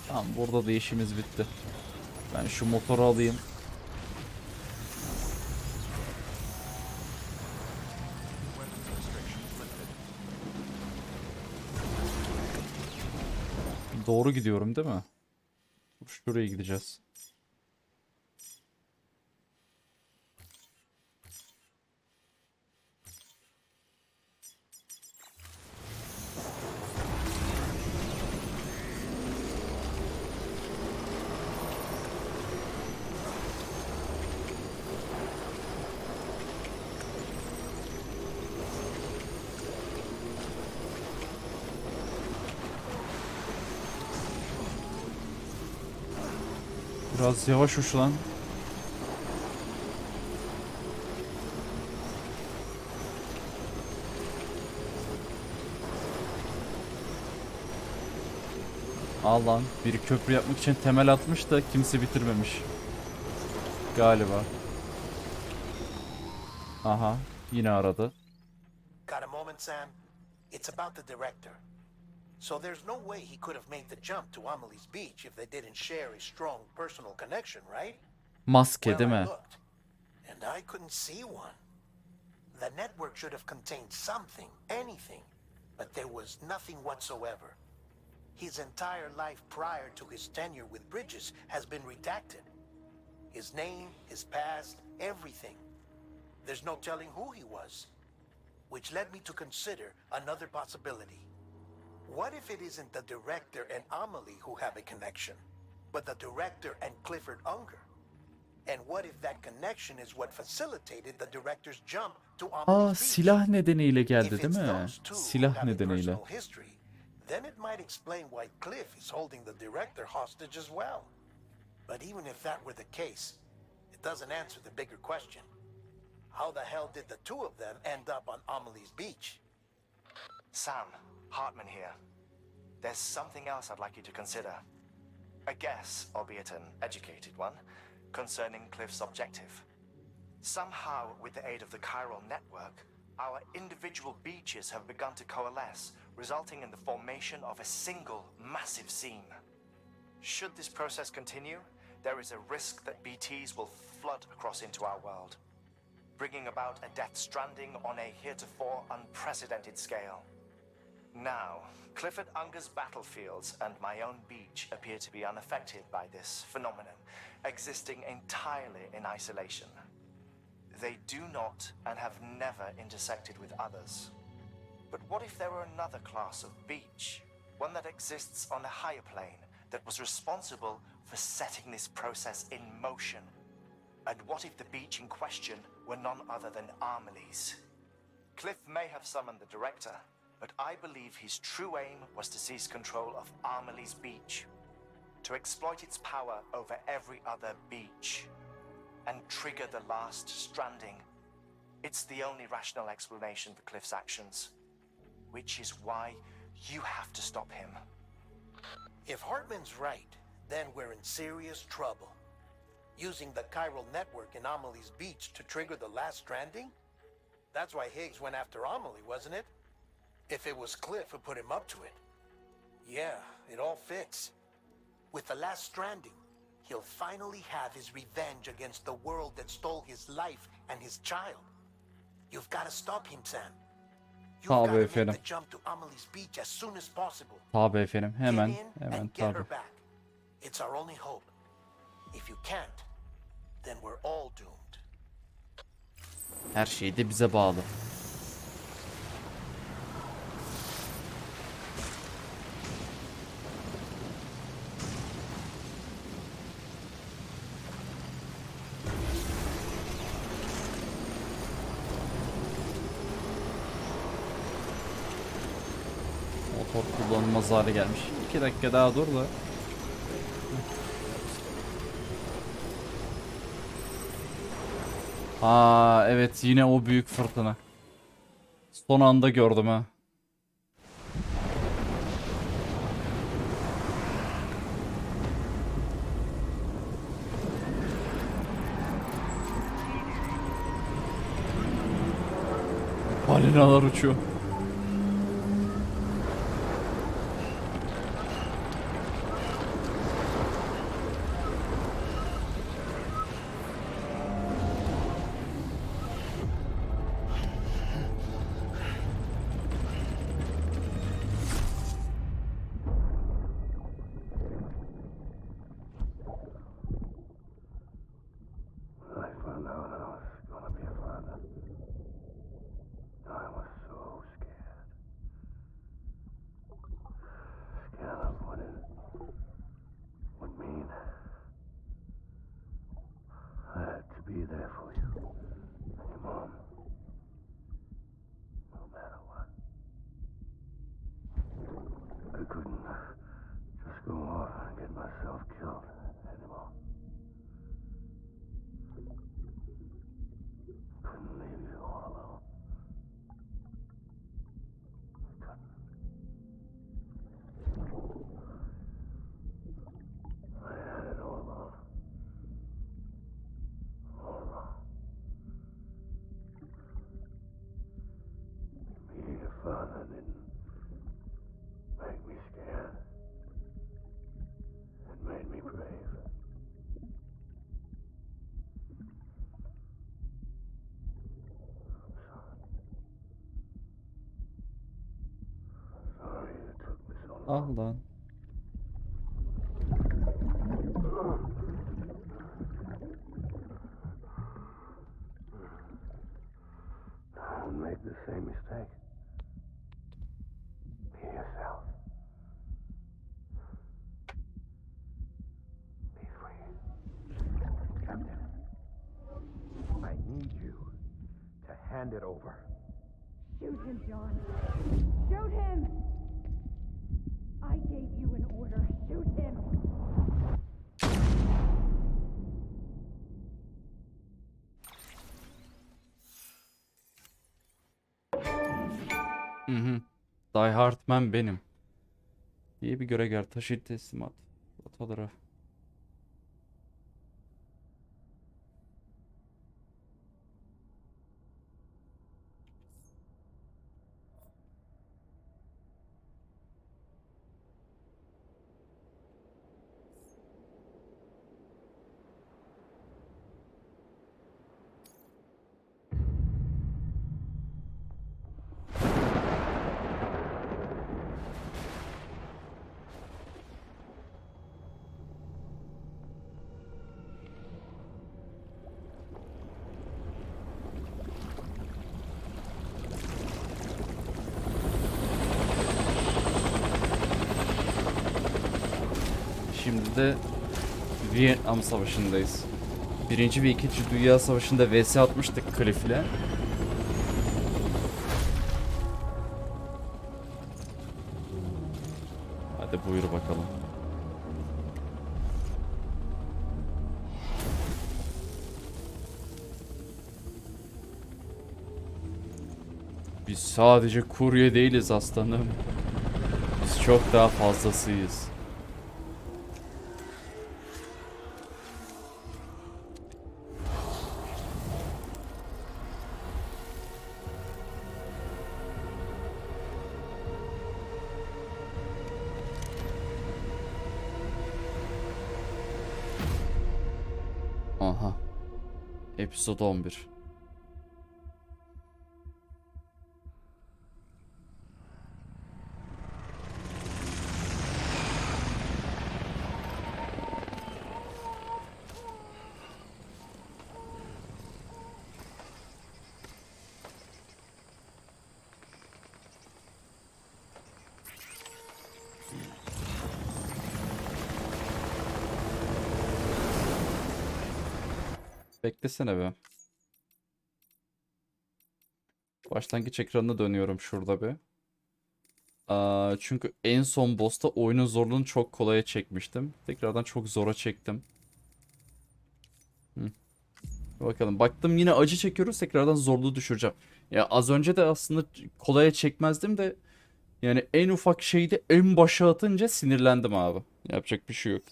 Tamam, burada da işimiz bitti. Ben şu motoru alayım. Doğru gidiyorum değil mi? Şuraya gideceğiz. Biraz yavaş uç lan. Al lan. Bir köprü yapmak için temel atmış da kimse bitirmemiş. Galiba. Aha. Yine aradı. Got a moment, Sam? It's about the director. So there's no way he could have made the jump to Amelie's Beach if they didn't share a strong personal connection, right? Maske değil I mi? looked, and I couldn't see one. The network should have contained something, anything, but there was nothing whatsoever. His entire life prior to his tenure with Bridges has been redacted. His name, his past, everything. There's no telling who he was. Which led me to consider another possibility. What if it isn't the director and Amelie who have a connection, but the director and Clifford Unger? And what if that connection is what facilitated the director's jump to Amelie's Beach? Silah nedeniyle geldi If değil it's mi? those two who Silah have a nedeniyle. personal history, then it might explain why Cliff is holding the director hostage as well. But even if that were the case, it doesn't answer the bigger question. How the hell did the two of them end up on Amelie's Beach? Sam, Hartman here. There's something else I'd like you to consider. A guess, albeit an educated one, concerning Cliff's objective. Somehow, with the aid of the chiral network, our individual beaches have begun to coalesce, resulting in the formation of a single massive seam. Should this process continue, there is a risk that BTs will flood across into our world, bringing about a death stranding on a heretofore unprecedented scale. Now, Clifford Unger's battlefields and my own beach appear to be unaffected by this phenomenon, existing entirely in isolation. They do not and have never intersected with others. But what if there were another class of beach, one that exists on a higher plane, that was responsible for setting this process in motion? And what if the beach in question were none other than Amelie's? Cliff may have summoned the director, but I believe his true aim was to seize control of Amelie's Beach, to exploit its power over every other beach, and trigger the last stranding. It's the only rational explanation for Cliff's actions, which is why you have to stop him. If Hartman's right, then we're in serious trouble. Using the chiral network in Amelie's Beach to trigger the last stranding? That's why Higgs went after Amelie, wasn't it? If it was Cliff who put him up to it. Yeah, it all fits. With the last stranding, he'll finally have his revenge against the world that stole his life and his child. You've got to stop him, Sam. You've got to make the jump to Amelie's Beach as soon as possible. Tabii efendim. Hemen and get tabii. her back. It's our only hope. If you can't, then we're all doomed. Her şey de bize bağlı. Motor kullanılmaz hale gelmiş. 2 dakika daha dur da. Aa evet, yine o büyük fırtına. Son anda gördüm ha. Balinalar uçuyor. myself killed anymore. Couldn't leave you all alone. I had it all wrong. All wrong. Being a father didn't make me scared. It made me brave. Sorry it took me so long. Ah lan. Don't make the same mistake. Be yourself. Be free. Captain, I need you to hand it over. Shoot him, John. Shoot him! I gave you an order. Shoot him! Die Hard Man benim. Diye bir görev gel. Taşı teslimat. Fotoğraf. Şimdi de Vietnam Savaşı'ndayız. Birinci ve İkinci Dünya Savaşı'nda vs atmıştık Cliff'le. Hadi buyur bakalım. Biz sadece kurye değiliz aslanım. Biz çok daha fazlasıyız. Aha. Episode 11. Beklesene be. Başlangıç ekranına dönüyorum şurada bir. Çünkü en son boss'ta oyunun zorluğunu çok kolaya çekmiştim. Tekrardan çok zora çektim. Bakalım. Baktım yine acı çekiyoruz. Tekrardan zorluğu düşüreceğim. Ya az önce de aslında kolaya çekmezdim de yani en ufak şeyde en başa atınca sinirlendim abi. Yapacak bir şey yok.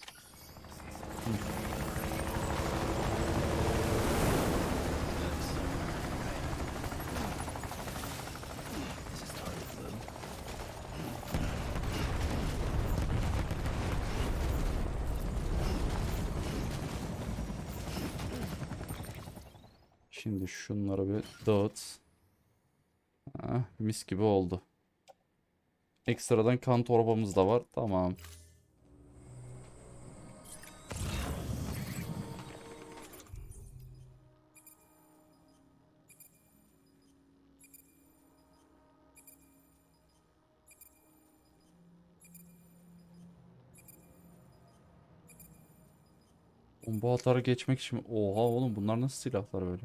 Şimdi şunları bir dağıt. Mis gibi oldu. Ekstradan kan torbamız da var. Tamam. Bu hatara geçmek için... Oha oğlum bunlar nasıl silahlar böyle?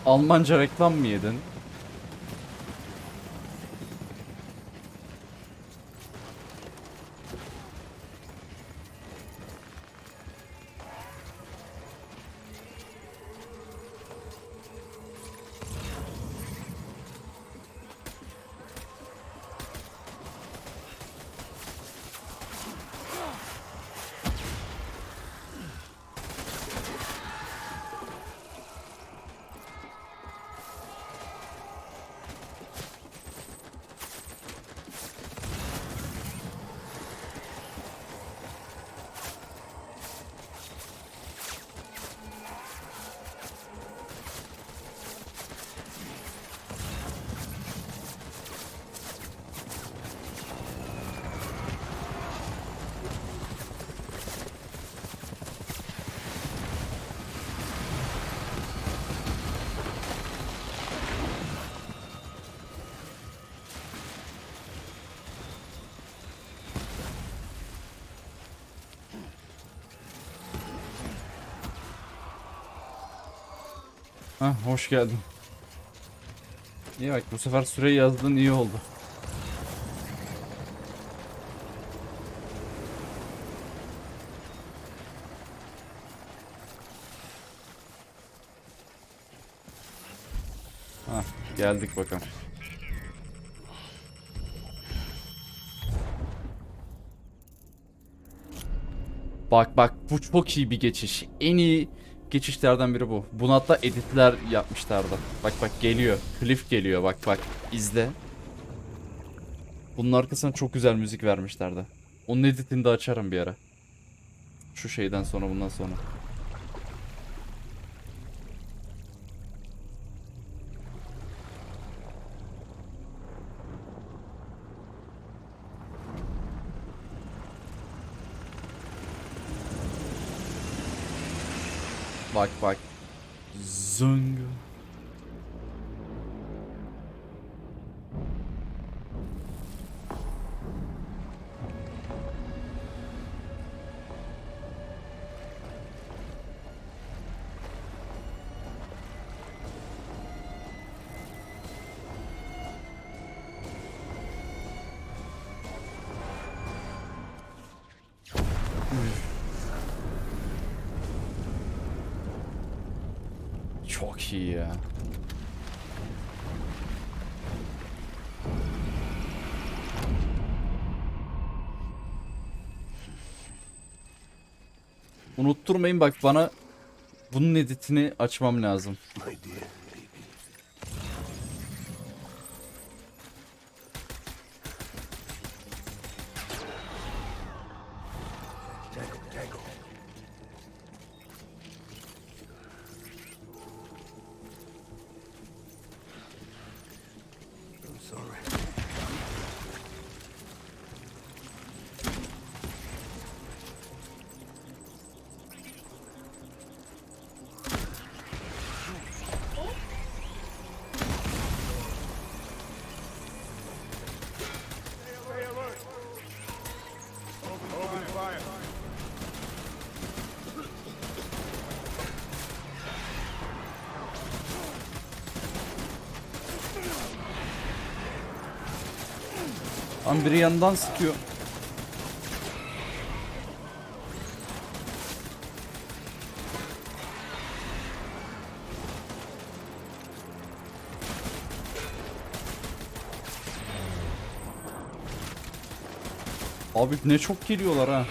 Almanca reklam mı yedin? Hah, hoş geldin. İyi bak, bu sefer süreyi yazdın, iyi oldu. Hah, geldik bakalım. Bak bak, bu çok iyi bir geçiş. En iyi geçişlerden biri bu. Bunu hatta editler yapmışlardı. Bak bak, geliyor. Cliff geliyor, bak bak. İzle. Bunun arkasına çok güzel müzik vermişlerdi. Onun editini de açarım bir ara. Şu şeyden sonra, bundan sonra. Bak bak. Zıng. Çok iyi ya. Unutturmayın bak, bana bunun editini açmam lazım. Lan biri yandan sıkıyor. Abi ne çok geliyorlar ha.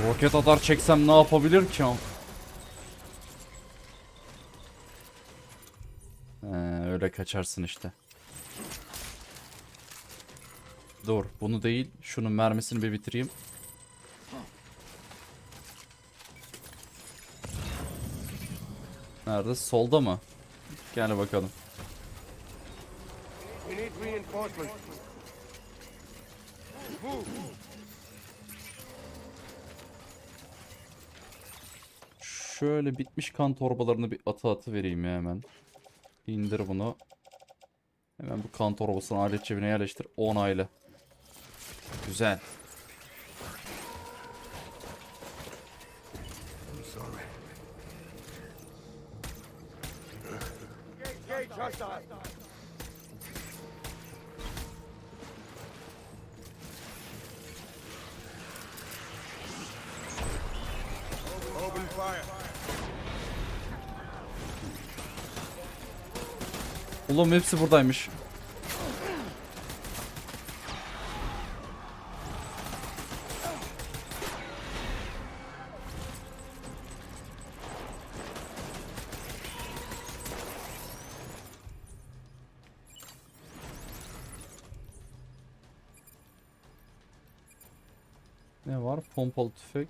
Roket atar çeksem ne yapabilir ki? Öyle kaçarsın işte. Dur, bunu değil. Şunun mermisini bir bitireyim. Nerede? Solda mı? Gel bakalım. We need reinforcements. Şöyle bitmiş kan torbalarını bir atı vereyim ya hemen. İndir bunu. Hemen bu kan torbasını alet cebine yerleştir. Onayla. Güzel. Engage hostile. Open fire. Oğlum hepsi buradaymış. Ne var? Pompalı tüfek.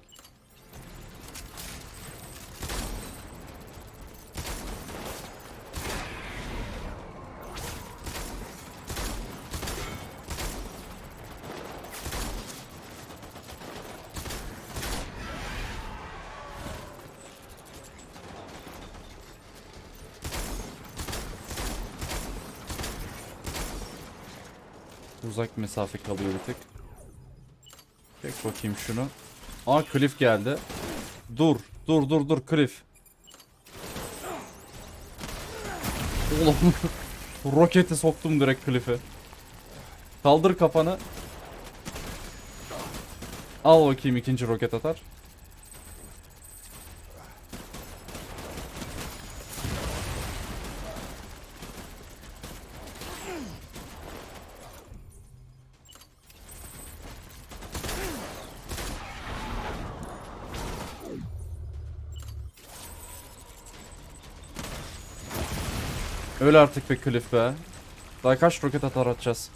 Uzak mesafe kalıyor bir tık. Çek bakayım şunu. Aa, Cliff geldi. Dur. Dur Cliff. Oğlum. Roketi soktum direkt Cliff'e. Kaldır kafanı. Al bakayım, ikinci roket atar. Öyle artık be Cliff be. Daha kaç roket atar atacağız?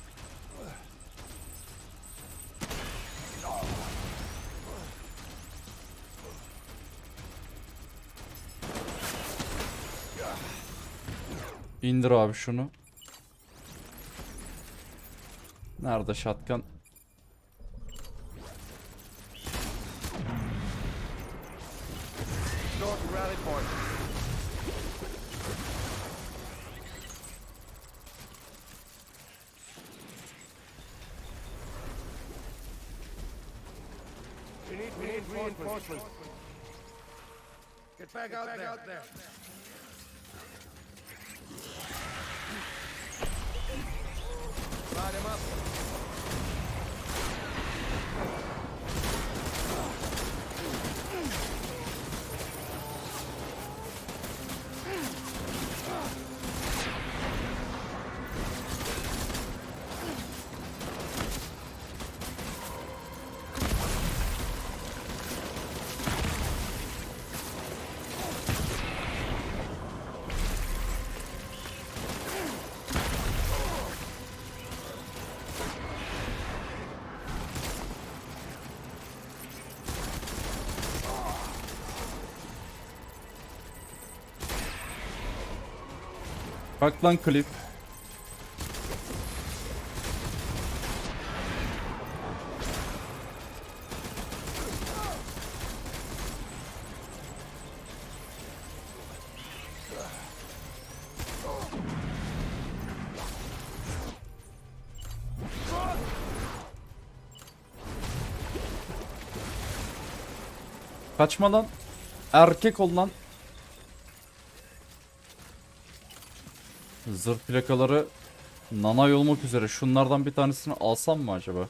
İndir abi şunu. Nerede shotgun? North rally point. We need reinforcements. Get back out there. Light him up. Bak lan Cliff. Kaçma lan. Erkek ol lan. Zırh plakaları nanay olmak üzere. Şunlardan bir tanesini alsam mı acaba?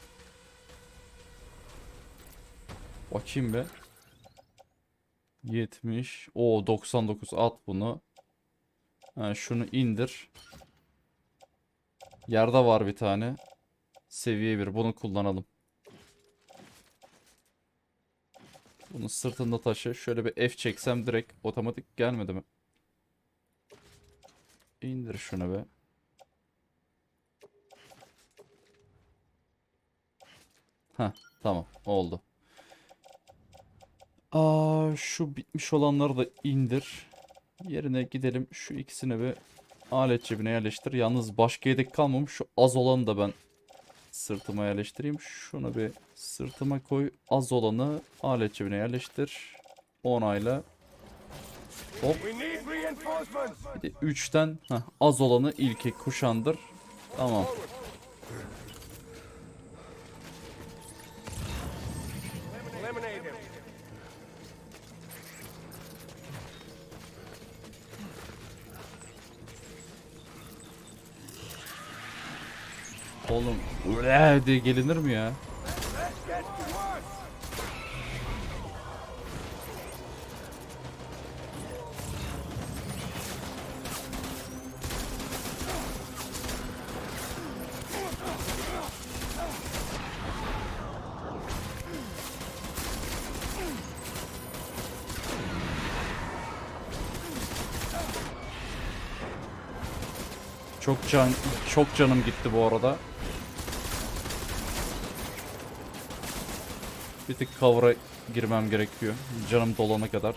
Bakayım be. 70. O 99. At bunu. Ha, şunu indir. Yerde var bir tane. Seviye 1. Bunu kullanalım. Bunu sırtında taşı. Şöyle bir F çeksem direkt otomatik gelmedi mi? İndir şunu be. Heh, tamam oldu. Şu bitmiş olanları da indir. Yerine gidelim, şu ikisini bir alet cebine yerleştir. Yalnız başka yedek kalmamış. Şu az olanı da ben sırtıma yerleştireyim. Şunu bir sırtıma koy. Az olanı alet cebine yerleştir. Onayla. Hop. We need reinforcements. Bir de 3'ten az olanı ilki kuşandır. Tamam. Eliminate him. Oğlum öyle diye gelinir mi ya? Get to work. Çok canım gitti bu arada. Bir tık cover'a girmem gerekiyor. Canım dolana kadar.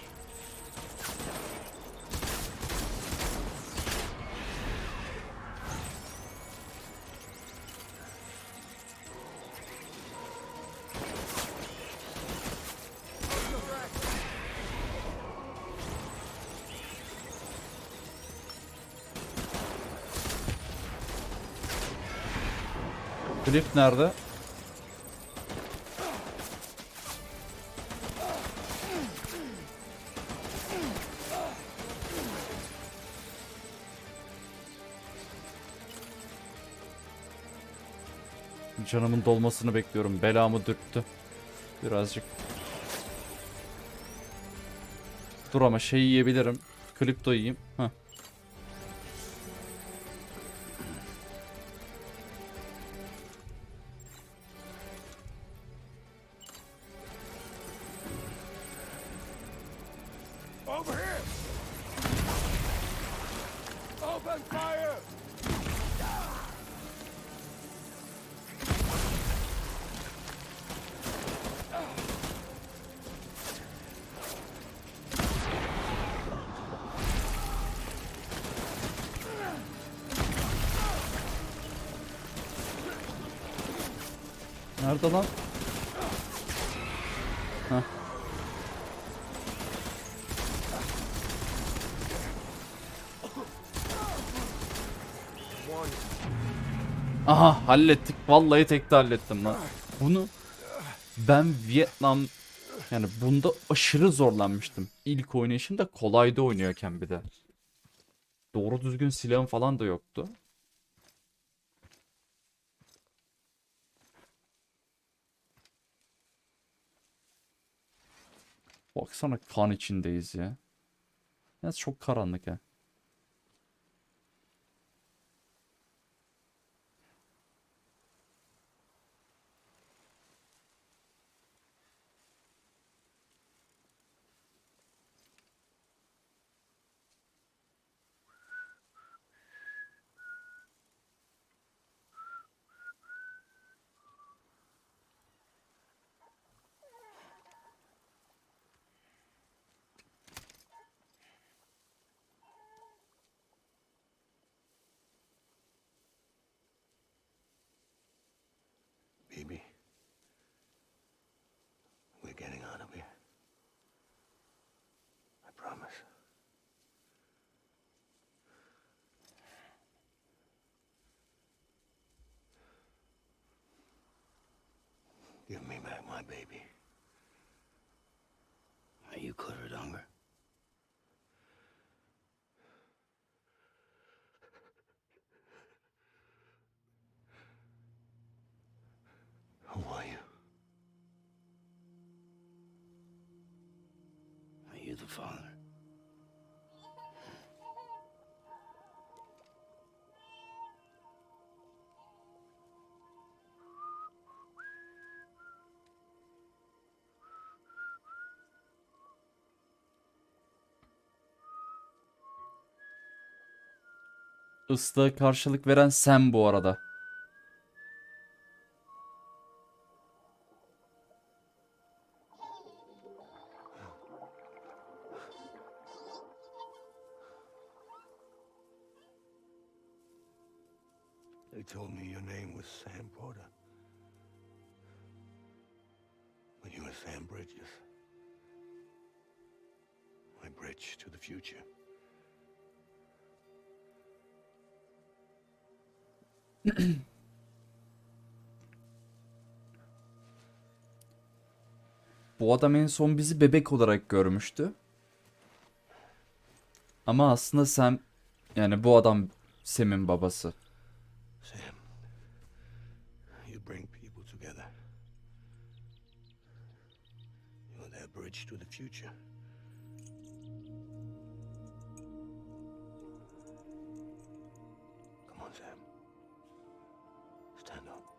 Cliff nerede? Canımın dolmasını bekliyorum. Belamı dürttü. Birazcık. Dur ama şey yiyebilirim. Kripto yiyeyim. Heh. Over here. Open fire. Nerede lan? Heh. Aha hallettik. Vallahi tekte hallettim lan. Bunu ben Vietnam, yani bunda aşırı zorlanmıştım. İlk oynayışımda kolayda oynuyorken bir de. Doğru düzgün silahım falan da yoktu. Baksana kan içindeyiz ya. Ya çok karanlık ha. Baby, we're getting out of here. I promise. Give me back my baby. Are you clear of hunger? Who are you? Are you the father? Islığa karşılık veren sen bu arada. your name was Sam Porter. When you were Sam Bridges. My bridge to the future. Bu adam en son bizi bebek olarak görmüştü. Ama aslında Sam, yani bu adam Sam'in babası. Sam, you bring people together. You're their bridge to the future. Come on, Sam. Stand up.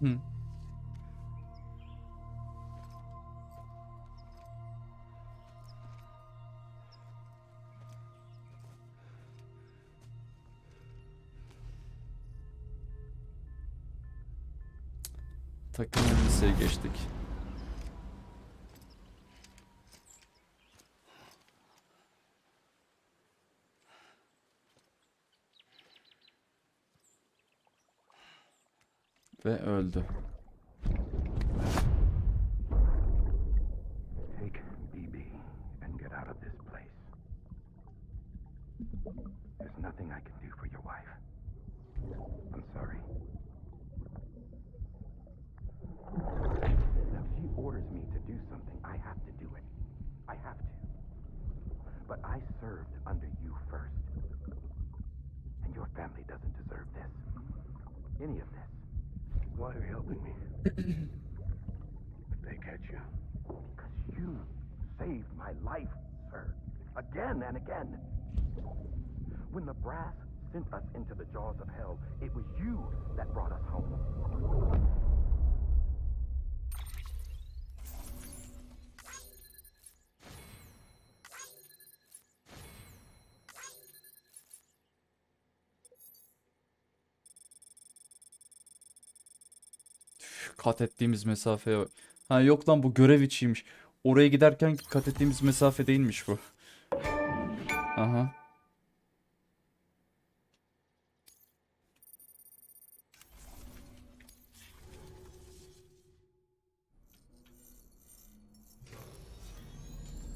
Hı. Takım elbiseye geçtik. Ve öldü. Take BB and get out of this place. There's nothing I can do for your wife. I'm sorry. Now, if she orders me to do something, I have to do it. I have to. But I served under you first. And your family doesn't deserve this. Any of this. Why are you helping me? If they catch you. Because you saved my life, sir. Again and again. When the brass sent us into the jaws of hell, it was you that brought us home. Kat ettiğimiz mesafeye bak. Ha yok lan, bu görev içiymiş. Oraya giderken kat ettiğimiz mesafe değilmiş bu. Aha.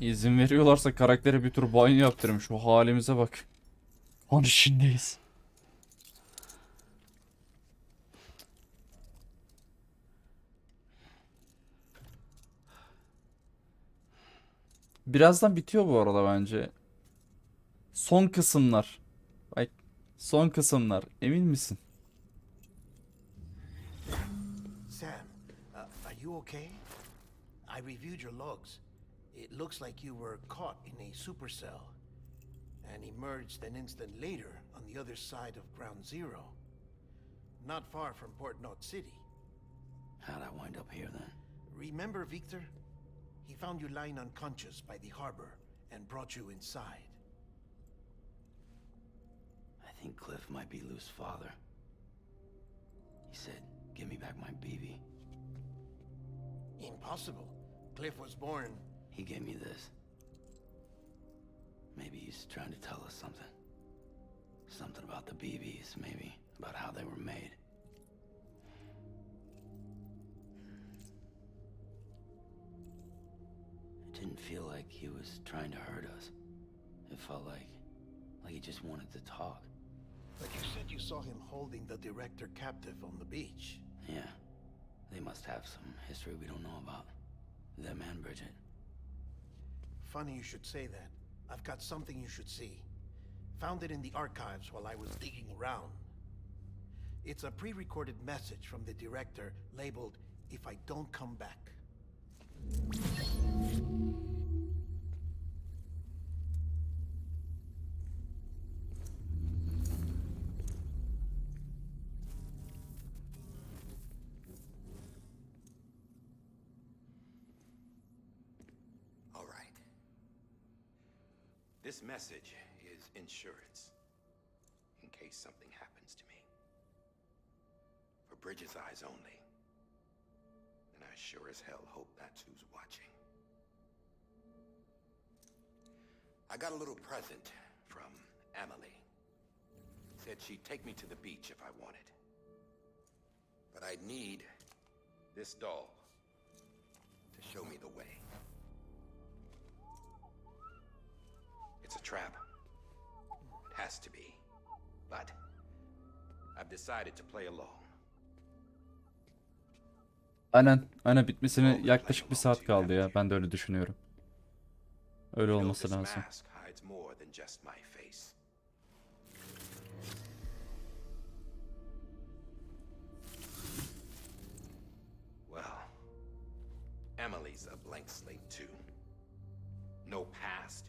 İzin veriyorlarsa karaktere bir tur banyo yaptırmış. Şu halimize bak. An içindeyiz. Birazdan bitiyor bu arada bence. Son kısımlar. Bak, son kısımlar. Emin misin? Sam, are you okay? I reviewed your logs. It looks like you were caught in a supercell and emerged an instant later on the other side of Ground Zero. Not far from Port Knot City. How'd I wind up here then? Remember Victor? He found you lying unconscious by the harbor and brought you inside. I think Cliff might be Lou's father. He said, give me back my BB. Impossible. Cliff was born. He gave me this. Maybe he's trying to tell us something. Something about the BBs, maybe. About how they were made. It didn't feel like he was trying to hurt us. It felt like he just wanted to talk. But you said you saw him holding the director captive on the beach. Yeah. They must have some history we don't know about. Them and Bridget. Funny you should say that. I've got something you should see. Found it in the archives while I was digging around. It's a pre-recorded message from the director labeled, "If I don't come back." All right. This message is insurance, in case something happens to me. For Bridget's eyes only. And I sure as hell hope that's who's watching. I got a little present from Emily. Said she'd take me to the beach if I wanted. But I'd need this doll to show me the way. It's a trap. It has to be. But I've decided to play along. Aynen bitmesine yaklaşık bir saat kaldı ya. Ben de öyle düşünüyorum. Öyle olması lazım. Mask hides more than just my face. Well, Emily's a blank slate too. No past,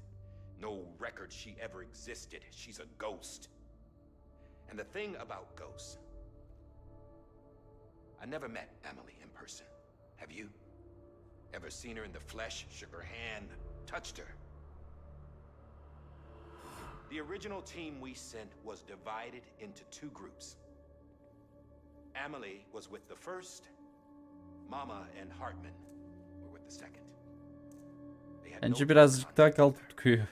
no record she ever existed. She's a ghost. And the thing about ghosts, I never met Emily in person. Have you? Ever seen her in the flesh, shook her hand, touched her? The original team we sent was divided into two groups. Emily was with the first. Mama and Hartman were with the second. They had no Bence birazcık daha kal tutuyor.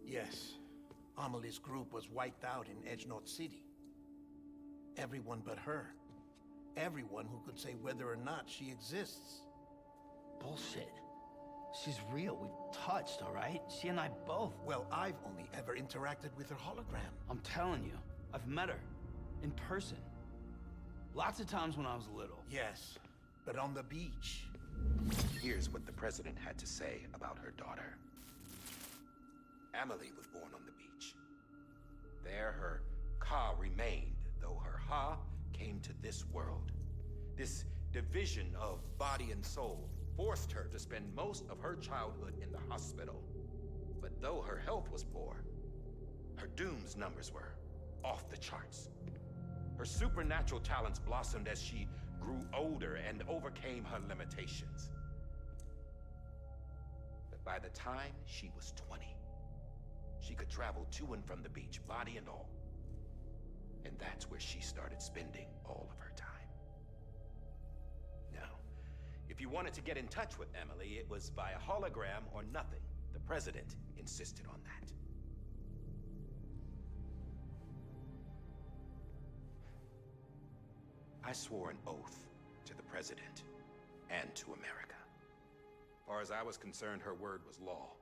Yes. Amelie's group was wiped out in Edgenorth City. Everyone but her. Everyone who could say whether or not she exists. Bullshit. She's real. We've touched, all right? She and I both. Well, I've only ever interacted with her hologram. I'm telling you, I've met her. In person. Lots of times when I was little. Yes, but on the beach. Here's what the president had to say about her daughter. Emily was born on the beach. There her ka remained, though her ha came to this world. This division of body and soul forced her to spend most of her childhood in the hospital. But though her health was poor, her dooms numbers were off the charts. Her supernatural talents blossomed as she grew older and overcame her limitations. But by the time she was 20, she could travel to and from the beach, body and all. And that's where she started spending all of her time. Now, if you wanted to get in touch with Emily, it was via hologram or nothing. The president insisted on that. I swore an oath to the president and to America. As far as I was concerned, her word was law.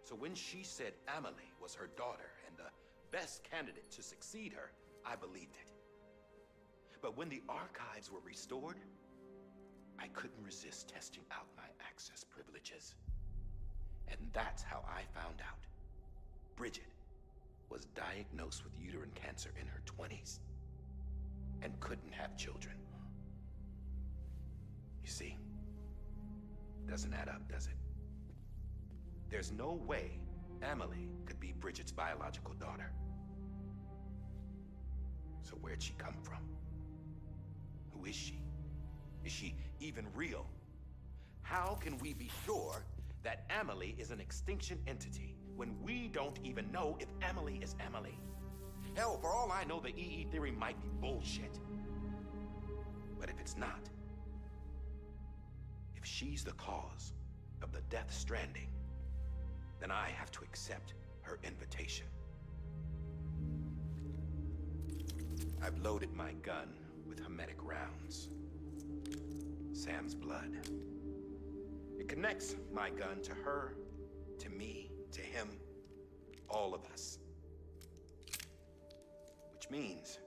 So when she said Emily was her daughter and the best candidate to succeed her, I believed it. But when the archives were restored, I couldn't resist testing out my access privileges. And that's how I found out. Bridget was diagnosed with uterine cancer in her 20s and couldn't have children. You see, doesn't add up, does it? There's no way Emily could be Bridget's biological daughter. So where'd she come from? Who is she? Is she even real? How can we be sure that Emily is an extinction entity when we don't even know if Emily is Emily? Hell, for all I know, the EE theory might be bullshit. But if it's not, if she's the cause of the death stranding, then I have to accept her invitation. I've loaded my gun with hermetic rounds. Sam's blood. It connects my gun to her, to me, to him, all of us. Which means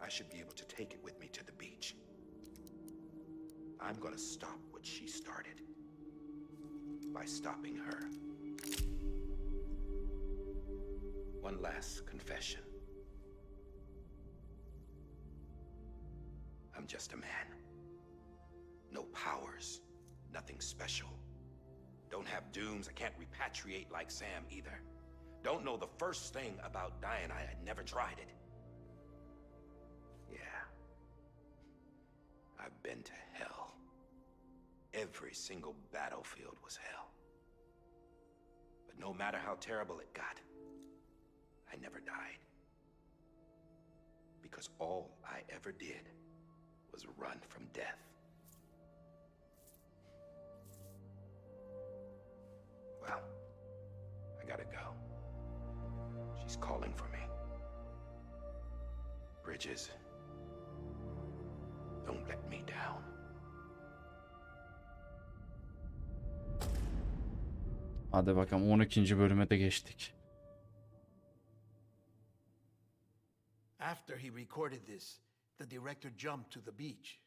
I should be able to take it with me to the beach. I'm gonna stop what she started by stopping her. One last confession. I'm just a man. No powers, nothing special. Don't have dooms, I can't repatriate like Sam either. Don't know the first thing about dying, I had never tried it. Yeah. I've been to hell. Every single battlefield was hell. But no matter how terrible it got, I never died. Because all I ever did was run from death. Well, I gotta go. She's calling for me. Bridges, don't let me down. Hadi bakalım 12. bölüme de geçtik. After he recorded this, the director jumped to the beach.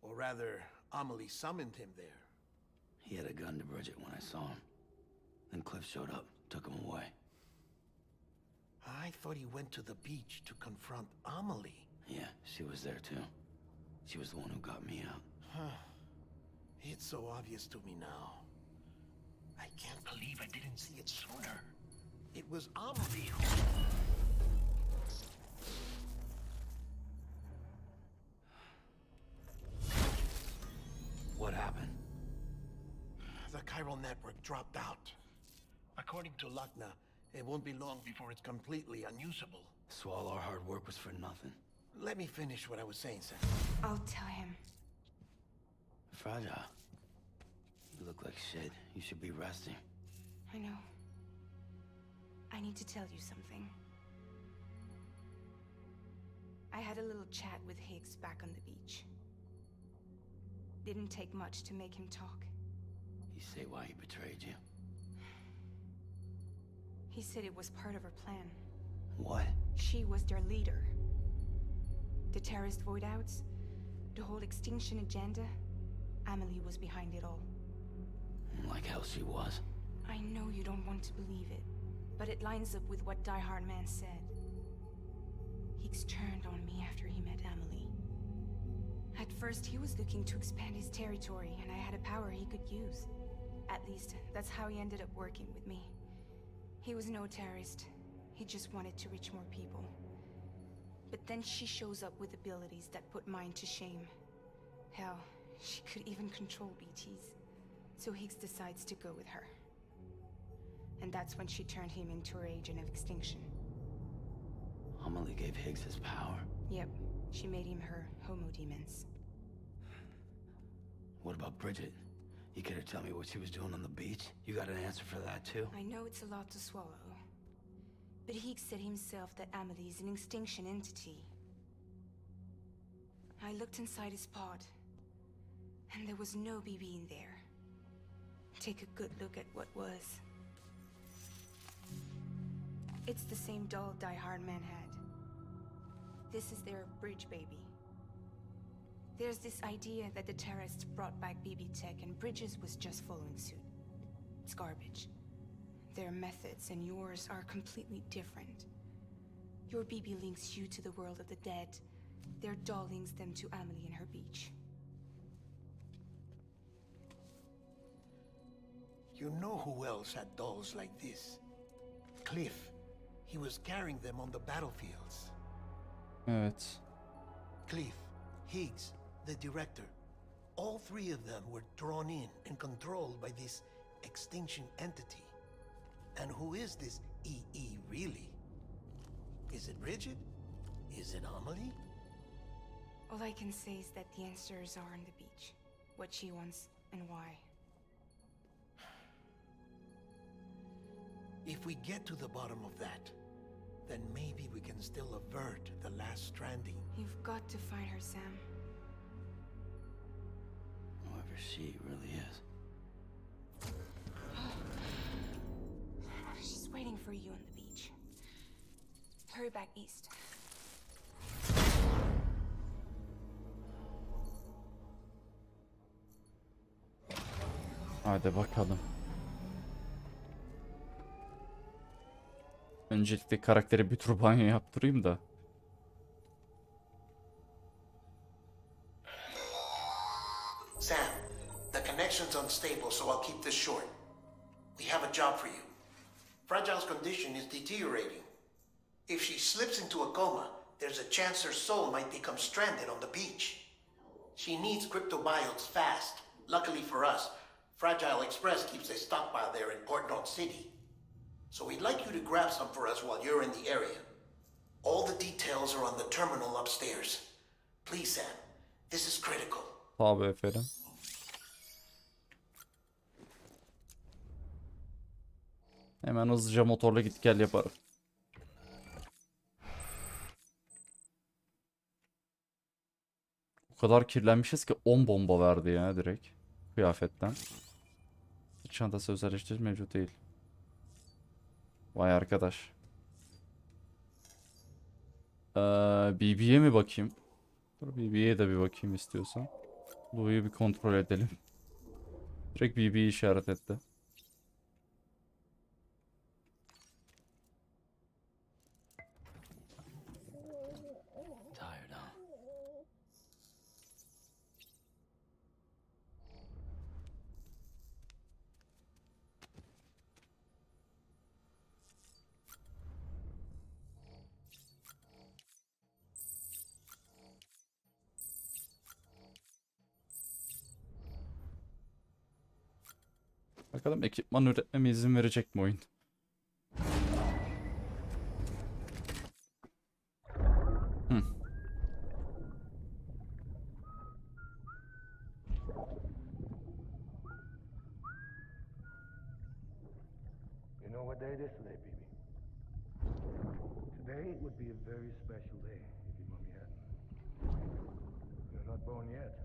Or rather, Amelie summoned him there. He had a gun to Bridget when I saw him. Then Cliff showed up, took him away. I thought he went to the beach to confront Amelie. Yeah, she was there too. She was the one who got me out. It's so obvious to me now. I can't believe I didn't see it sooner. It was Amelie who... What happened? The chiral network dropped out. According to Lakna, it won't be long before it's completely unusable. So all our hard work was for nothing. Let me finish what I was saying, Sam. I'll tell him. Fragile. You look like shit. You should be resting. I know. I need to tell you something. I had a little chat with Higgs back on the beach. Didn't take much to make him talk. You say why he betrayed you? He said it was part of her plan. What? She was their leader. The terrorist void outs, the whole extinction agenda, Amelie was behind it all. Like hell she was. I know you don't want to believe it, but it lines up with what Die Hard Man said. Higgs turned on me after he met Amelie. At first, he was looking to expand his territory, and I had a power he could use. At least, that's how he ended up working with me. He was no terrorist. He just wanted to reach more people. But then she shows up with abilities that put mine to shame. Hell, she could even control BTs. So Higgs decides to go with her. And that's when she turned him into her agent of extinction. Amelie gave Higgs his power. Yep, she made him her homo demons. What about Bridget? You care to tell me what she was doing on the beach? You got an answer for that too? I know it's a lot to swallow. But Higgs said himself that Amelie is an extinction entity. I looked inside his pod, and there was no BB in there. Take a good look at what was. It's the same doll Die Hard Man had. This is their bridge baby. There's this idea that the terrorists brought back BB tech and Bridges was just following suit. It's garbage. Their methods and yours are completely different. Your BB links you to the world of the dead. Their doll links them to Amelie and her beach. You know who else had dolls like this? Cliff. He was carrying them on the battlefields. Evet. Cliff, Higgs, the director. All three of them were drawn in and controlled by this extinction entity. And who is this EE really? Is it Bridget? Is it Amelie? All I can say is that the answers are on the beach. What she wants and why. If we get to the bottom of that, then maybe we can still avert the last stranding. You've got to find her, Sam. Whoever she really is. She's waiting for you on the beach. Hurry back east. Hadi bakalım. Öncelikle karaktere bir tur banyo yaptırayım da. Sam, the connection's unstable, so I'll keep this short. We have a job for you. Fragile's condition is deteriorating. If she slips into a coma, there's a chance her soul might become stranded on the beach. She needs cryptobiotes fast. Luckily for us, Fragile Express keeps a stockpile there in Port North City. So we'd like you to grab some for us while you're in the area. All the details are on the terminal upstairs. Please, Sam, this is critical. Tabii efendim. Hemen hızlıca motorla git gel yaparım. O kadar kirlenmişiz ki 10 bomba verdi ya direkt. Kıyafetten. Sırt çantası özelleştirici mevcut değil. Vay arkadaş. BB'ye mi bakayım? Dur BB'ye de bir bakayım istiyorsan. Blue'yu bir kontrol edelim. Direkt BB'yi işaret etti. Tired, huh? Bakalım ekipman üretmeme izin verecek mi oyun? You know what day it is today, baby? Today would be a very special day if your mommy hadn't. You're not born yet.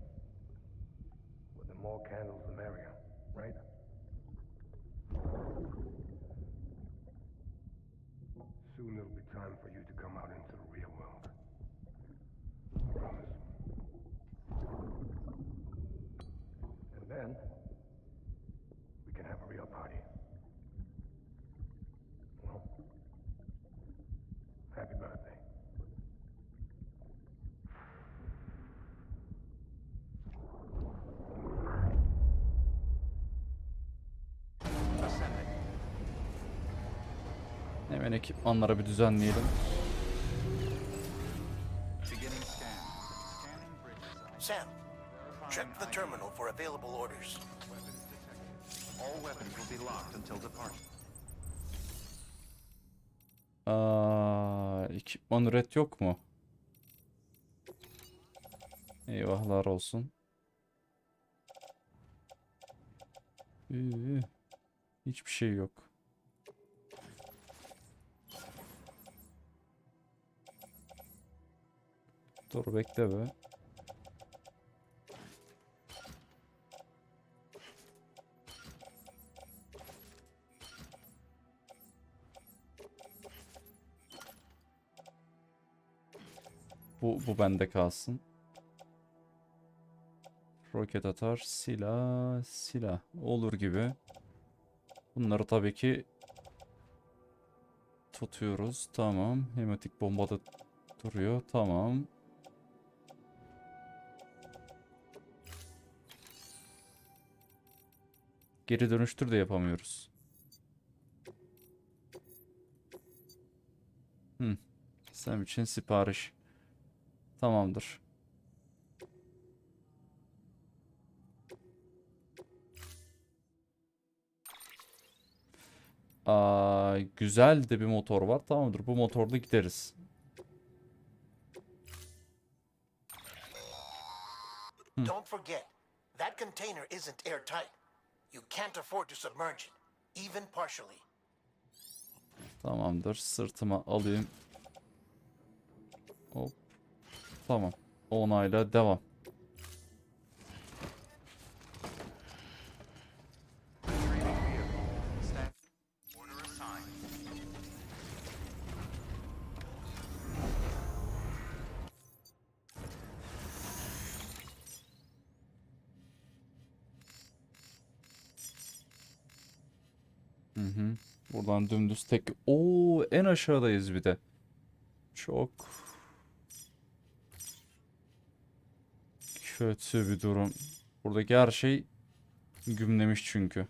But the more candles, the merrier, right? Soon it'll be time for you to come out into the real world. I promise. And then, we can have a real party. Well, happy birthday. Hemen ekipmanlara bir düzenleyelim. Sam, check the terminal for available orders. All weapons will be locked until departure. Ekipman üret yok mu? Eyvahlar olsun. Hiçbir şey yok. Dur bekle be. Bu bende kalsın. Roket atar, silah olur gibi. Bunları tabii ki tutuyoruz. Tamam. Hematik bomba da duruyor. Tamam. Geri dönüştür de yapamıyoruz. Sen için sipariş. Tamamdır. Güzel de bir motor var. Tamamdır. Bu motorda gideriz. Don't forget, that container isn't airtight. You can't afford to submerge it, even partially. Tamamdır. Sırtıma alayım. Hop. Tamam. Onayla devam. Buradan dümdüz tek. Oo, en aşağıdayız bir de. Çok kötü bir durum. Buradaki her şey gümlemiş çünkü.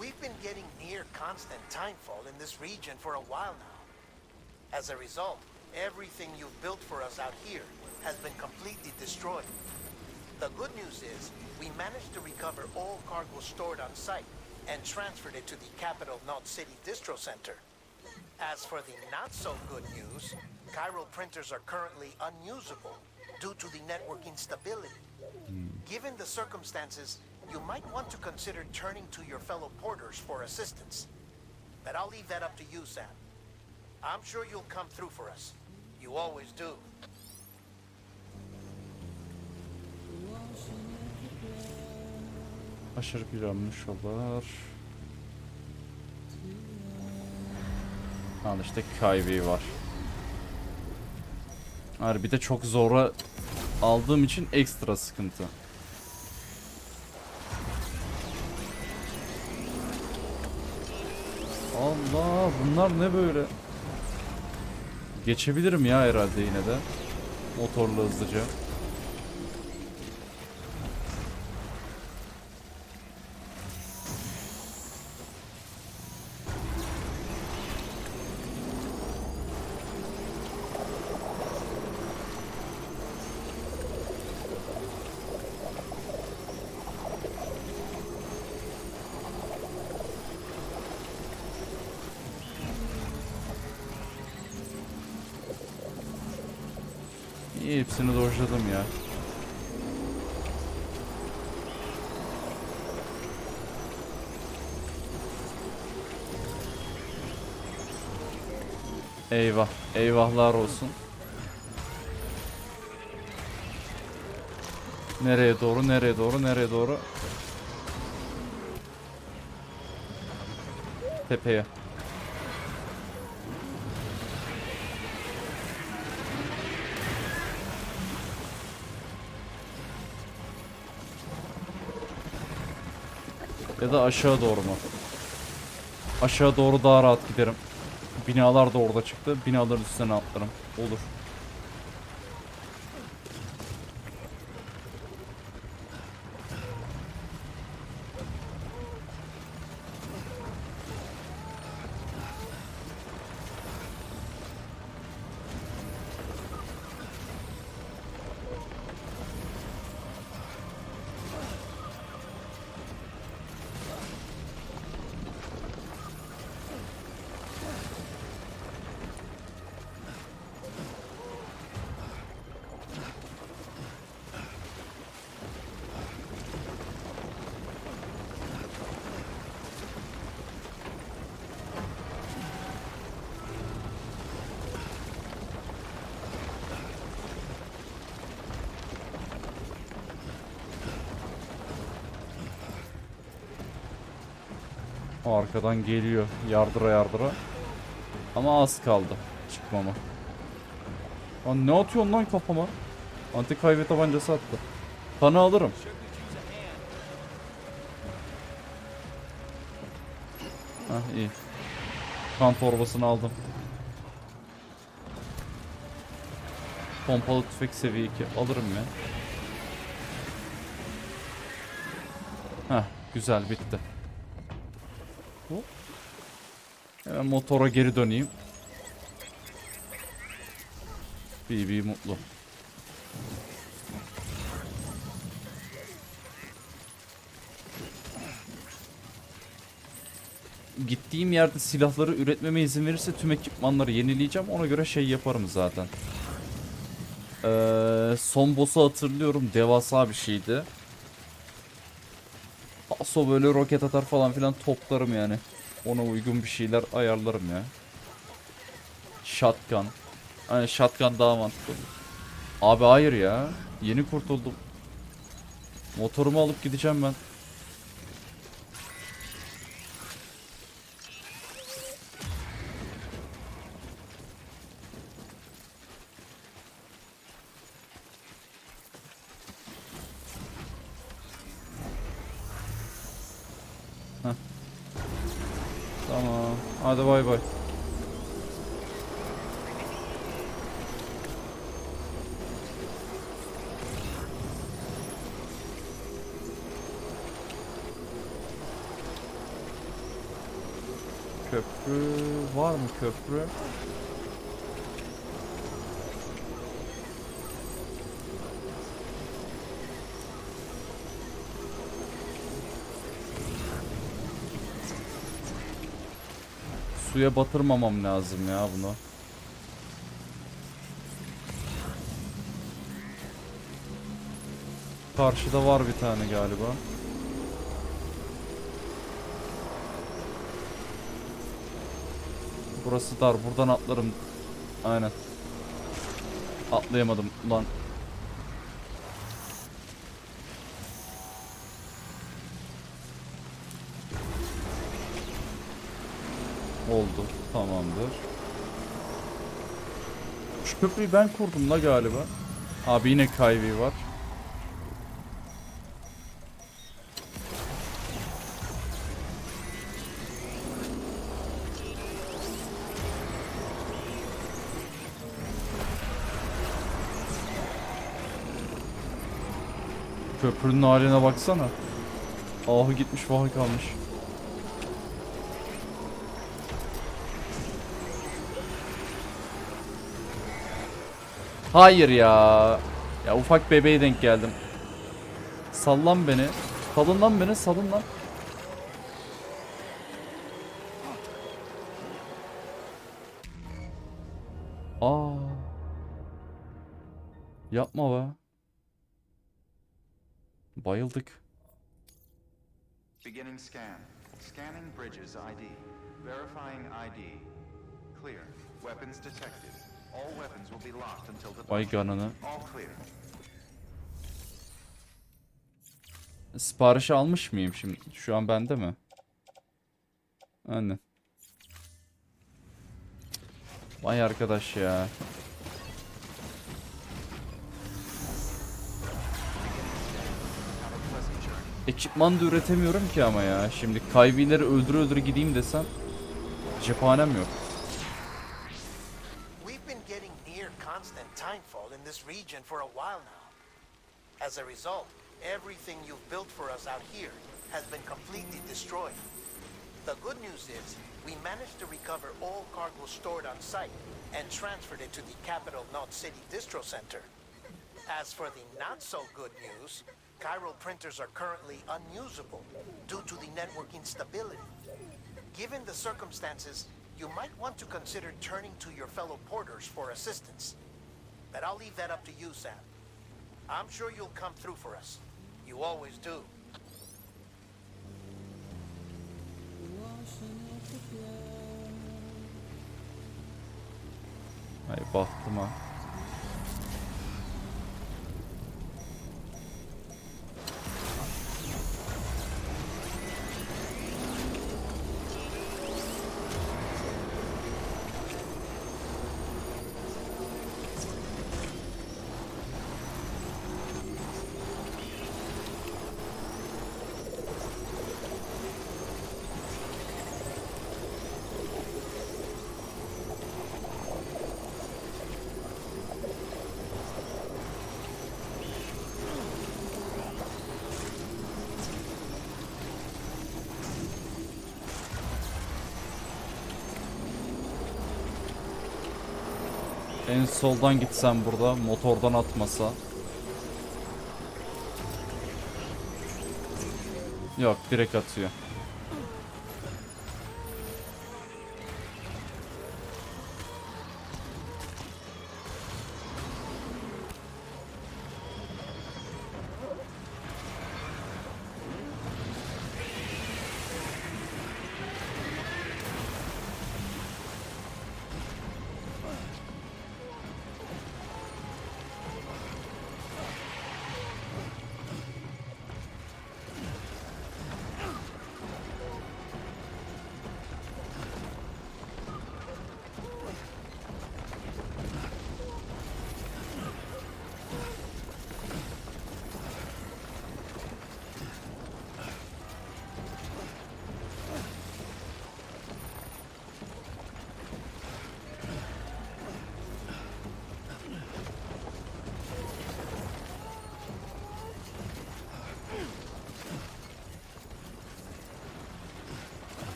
We've been getting near constant timefall in this region for a while now. As a result, everything you've built for us out here has been completely destroyed. The good news is, we managed to recover all cargo stored on site and transferred it to the capital Knot City Distro Center. As for the not-so-good news, chiral printers are currently unusable due to the network instability. Given the circumstances, you might want to consider turning to your fellow porters for assistance. But I'll leave that up to you, Sam. I'm sure you'll come through for us. You always do. Aşırı planmış olur. Al işte Kyvie var. Bir de çok zora aldığım için ekstra sıkıntı. Allah, bunlar ne böyle? Geçebilirim ya herhalde yine de. Motorla hızlıca. İyi, hepsini dojladım ya. Eyvah. Eyvahlar olsun. Nereye doğru, nereye doğru, nereye doğru? Tepeye. Ya da aşağı doğru mu? Aşağı doğru daha rahat giderim. Binalar da orada çıktı. Binaların üstüne atlarım. Olur. O arkadan geliyor. Yardıra yardıra. Ama az kaldı çıkmama. Lan ne atıyorsun lan kafama? Anti kaybe tabancası attı. Tanı alırım. Hah, iyi. Kan torbasını aldım. Pompalı tüfek seviye 2 alırım ya. Heh, güzel, bitti. Hop. Hemen motora geri döneyim. BB mutlu. Gittiğim yerde silahları üretmeme izin verirse tüm ekipmanları yenileyeceğim. Ona göre şey yaparım zaten. Son boss'u hatırlıyorum. Devasa bir şeydi. Paso böyle roket atar falan filan toplarım yani. Ona uygun bir şeyler ayarlarım ya. Shotgun. Hani shotgun daha mantıklı. Abi hayır ya. Yeni kurtuldum. Motorumu alıp gideceğim ben. Heh. Tamam. Hadi bay bay. Köprü var mı köprü? Suya batırmamam lazım ya bunu. Karşıda var bir tane galiba. Burası dar. Buradan atlarım. Aynen. Atlayamadım lan. Oldu. Tamamdır. Şu köprüyü ben kurdum la galiba. Abi yine kayvi var. Köprünün haline baksana. Ahı gitmiş vahı kalmış. Hayır ya. Ya ufak bebeğe denk geldim. Sallan beni. Salın lan beni, salın lan. Aa. Yapma be. Bayıldık. Beginning scan. Scanning bridges ID. Verifying ID. Clear. Weapons detected. All weapons will be locked until Vay departure. canına. All clear. Siparişi almış mıyım şimdi? Şu an bende mi? Aynen. Vay arkadaş ya. Ekipman da üretemiyorum ki ama ya. Şimdi kayvileri öldüre öldüre gideyim desem cephanem yok. We've been getting near constant timefall in this region for a while now. As a result, everything you've built for us out here has been completely destroyed. The good news is, we managed to recover all cargo stored on site and transferred it to the Capital Knot City Distro Center. As for the not so good news, chiral printers are currently unusable due to the network instability. Given the circumstances, you might want to consider turning to your fellow porters for assistance. But I'll leave that up to you, Sam. I'm sure you'll come through for us. You always do. Ay bahtıma. En soldan gitsem burada motordan atmasa. Yok, direkt atıyor.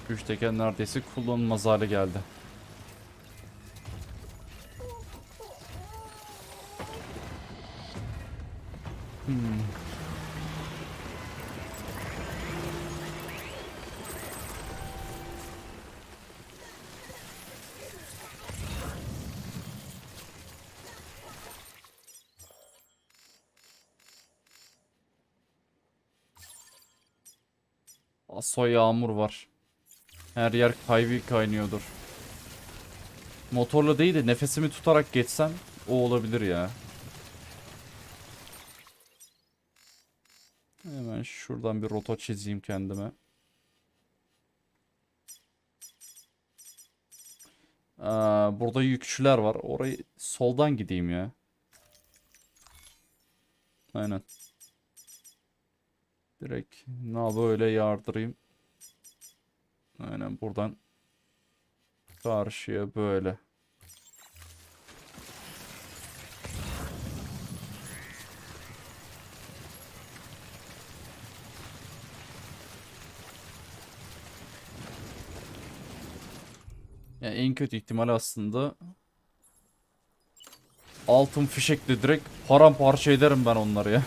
Güç teker neredeyse kullanılmaz hale geldi. Aso yağmur var. Her yer kayvi kaynıyordur. Motorla değil de nefesimi tutarak geçsem o olabilir ya. Hemen şuradan bir rota çizeyim kendime. Burada yükçüler var. Orayı soldan gideyim ya. Aynen. Direkt böyle yardırayım. Aynen buradan karşıya böyle. Yani en kötü ihtimal aslında altın fişekle direkt paramparça ederim ben onları ya.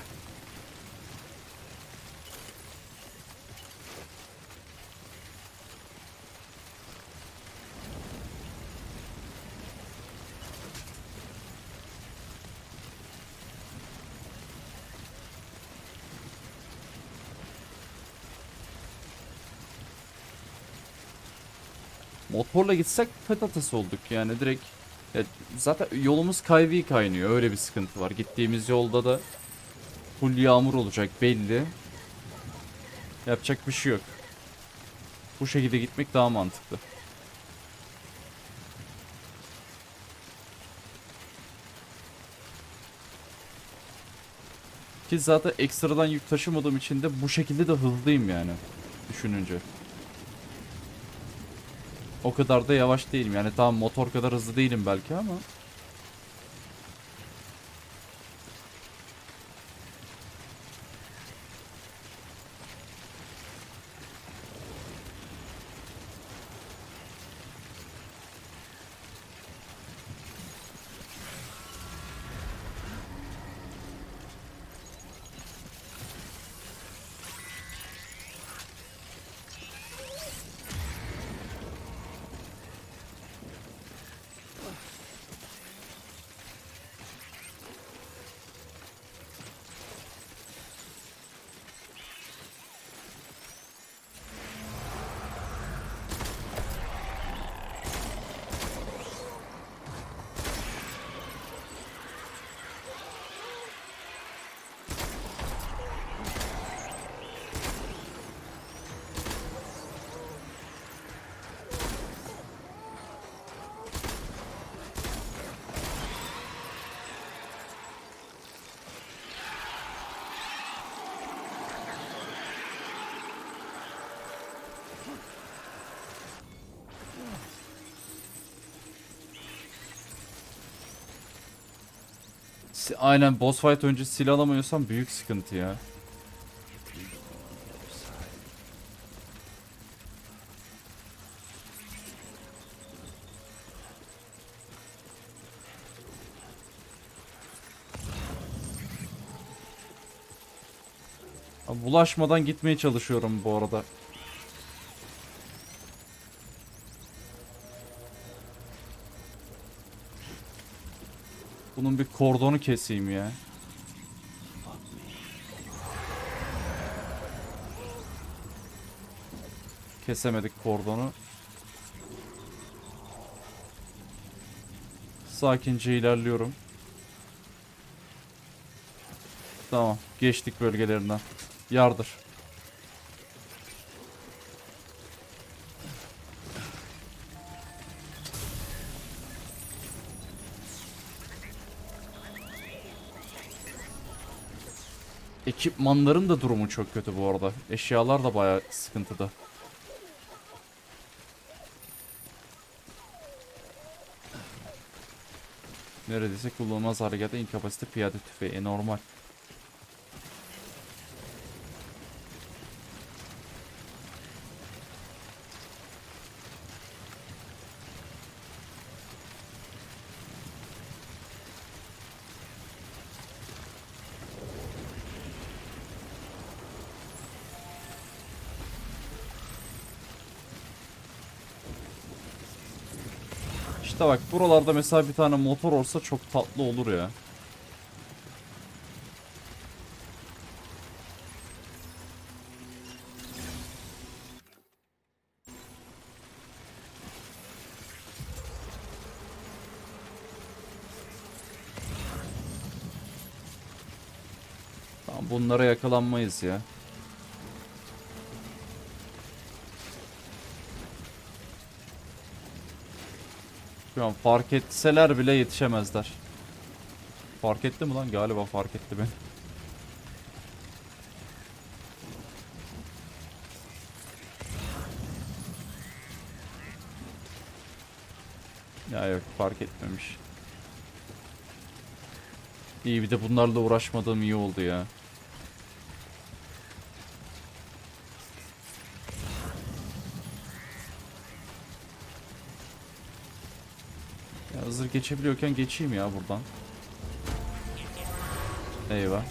Motorla gitsek patates olduk yani direkt. Ya zaten yolumuz kayvi kaynıyor, öyle bir sıkıntı var. Gittiğimiz yolda da full yağmur olacak belli. Yapacak bir şey yok. Bu şekilde gitmek daha mantıklı. Ki zaten ekstradan yük taşımadığım için de bu şekilde de hızlıyım yani. Düşününce. O kadar da yavaş değilim. Yani tamam motor kadar hızlı değilim belki ama. Aynen boss fight önce silah alamıyorsam büyük sıkıntı ya. Abi bulaşmadan gitmeye çalışıyorum bu arada. Bunun bir kordonu keseyim ya. Kesemedik kordonu. Sakince ilerliyorum. Tamam, geçtik bölgelerinden. Yardır. Ekipmanların da durumu çok kötü bu arada. Eşyalar da bayağı sıkıntıda. Neredeyse kullanılmaz hale geldi. İnkapasite piyade tüfeği. Normal. İşte bak buralarda mesela bir tane motor olsa çok tatlı olur ya. Tamam, bunlara yakalanmayız ya. Şu an fark etseler bile yetişemezler. Fark etti mi lan? Galiba fark etti beni. Ya yok, fark etmemiş. İyi, bir de bunlarla uğraşmadığım iyi oldu ya. Ya hazır geçebiliyorken geçeyim ya buradan. Eyvah.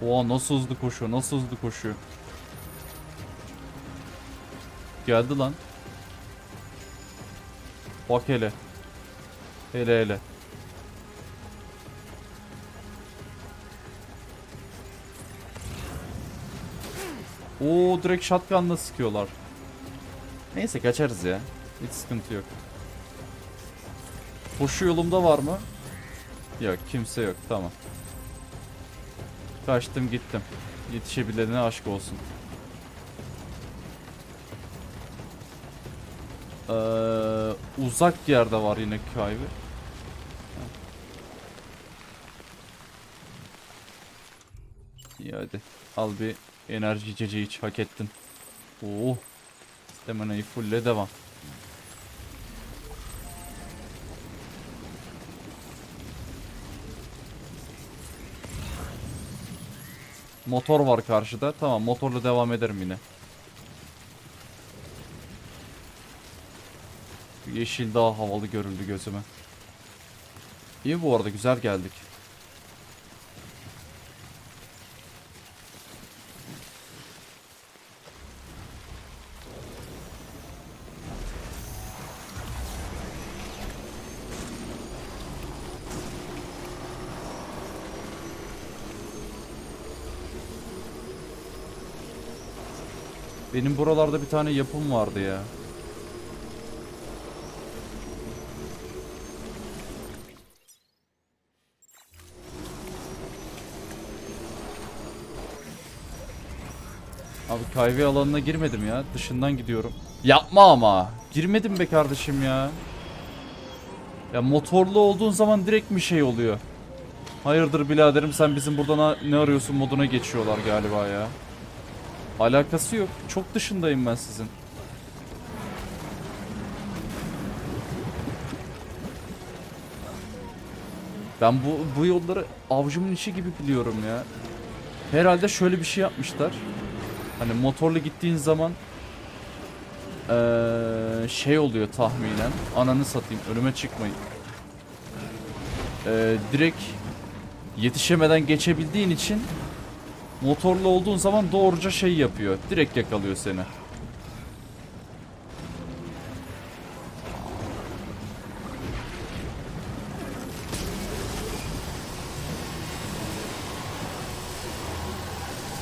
Oha, nasıl hızlı koşuyor, nasıl hızlı koşuyor. Geldi lan. Bak hele. Hele hele. Oo, direkt shotgun'la sıkıyorlar. Neyse, kaçarız ya. Hiç sıkıntı yok. Koşu yolumda var mı? Yok, kimse yok, tamam. Kaçtım gittim. Yetişebilene aşk olsun. Uzak yerde var yine kaybı. İyi, hadi. Al bir enerji içeceği iç, hak ettin. Oo. Stamina'yı fulle devam. Motor var karşıda. Tamam, motorla devam ederim yine. Yeşil daha havalı görüldü gözüme. İyi, bu arada güzel geldik. Benim buralarda bir tane yapım vardı ya. Abi kahve alanına girmedim ya. Dışından gidiyorum. Yapma ama. Girmedim be kardeşim ya. Ya motorlu olduğun zaman direkt mi şey oluyor? Hayırdır biraderim, sen bizim burada ne arıyorsun moduna geçiyorlar galiba ya. Alakası yok. Çok dışındayım ben sizin. Ben bu yolları avucumun içi gibi biliyorum ya. Herhalde şöyle bir şey yapmışlar. Hani motorla gittiğin zaman şey oluyor tahminen. Ananı satayım, önüme çıkmayın. Direkt yetişemeden geçebildiğin için motorlu olduğun zaman doğruca şey yapıyor. Direkt yakalıyor seni.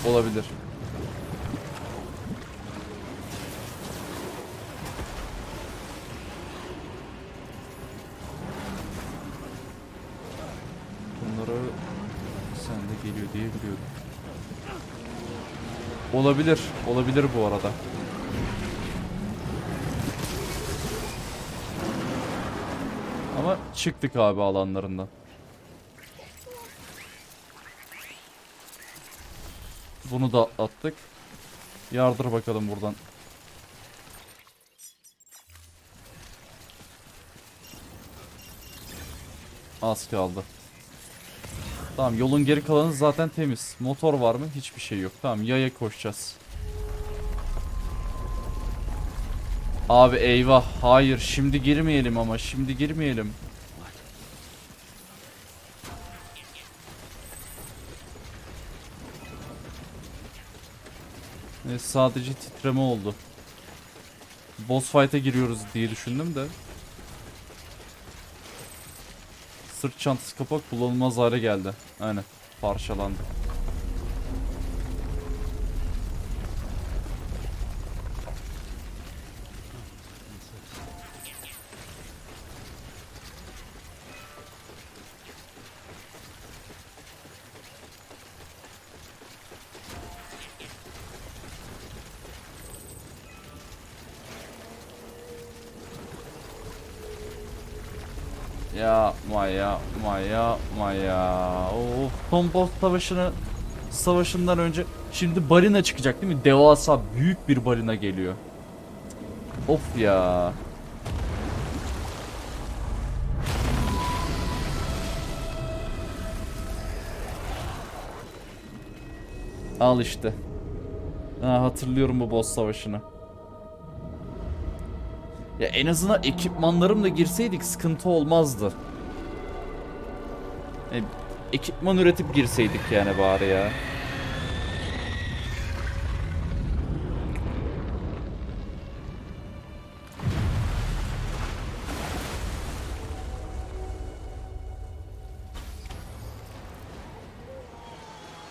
Olabilir. Bunları sen de geliyor diye biliyordum. Olabilir. Olabilir bu arada. Ama çıktık abi alanlarından. Bunu da attık. Yardır bakalım buradan. Az kaldı. Tamam, yolun geri kalanı zaten temiz. Motor var mı? Hiçbir şey yok. Tamam, yaya koşacağız. Abi eyvah. Hayır, şimdi girmeyelim ama. Şimdi girmeyelim. Sadece titreme oldu. Boss fight'a giriyoruz diye düşündüm de. Sırt çantası kapak kullanılmaz hale geldi. Aynen. Parçalandı. Yapma. Son boss savaşından önce şimdi balina çıkacak değil mi? Devasa büyük bir balina geliyor. Of ya. Al işte. Hatırlıyorum bu boss savaşını. Ya en azından ekipmanlarımla girseydik sıkıntı olmazdı. Ekipman üretip girseydik yani bari ya.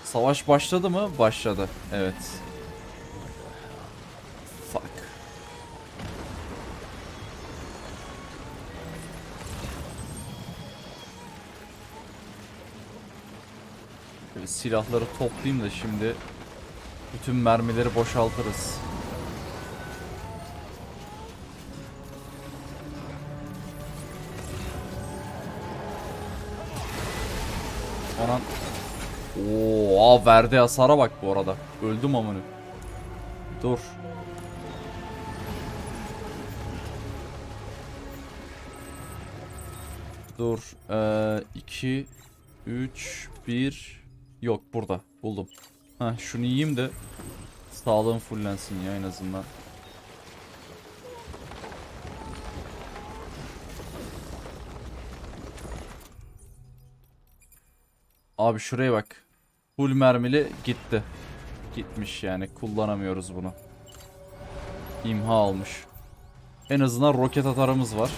Savaş başladı mı? Başladı. Evet. Fuck. Şöyle silahları toplayayım da şimdi bütün mermileri boşaltırız. Anan. Oo, verdi hasara bak bu arada. Öldüm amına. Dur. Dur. 2 3 1 yok burada. Buldum. Şunu yiyeyim de sağlığım fullensin ya en azından. Abi şuraya bak. Full mermili gitti. Gitmiş yani. Kullanamıyoruz bunu. İmha olmuş. En azından roket atarımız var.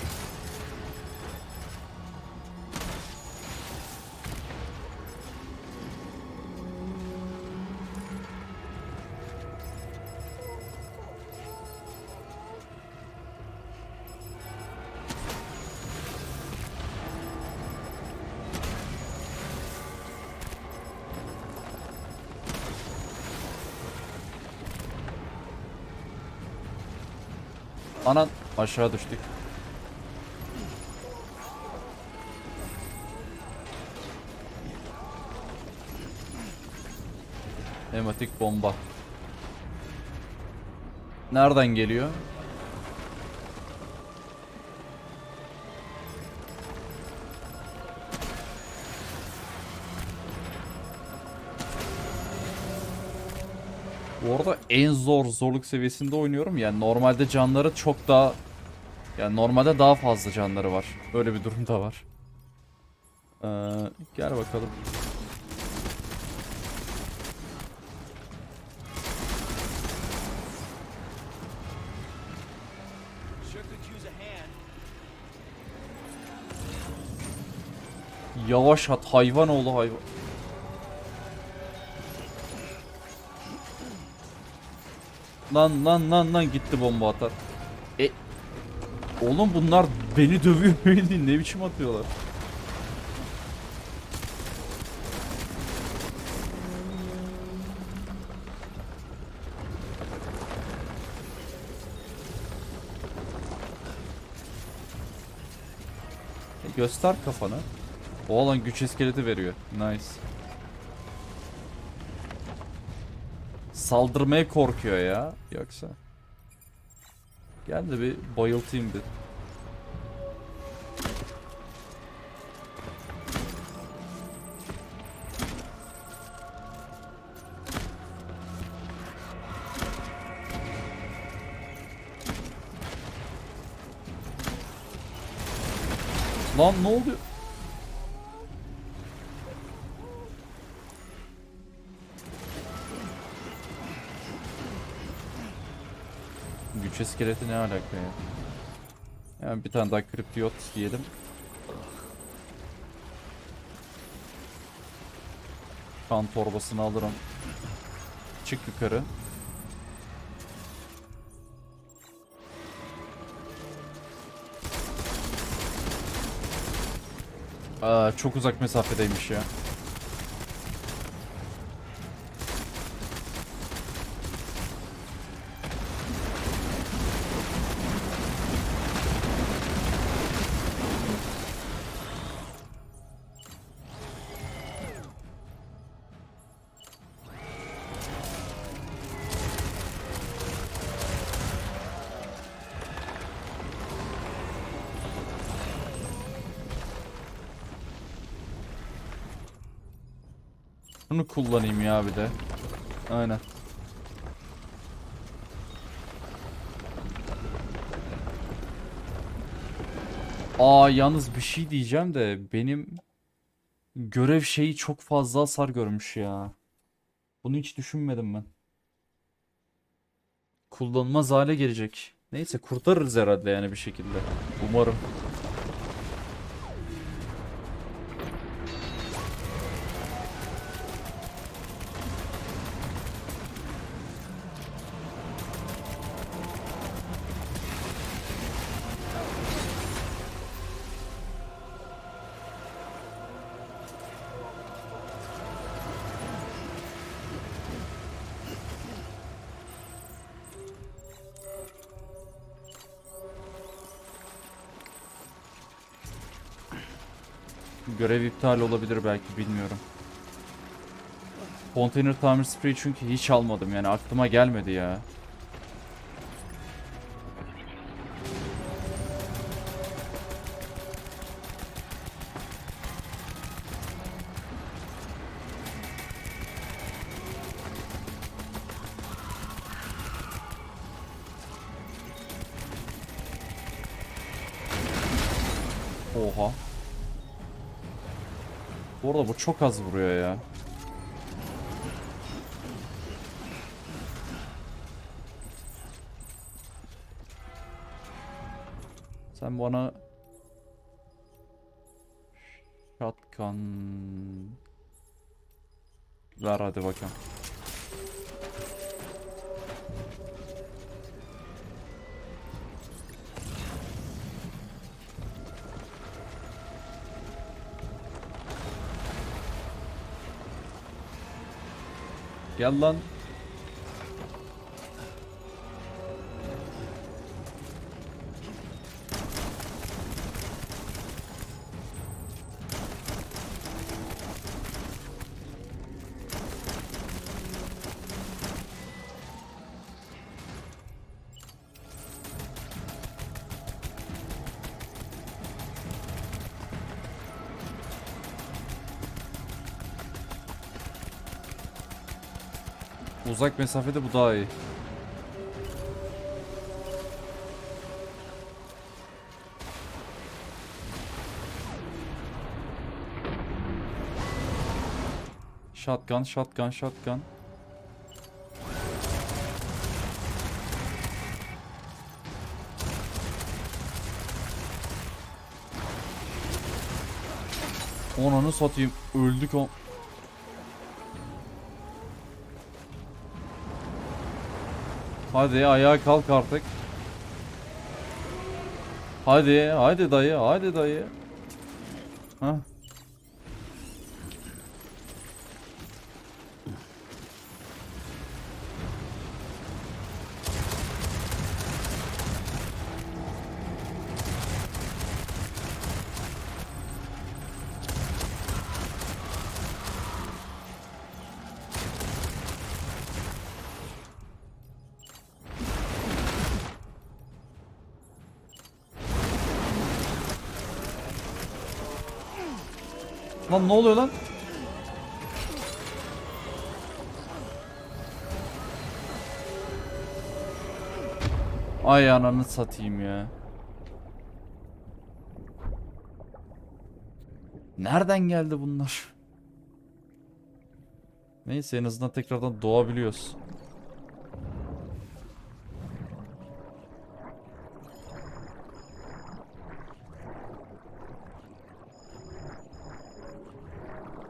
Anan aşağı düştük. Hematik bomba. Nereden geliyor? Bu arada en zorluk seviyesinde oynuyorum. Yani normalde canları çok daha... Yani normalde daha fazla canları var. Böyle bir durum da var. Gel bakalım. Yavaş at hayvan oğlu hayvan. Lan gitti bomba atar. Oğlum bunlar beni dövüyor bildiğin ne biçim atıyorlar. Göster kafanı. O alan güç iskeleti veriyor. Nice. Saldırmaya korkuyor ya. Yoksa. Gel de bir bayıltayım bir. Lan ne oluyor? 3 iskeleti ne alaka ya? Yani bir tane daha kriptiyot yiyelim. Kan torbasını alırım. Çık yukarı. Aa, çok uzak mesafedeymiş ya. Bunu kullanayım ya bir de. Aynen. Aa, yalnız bir şey diyeceğim de benim görev şeyi çok fazla hasar görmüş ya. Bunu hiç düşünmedim ben. Kullanılmaz hale gelecek. Neyse, kurtarırız herhalde yani bir şekilde. Umarım. Görev iptal olabilir belki, bilmiyorum. Konteyner tamir spreyi çünkü hiç almadım yani, aklıma gelmedi ya. Oha. Bu arada bu çok az vuruyor ya. Sen bana shotgun ver hadi bakalım. Gel lan. Uzak mesafede bu daha iyi. Shotgun, shotgun, shotgun. Onu satayım. Öldük o. Hadi ayağa kalk artık. Hadi, hadi dayı, hadi dayı. Hah. Lan ne oluyor lan? Ay ananı satayım ya. Nereden geldi bunlar? Neyse, en azından tekrardan doğabiliyoruz.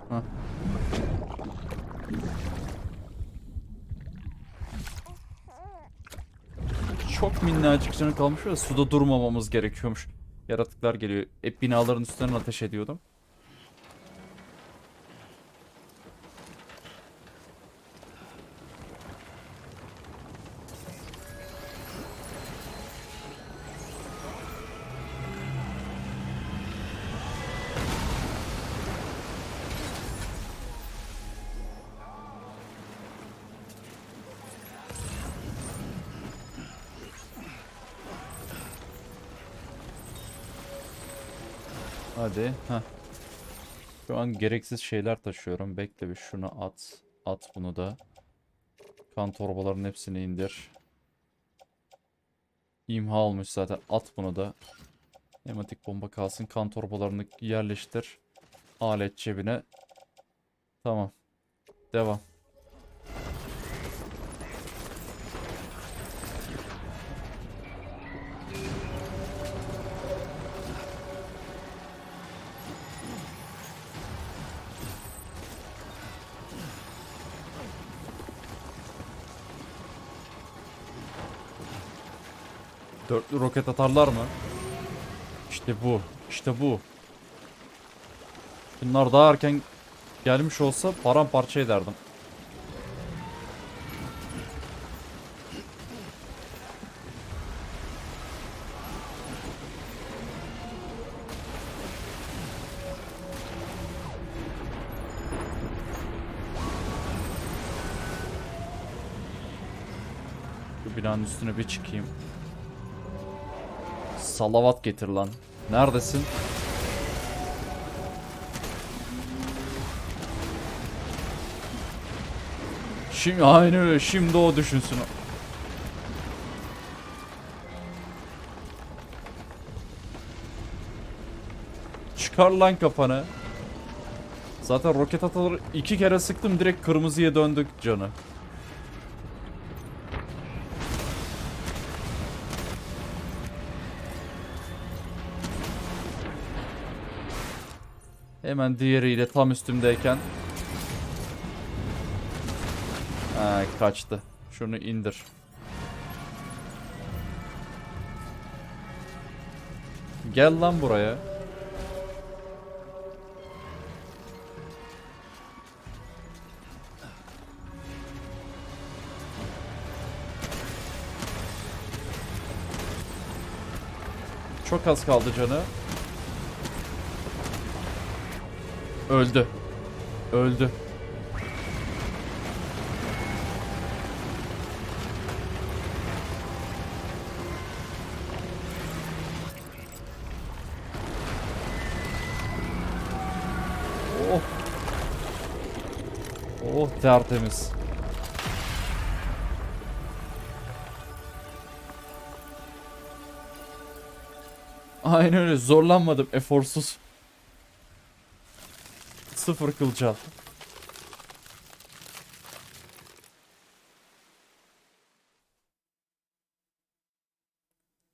Hah. Çok minnacık canı kalmış ve suda durmamamız gerekiyormuş. Yaratıklar geliyor. Hep binaların üstünden ateş ediyordum. Hadi. Heh. Şu an gereksiz şeyler taşıyorum. Bekle bir şunu at. At bunu da. Kan torbalarının hepsini indir. İmha olmuş zaten. At bunu da. Hematik bomba kalsın. Kan torbalarını yerleştir. Alet cebine. Tamam. Devam. Dörtlü roket atarlar mı? İşte bu. İşte bu. Bunlar daha erken gelmiş olsa paramparça ederdim. Şu binanın üstüne bir çıkayım. Salavat getir lan. Neredesin? Şimdi aynen öyle. Şimdi o düşünsün. Çıkar lan kafanı. Zaten roket atarı 2 kere sıktım, direkt kırmızıya döndük canı. Hemen diğeriyle tam üstümdeyken. Ha, kaçtı. Şunu indir. Gel lan buraya. Çok az kaldı canı. Öldü. Öldü. Oh. Oh, tertemiz. Aynen öyle, zorlanmadım, eforsuz. Sıfır kılcal.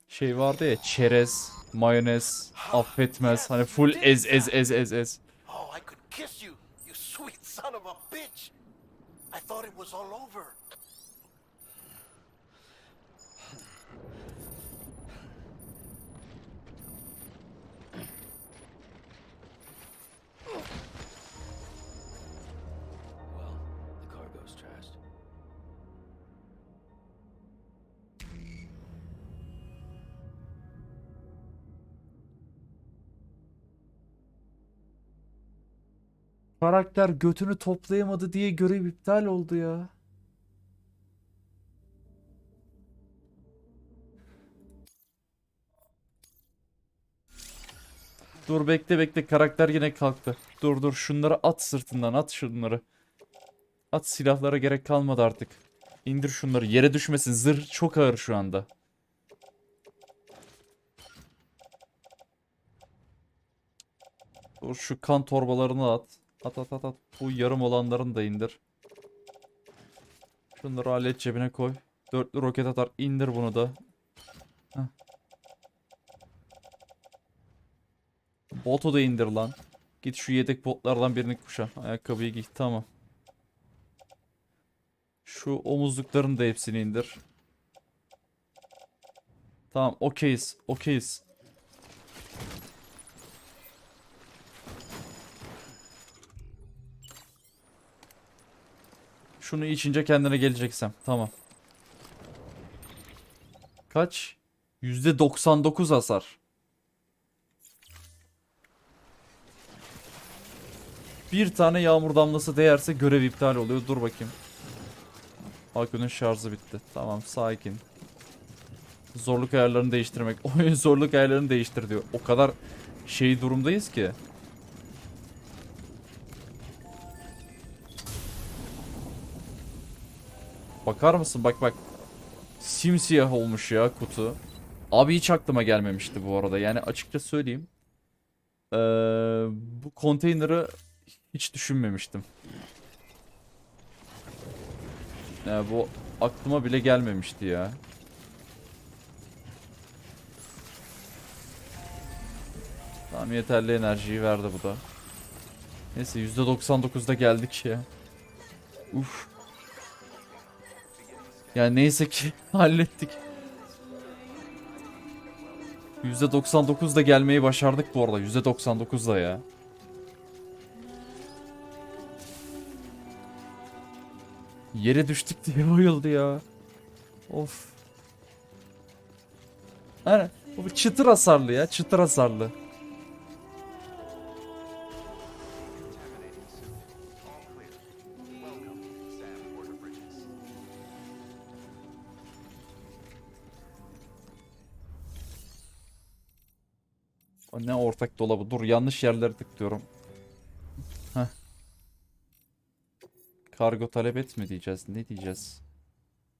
Şey vardı ya, çerez, mayonez, affetmez. Hani full ez ez ez ez ez. Oh, I could kiss you, you sweet son of a bitch. I thought it was all over. Well, the cargo's trashed. Karakter götünü toplayamadı diye görev iptal oldu ya. Dur bekle bekle, karakter yine kalktı. Dur dur, şunları at sırtından, at şunları. At, silahlara gerek kalmadı artık. İndir şunları, yere düşmesin, zırh çok ağır şu anda. Dur şu kan torbalarını at. At at at at. Bu yarım olanlarını da indir. Şunları alet cebine koy. Dörtlü roket atar, indir bunu da. Heh. Botu da indir lan. Git şu yedek botlardan birini kuşa. Ayakkabıyı giy. Tamam. Şu omuzlukların da hepsini indir. Tamam, okeyiz. Okeyiz. Şunu içince kendine geleceksem. Tamam. Kaç? %99 hasar. Bir tane yağmur damlası değerse görev iptal oluyor. Dur bakayım. Akünün şarjı bitti. Tamam, sakin. Zorluk ayarlarını değiştirmek. Oyun zorluk ayarlarını değiştir diyor. O kadar şey durumdayız ki. Bakar mısın? Bak bak. Simsiyah olmuş ya kutu. Abi hiç aklıma gelmemişti bu arada. Yani açıkça söyleyeyim. Ee, Bu konteyneri hiç düşünmemiştim. Yani bu aklıma bile gelmemişti ya. Tamam, yeterli enerjiyi verdi bu da. Neyse, %99'da geldik ya. Uf. Yani neyse ki hallettik. %99'da gelmeyi başardık bu arada. %99'da ya. Yere düştük diye bayıldı ya. Of. Hani bu çıtır hasarlı ya. Çıtır hasarlı. O ne ortak dolabı. Dur, yanlış yerlere tıklıyorum. Heh. Kargo talep etme diyeceğiz. Ne diyeceğiz?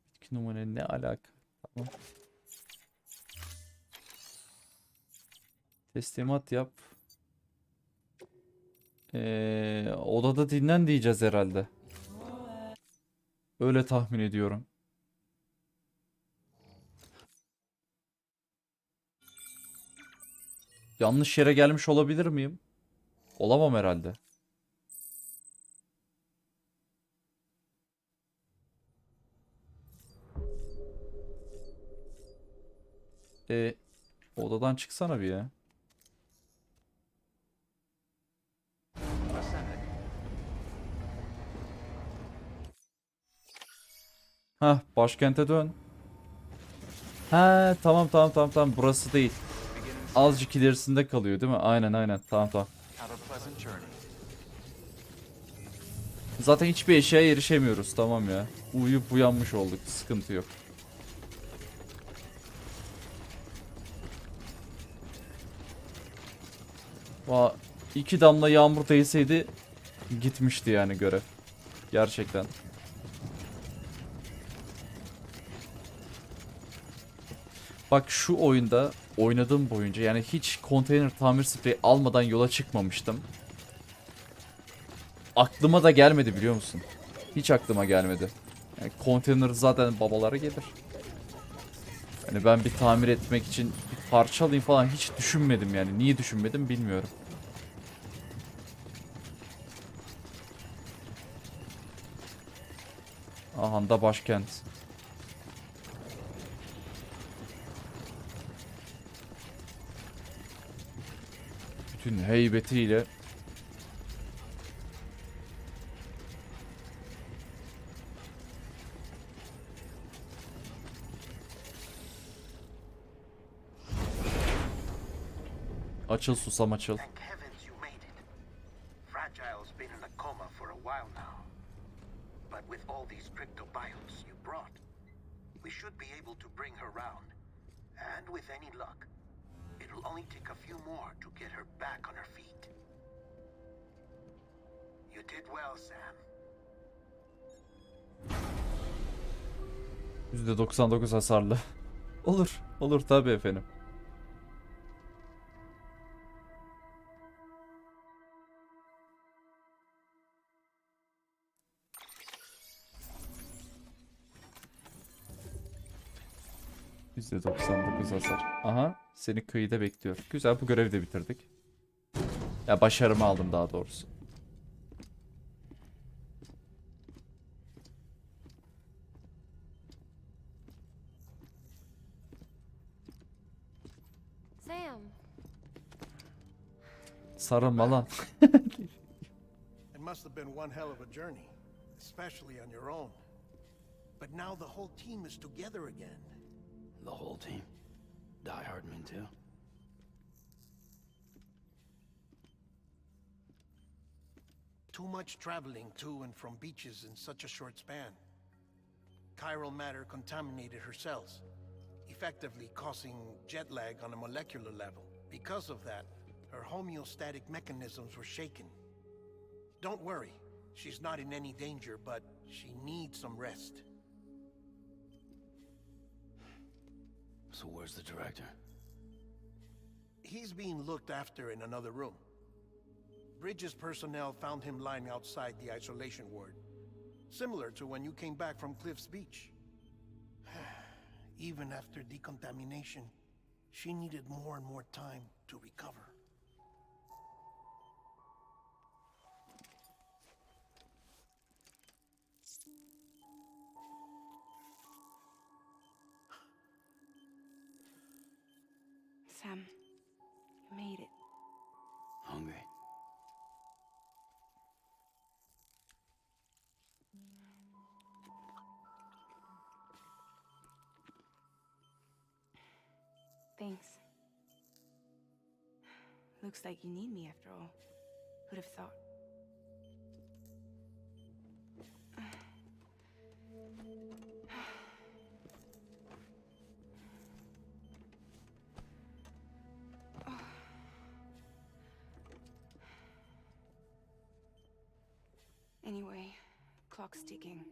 Bitki numara ne alaka? Tamam. Teslimat yap. Odada dinlen diyeceğiz herhalde. Öyle tahmin ediyorum. Yanlış yere gelmiş olabilir miyim? Olamam herhalde. E, Odadan çıksana bir ya. Hah, başkente dön. Ha, tamam tamam tamam tamam, burası değil. Azıcık ilerisinde kalıyor değil mi? Aynen aynen, tamam tamam. Zaten hiçbir eşyaya erişemiyoruz, tamam ya. Uyuyup uyanmış olduk, sıkıntı yok. Va 2 damla yağmur değseydi gitmişti yani görev. Gerçekten. Bak, şu oyunda oynadığım boyunca yani hiç konteyner tamir spreyi almadan yola çıkmamıştım. Aklıma da gelmedi, biliyor musun? Hiç aklıma gelmedi. Yani konteyner zaten babalara gelir. Hani ben bir tamir etmek için bir parça alayım falan hiç düşünmedim yani. Niye düşünmedim bilmiyorum. Aha da başkent. Bütün heybetiyle. Açıl susam, açıl. Thank heavens you made it. Fragile's been in a coma for a while now. But with all these cryptobiotes you brought, we should be able to bring her round. And with any luck, it'll only take a few more to get her back on her feet. You did well, Sam. %99 hasarlı. Olur. Olur tabii efendim. %99 hasar. Aha, seni kıyıda bekliyor. Güzel, bu görevi de bitirdik. Ya başarımı aldım daha doğrusu. Sam, Sarılma lan. It must have been one hell of a journey, especially on your own. But now the whole team is together again. The whole team? Die Hardman too? Too much traveling to and from beaches in such a short span. Chiral matter contaminated her cells, effectively causing jet lag on a molecular level. Because of that, her homeostatic mechanisms were shaken. Don't worry, she's not in any danger, but she needs some rest. So where's the director? He's being looked after in another room. Bridges personnel found him lying outside the isolation ward, similar to when you came back from Cliff's Beach. Even after decontamination, she needed more and more time to recover. Sam, you made it. Hungry? Thanks. Looks like you need me after all. Who'd have thought? Anyway, clock's ticking.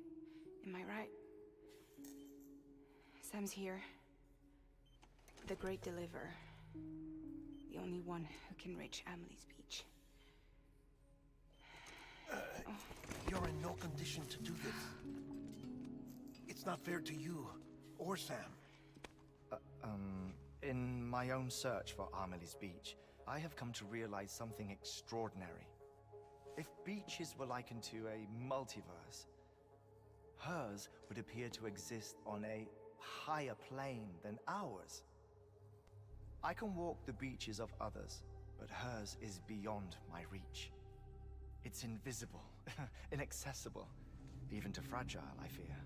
Am I right? Sam's here. The Great Deliverer. The only one who can reach Amelie's beach. You're in no condition to do this. It's not fair to you or Sam. In my own search for Amelie's beach, I have come to realize something extraordinary. If beaches were likened to a multiverse, hers would appear to exist on a higher plane than ours. I can walk the beaches of others, but hers is beyond my reach. It's invisible, inaccessible, even to fragile, I fear.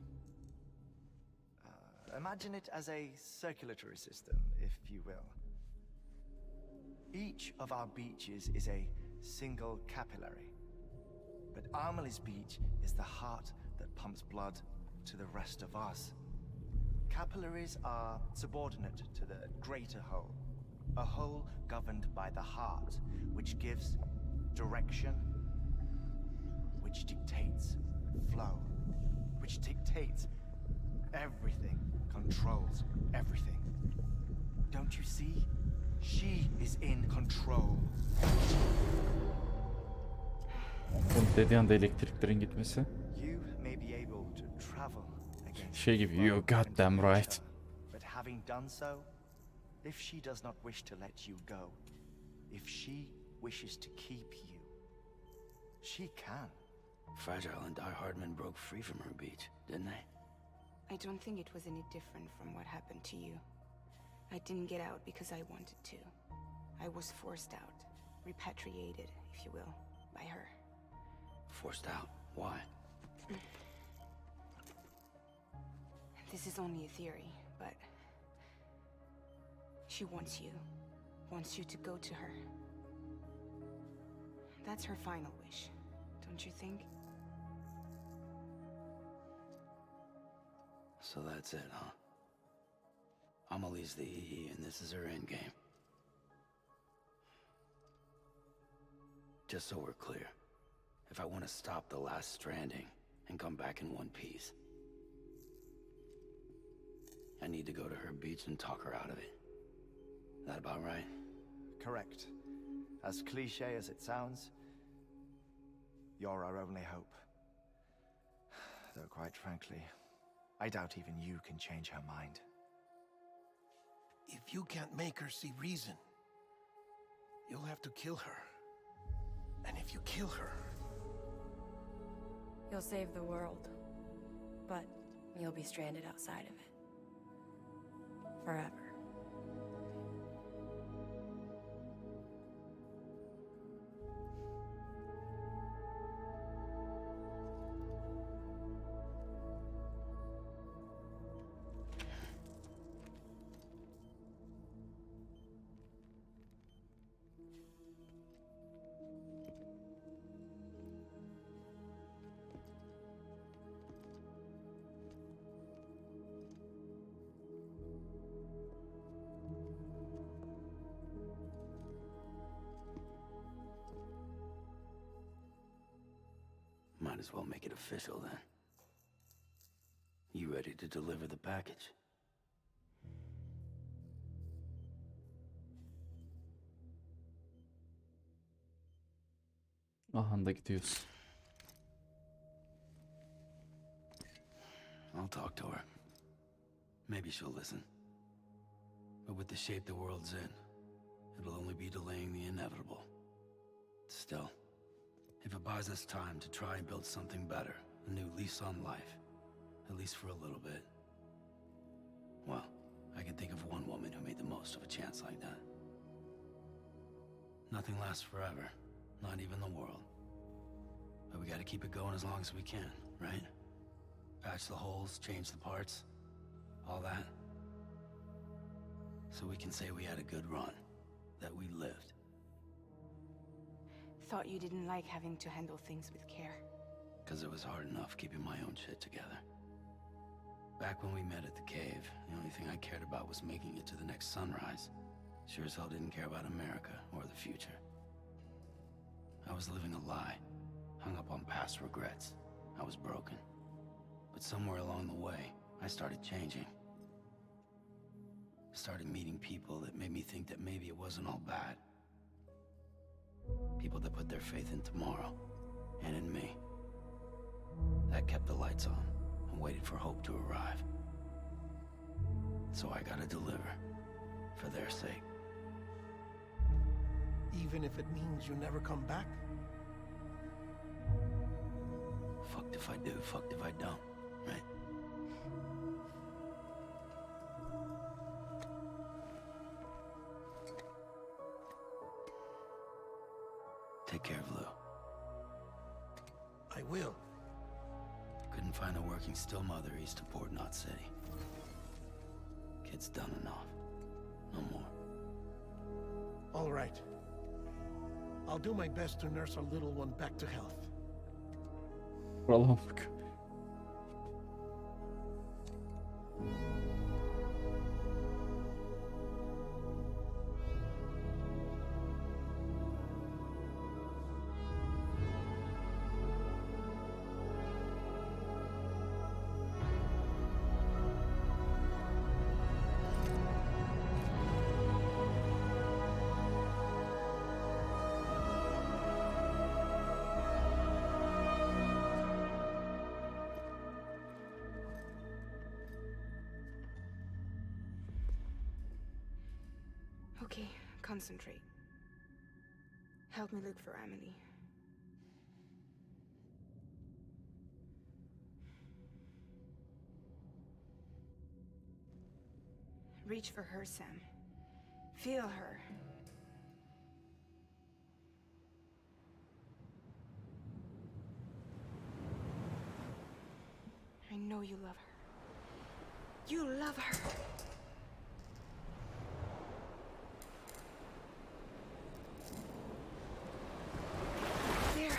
Imagine it as a circulatory system, if you will. Each of our beaches is a single capillary. But Amelie's beach is the heart that pumps blood to the rest of us. Capillaries are subordinate to the greater whole. A whole governed by the heart, which gives direction, which dictates flow, which dictates everything, controls everything. Don't you see? She is in control. Oğlum dediği anda elektriklerin gitmesi. You may be able to travel against Şey gibi, the flow you goddamn and right. nature, but having done so, if she does not wish to let you go, if she wishes to keep you, she can. Fragile and Die Hardman broke free from her beach, didn't they? I don't think it was any different from what happened to you. I didn't get out because I wanted to. I was forced out, repatriated, if you will, by her. Forced out. Why? This is only a theory, but she wants you to go to her. That's her final wish, don't you think? So that's it, huh? Amelie's the EE, and this is her endgame. Just so we're clear, if I want to stop the last Stranding and come back in one piece, I need to go to her beach and talk her out of it. That about right? Correct. As cliche as it sounds, you're our only hope. Though quite frankly, I doubt even you can change her mind. If you can't make her see reason, you'll have to kill her. And if you kill her, You'll save the world, but you'll be stranded outside of it. Forever. Might as well make it official then. You ready to deliver the package? Aha da gidiyoruz. I'll talk to her. Maybe she'll listen. But with the shape the world's in, it'll only be delaying the inevitable. Still, if it buys us time to try and build something better, a new lease on life, at least for a little bit, well, I can think of one woman who made the most of a chance like that. Nothing lasts forever, not even the world. But we gotta keep it going as long as we can, right? Patch the holes, change the parts, all that. So we can say we had a good run, that we lived. Thought you didn't like having to handle things with care. 'Cause it was hard enough keeping my own shit together. Back when we met at the cave, the only thing I cared about was making it to the next sunrise. Sure as hell didn't care about America or the future. I was living a lie, hung up on past regrets. I was broken. But somewhere along the way, I started changing. Started meeting people that made me think that maybe it wasn't all bad. People that put their faith in tomorrow, and in me. That kept the lights on, and waited for hope to arrive. So I gotta deliver, for their sake. even if it means you never come back? Fucked if I do, fucked if I don't, right? Take care of Lou. I will. Couldn't find a working still mother east of Port Knot City. Kid's done enough. No more. All right. I'll do my best to nurse our little one back to health. Krala bak. Okay, concentrate. Help me look for Emily. Reach for her, Sam. Feel her. I know you love her. You love her. There.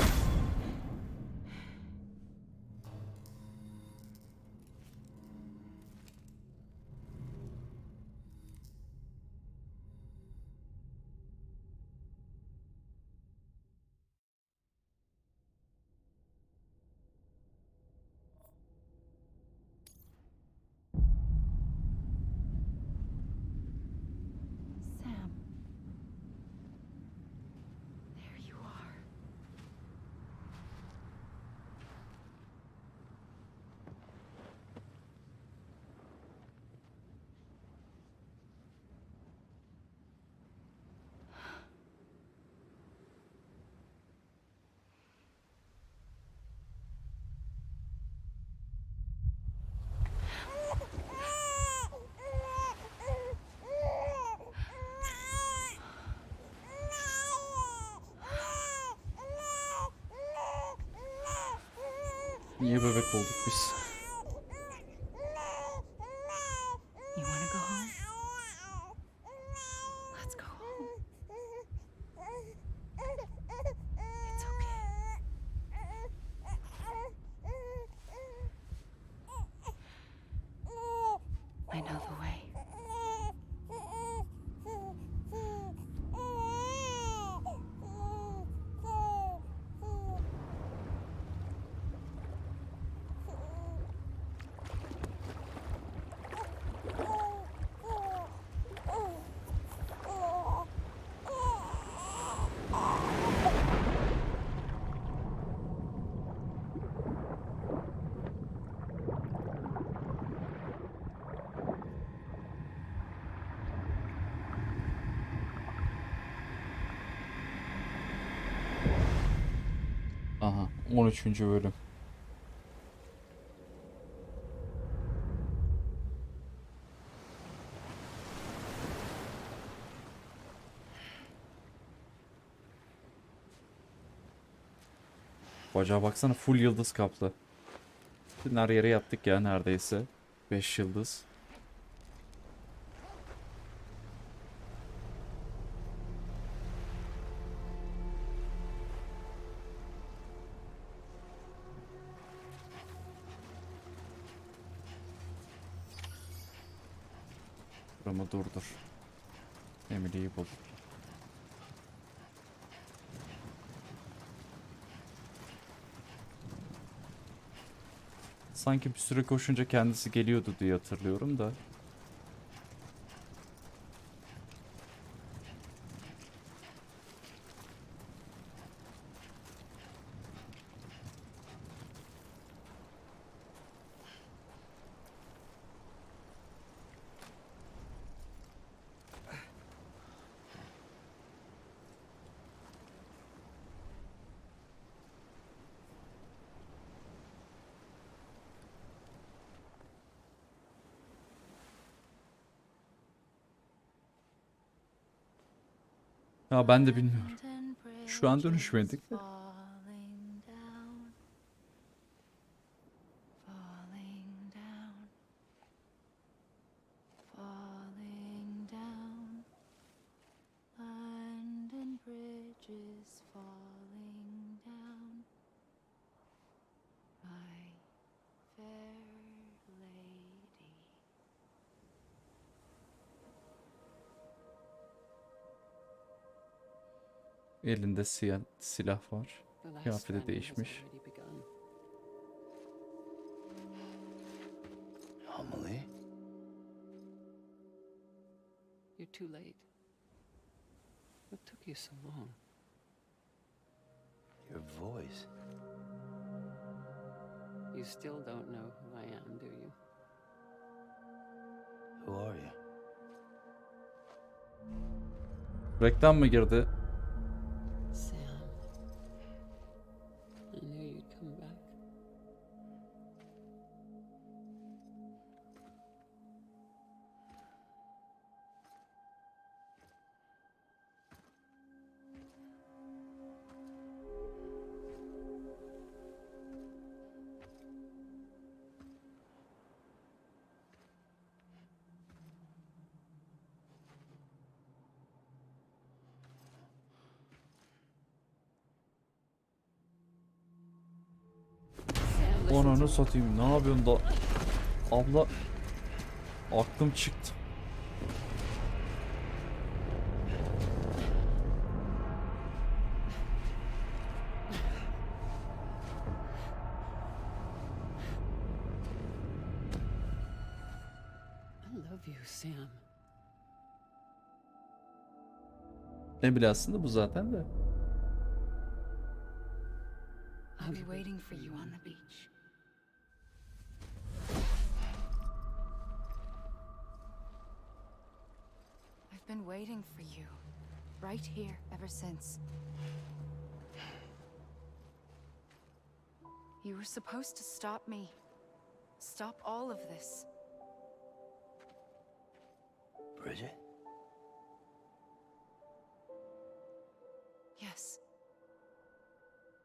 Niye bebek olduk biz? You wanna go home? Let's go home. It's okay. I know the way. Aha, 13. bölüm. Bacağa baksana, full yıldız kaplı. Bütün her yere yaptık ya neredeyse. 5 yıldız. Buramı durdur. Emily'yi bul. Sanki bir süre koşunca kendisi geliyordu diye hatırlıyorum da. Ya ben de bilmiyorum. Şu an dönüşmedik de. Elinde siyah silah var. Kıyafeti değişmiş. Amelie? You're too late. What took you so long? Your voice. You still don't know who I am, do you? Who are you? Reklam mı girdi? Sam. I knew you'd come back. Onunu satayım. Ne yapıyorsun da? Abla. Aklım çıktı. I love you, Sam. Ne bile aslında bu zaten de. I'll be waiting for you on the beach. I've been waiting for you, right here, ever since. You were supposed to stop me. Stop all of this. Bridget? Yes.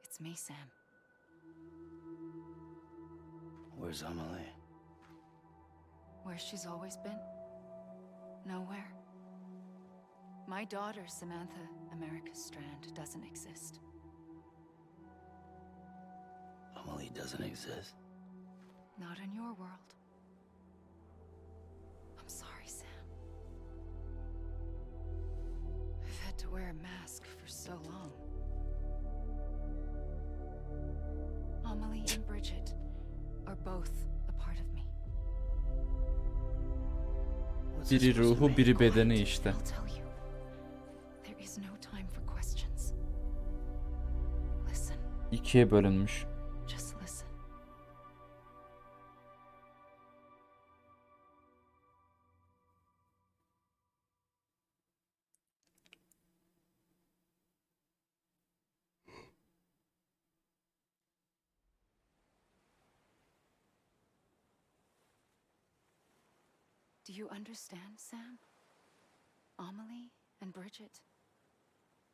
It's me, Sam. Where's Amelie? Where she's always been? Nowhere. My daughter, Samantha America Strand, doesn't exist. Amelie doesn't exist. Not in your world. I'm sorry, Sam. I've had to wear a mask for so long. Amelie and Bridget are both a part of me. What's this Biri supposed to ruhu, mean? biri bedeni işte. I'll tell you. There is no time for questions. Listen, İkiye bölünmüş. just listen. Do you understand, Sam? Amelie and Bridget,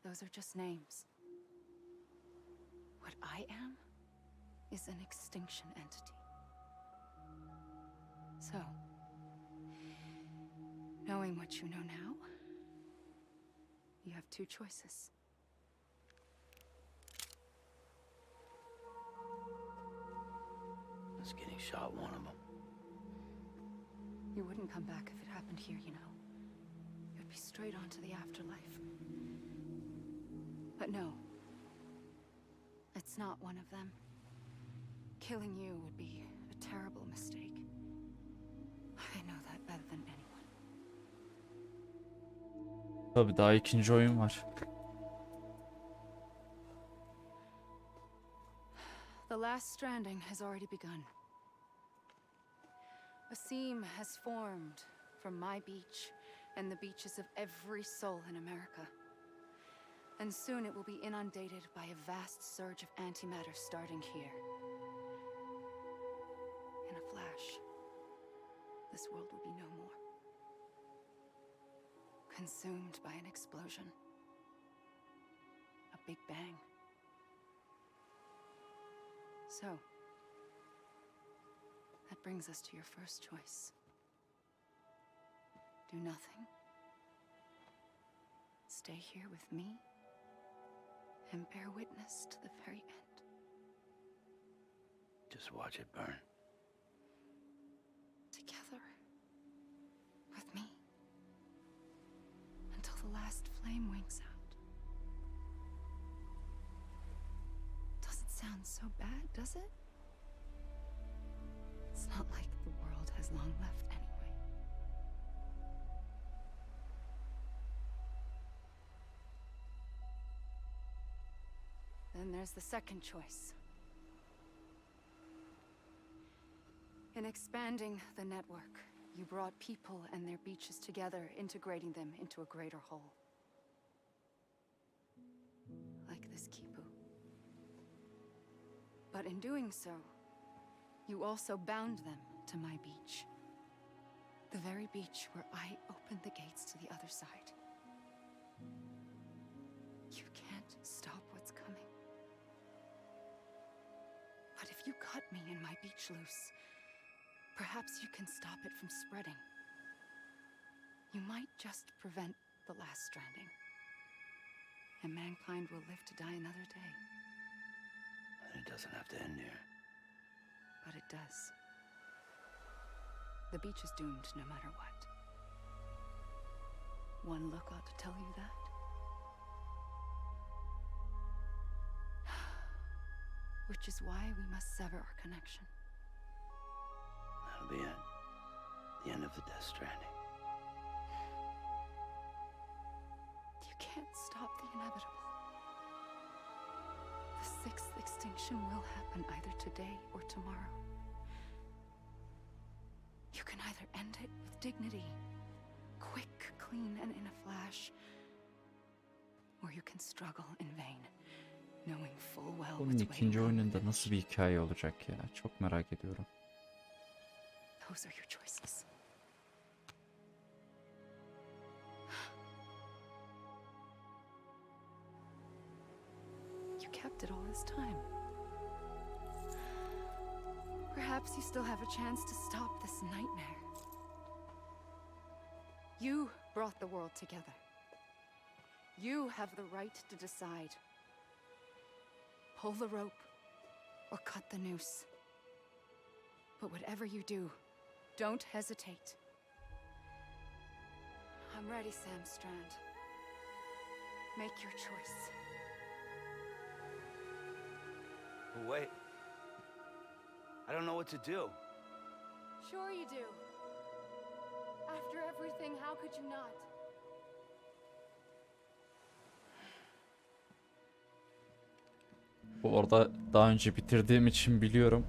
those are just names. What I am is an extinction entity. So, knowing what you know now, you have two choices. Is getting shot one of them? You wouldn't come back if it happened here, you know. You'd be straight on to the afterlife. But no. It's not one of them. Killing you would be a terrible mistake. I know that better than anyone. Tabii daha ikinci oyun var. The last stranding has already begun. A seam has formed from my beach and the beaches of every soul in America. And soon it will be inundated by a vast surge of antimatter starting here. In a flash, this world will be no more. Consumed by an explosion. A big bang. So, that brings us to your first choice. Do nothing. Stay here with me and bear witness to the very end. Just watch it burn. Together. With me. Until the last flame winks out. Doesn't sound so bad, does it? It's not like the world has long left anyway. Then there's the second choice. In expanding the network, you brought people and their beaches together, integrating them into a greater whole. Like this Kipu. But in doing so, you also bound them to my beach. The very beach where I opened the gates to the other side. You can't stop what's coming. But if you cut me and my beach loose, perhaps you can stop it from spreading. You might just prevent the last stranding. And mankind will live to die another day. And it doesn't have to end here. But it does. The beach is doomed no matter what. One look ought to tell you that. Which is why we must sever our connection. That'll be it. The end of the Death Stranding. You can't stop the inevitable. The sixth extinction will happen either today or tomorrow. You can either end it with dignity, quick, clean, and in a flash, or you can struggle in vain, knowing full well Bunun what's ikinci waiting on oyununda the nasıl bir hikaye olacak ya? Çok merak ediyorum. Those are your choices. You kept it all this time. Perhaps Perhaps you still have a chance to stop this nightmare. You brought the world together. You have the right to decide. Pull the rope or cut the noose. But whatever you do, don't hesitate. I'm ready, Sam Strand. Make your choice. Wait. I don't know what to do. Sure you do. After everything, how could you not? Bu arada daha önce bitirdiğim için biliyorum.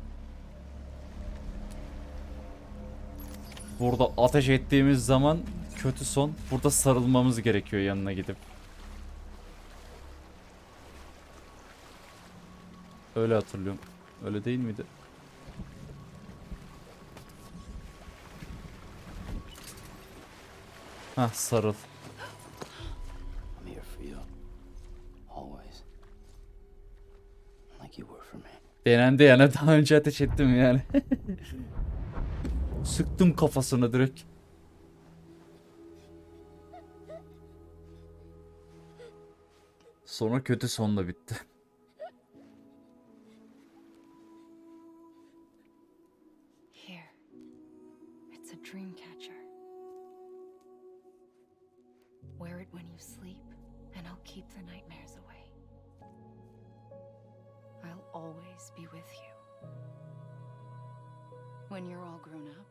Burada ateş ettiğimiz zaman kötü son. Burada sarılmamız gerekiyor yanına gidip. Öyle hatırlıyorum. Öyle değil miydi? Hah, sarıl. I'm here for you. Always. Like you were for me. Denendi yani, daha önce ateş ettim yani. Sıktım kafasına direkt. Sonra kötü sonla bitti. Here. It's a dream catcher. Wear it when you sleep, and I'll keep the nightmares away. I'll always be with you. When you're all grown up,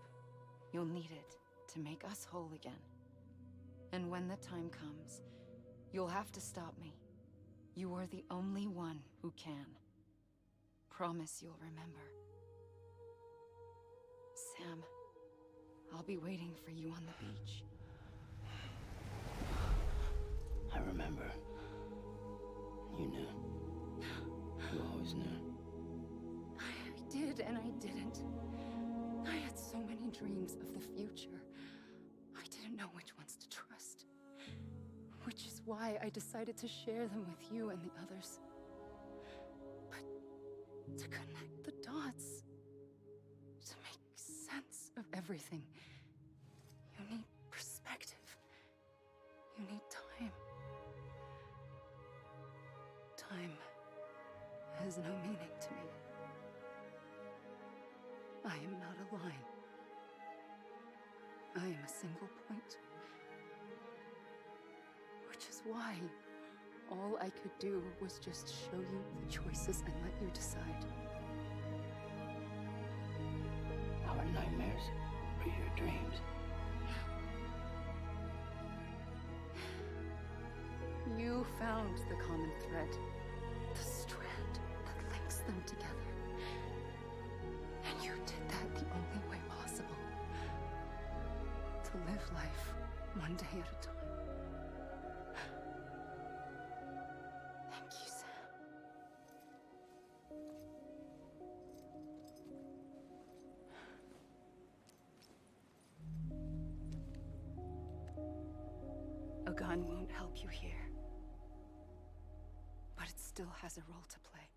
you'll need it to make us whole again. And when the time comes, you'll have to stop me. You are the only one who can. Promise you'll remember. Sam, I'll be waiting for you on the beach. I remember. You knew. You always knew. I did and I didn't. I had so many dreams of the future. I didn't know which ones to trust. Which is why I decided to share them with you and the others. But to connect the dots, to make sense of everything, you need perspective. You need time. Time has no meaning to me. I am not a line. I am a single point. Which is why all I could do was just show you the choices and let you decide. Our nightmares are your dreams. You found the common thread, the strand that links them together. And you did that the only way possible. To live life one day at a time. Thank you, Sam. A gun won't help you here. But it still has a role to play.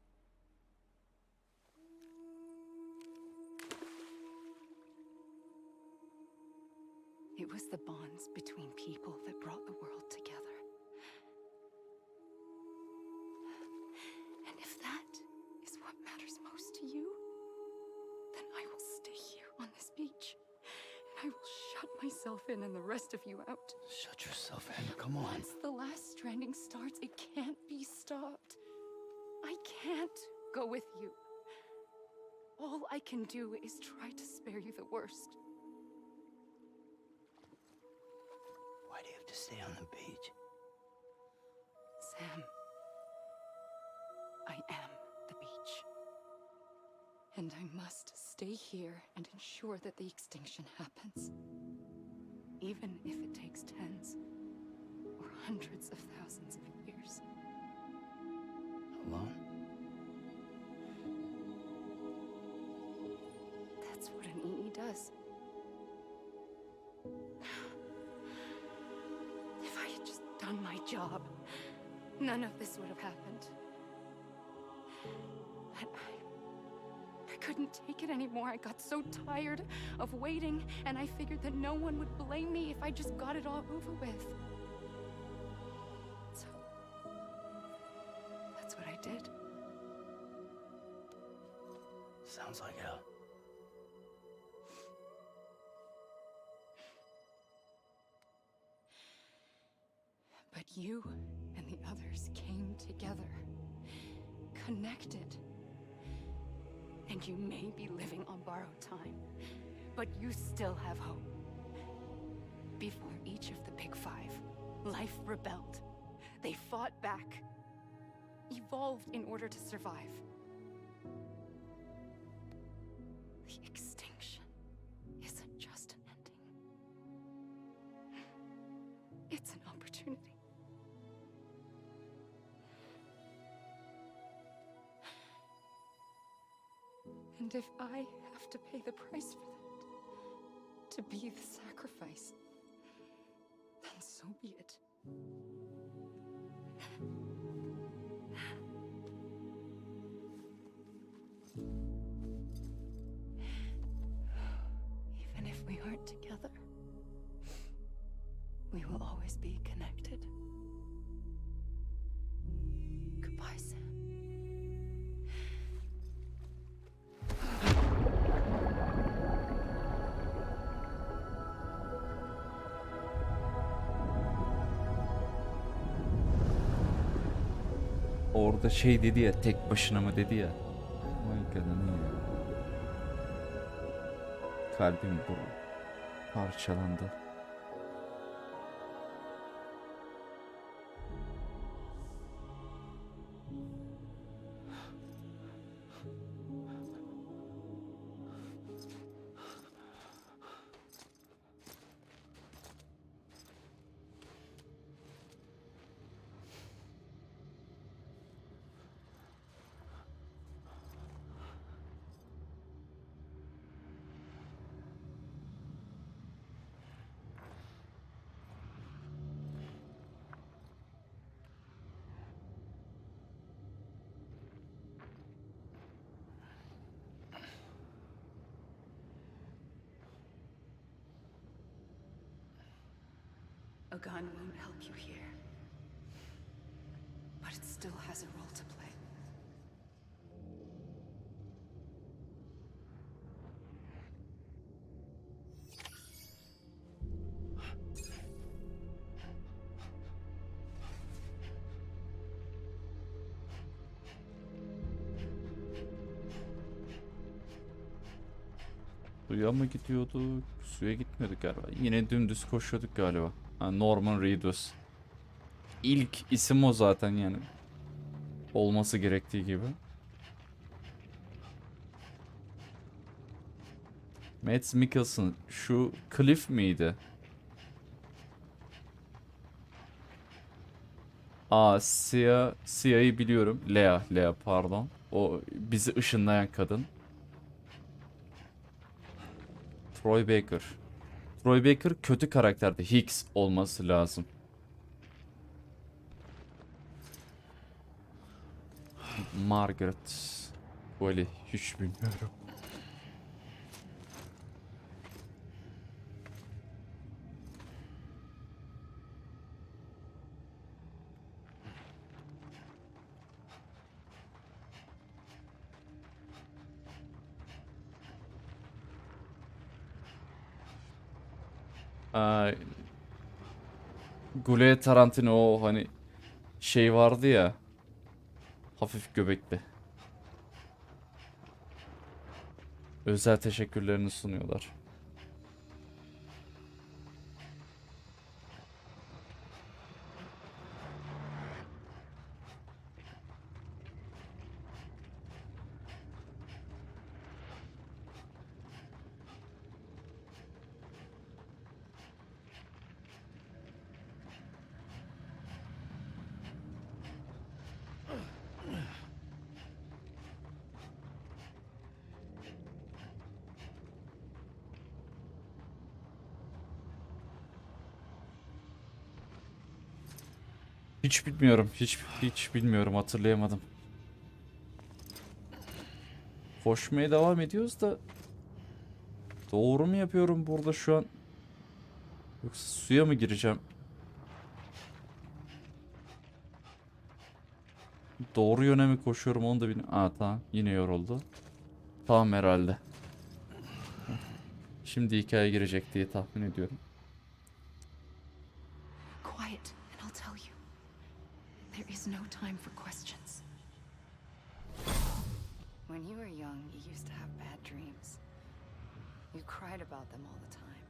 It was the bonds between people that brought the world together. And if that is what matters most to you, then I will stay here on this beach. And I will shut myself in and the rest of you out. Shut yourself in. Come on. Once the last stranding starts, it can't be stopped. I can't go with you. All I can do is try to spare you the worst. Why do you have to stay on the beach? Sam, I am the beach. And I must stay here and ensure that the extinction happens. Even if it takes tens or hundreds of thousands of years. Alone? That's what an EE does. If I had just done my job, none of this would have happened. And I couldn't take it anymore. I got so tired of waiting, and I figured that no one would blame me if I just got it all over with. So, that's what I did. Sounds like hell. But you and the others came together, connected. And you may be living on borrowed time, but you still have hope. Before each of the Big Five, life rebelled. They fought back, evolved in order to survive. The extinction isn't just an ending. It's an opportunity. And if I have to pay the price for that, to be the sacrifice, then so be it. Even if we aren't together, we will always be connected. Goodbye, Sam. Orada şey dedi ya, tek başına mı dedi ya. Vay kadını ya. Kalbim bu parçalandı. A gun won't help you here, but it still has a role to play. Suya mı gidiyorduk? Suya gitmiyorduk galiba. Yine dümdüz koşuyorduk galiba. Ha, Norman Reedus. İlk isim o zaten yani. Olması gerektiği gibi. Mads Mikkelsen. Şu Cliff miydi? Sia'yı biliyorum. Lea pardon. O bizi ışınlayan kadın. Troy Baker. Troy Baker kötü karakterdi. Hicks olması lazım. Margaret. Böyle hiç bilmiyorum. Gule Tarantino o hani şey vardı ya, hafif göbekli. Özel teşekkürlerini sunuyorlar. Hiç bilmiyorum. Hiç bilmiyorum. Hatırlayamadım. Koşmaya devam ediyoruz da doğru mu yapıyorum burada şu an? Yoksa suya mı gireceğim? Doğru yöne mi koşuyorum onu da bilmiyorum. Aa tamam, yine yoruldu. Tamam herhalde. Şimdi hikaye girecek diye tahmin ediyorum. Quiet, and I'll tell you. There is no time for questions. When you were young, you used to have bad dreams. You cried about them all the time.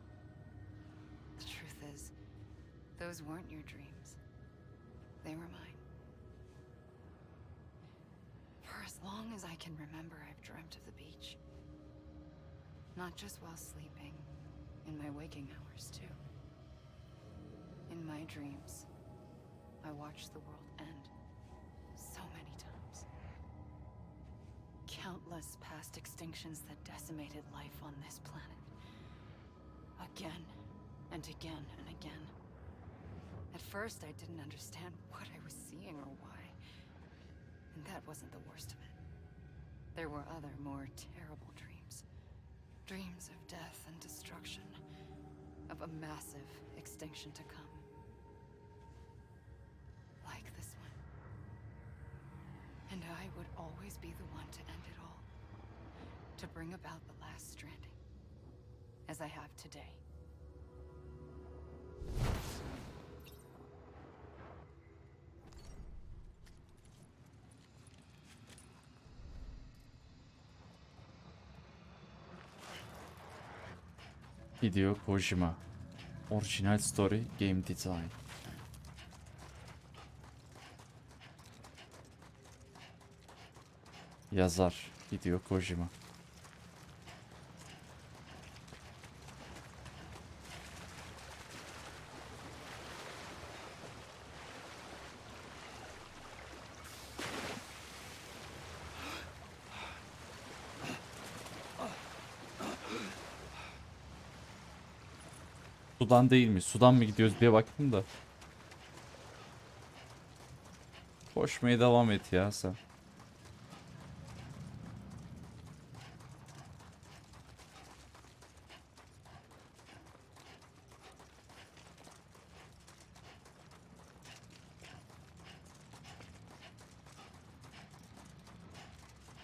The truth is, those weren't your dreams. They were mine. For as long as I can remember, I've dreamt of the beach. Not just while sleeping, in my waking hours too. In my dreams, I watched the world end so many times. Countless past extinctions that decimated life on this planet. Again and again and again. At first, I didn't understand what I was seeing or why. And that wasn't the worst of it. There were other, more terrible dreams. Dreams of death and destruction. Of a massive extinction to come. Like this one. And I would always be the one to end it all. To bring about the last stranding. As I have today. Hideo Kojima. Original Story Game Design. Yazar Hideo Kojima. Sudan değil mi? Sudan mı gidiyoruz diye baktım da. Koşmaya devam et ya sen.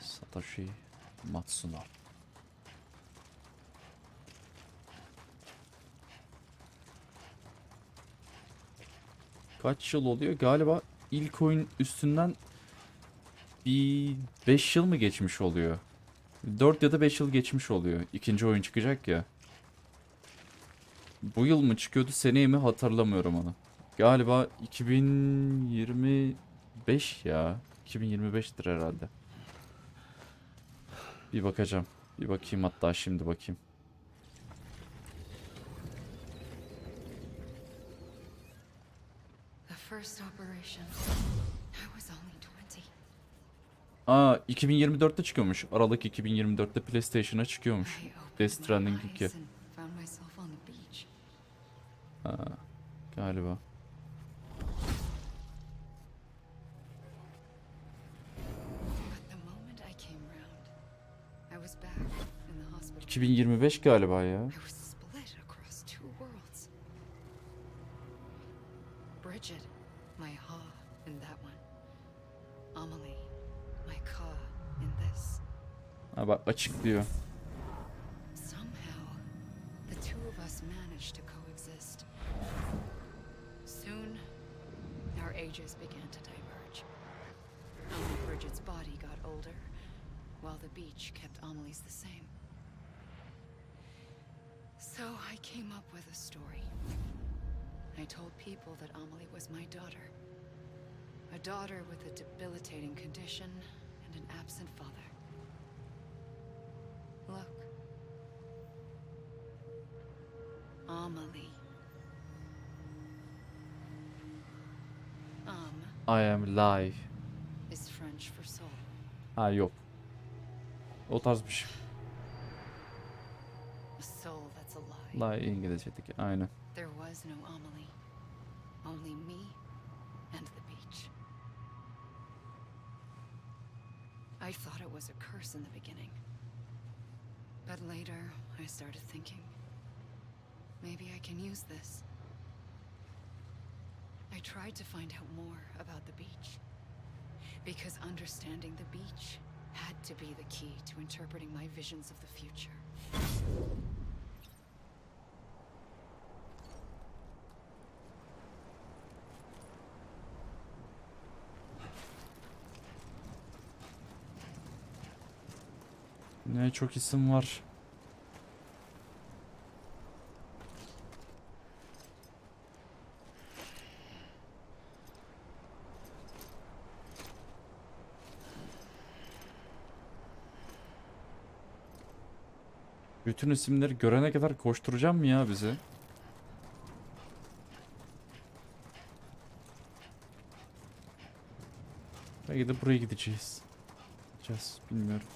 Satoshi Matsuno. Kaç yıl oluyor? Galiba ilk oyun üstünden bir 5 yıl mı geçmiş oluyor? 4 ya da 5 yıl geçmiş oluyor. İkinci oyun çıkacak ya. Bu yıl mı çıkıyordu, seneye mi hatırlamıyorum onu. Galiba 2025 ya. 2025'tir herhalde. Bir bakacağım. Bir bakayım, hatta şimdi bakayım. First operation. I was only 20. Aa, 2024'te çıkıyormuş. Aralık 2024'te PlayStation'a çıkıyormuş. Death Stranding 2. Ha, galiba. But the moment I came round, I was back in the hospital. 2025 galiba ya. I was split across two worlds. Bridget, my ha in that one. Amelie, my ka in this. Ha bak, açıklıyor. Somehow, the two of us managed to coexist. Soon, our ages began to diverge. Only Bridget's body got older, while the beach kept Amelie's the same. So I came up with a story. I told people that Amelie was my daughter. A daughter with a debilitating condition and an absent father. Look. Amelie. I am live. Is French for soul. Ha yok. O tarz bir şey. A soul that's alive. Live İngilizce'deki aynen. There was no Amelie. Only me and the beach. I thought it was a curse in the beginning. But later, I started thinking, maybe I can use this. I tried to find out more about the beach. Because understanding the beach had to be the key to interpreting my visions of the future. Ne çok isim var. Bütün isimleri görene kadar koşturacağım mı ya bizi? Belki de buraya gideceğiz. Bilmiyorum.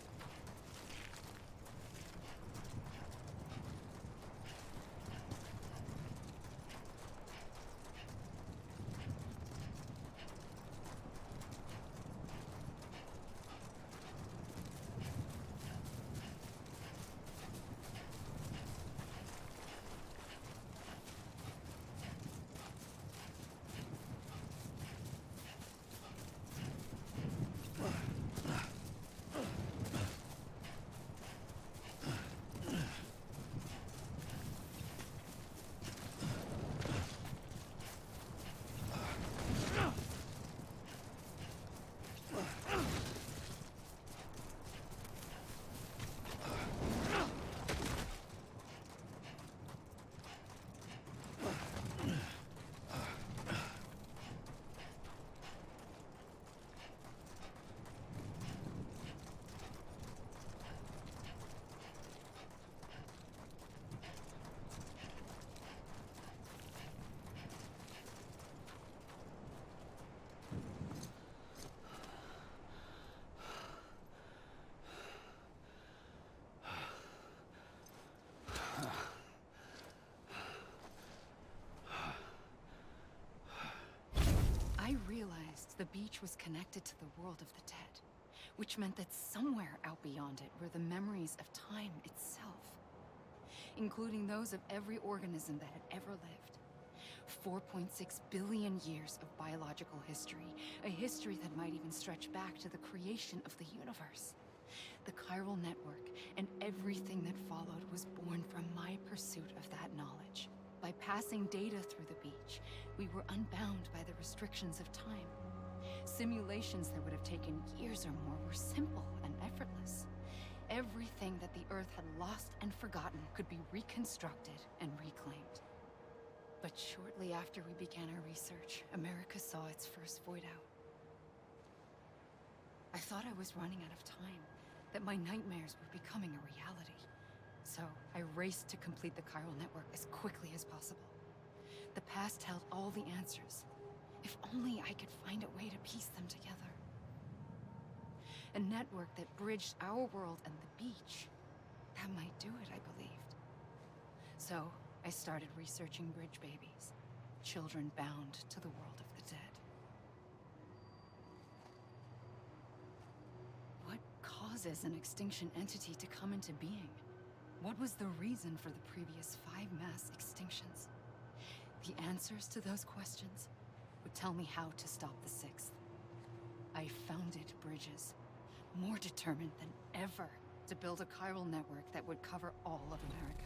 I realized the beach was connected to the world of the dead, which meant that somewhere out beyond it were the memories of time itself, including those of every organism that had ever lived. 4.6 billion years of biological history, a history that might even stretch back to the creation of the universe. The chiral network and everything that followed was born from my pursuit of that knowledge. By passing data through the beach, we were unbound by the restrictions of time. Simulations that would have taken years or more were simple and effortless. Everything that the Earth had lost and forgotten could be reconstructed and reclaimed. But shortly after we began our research, America saw its first void out. I thought I was running out of time, that my nightmares were becoming a reality. So I raced to complete the chiral network as quickly as possible. The past held all the answers. If only I could find a way to piece them together. A network that bridged our world and the beach. That might do it, I believed. So I started researching bridge babies, children bound to the world of the dead. What causes an extinction entity to come into being? What was the reason for the previous 5 mass extinctions? The answers to those questions would tell me how to stop the 6th. I founded bridges, more determined than ever to build a chiral network that would cover all of America.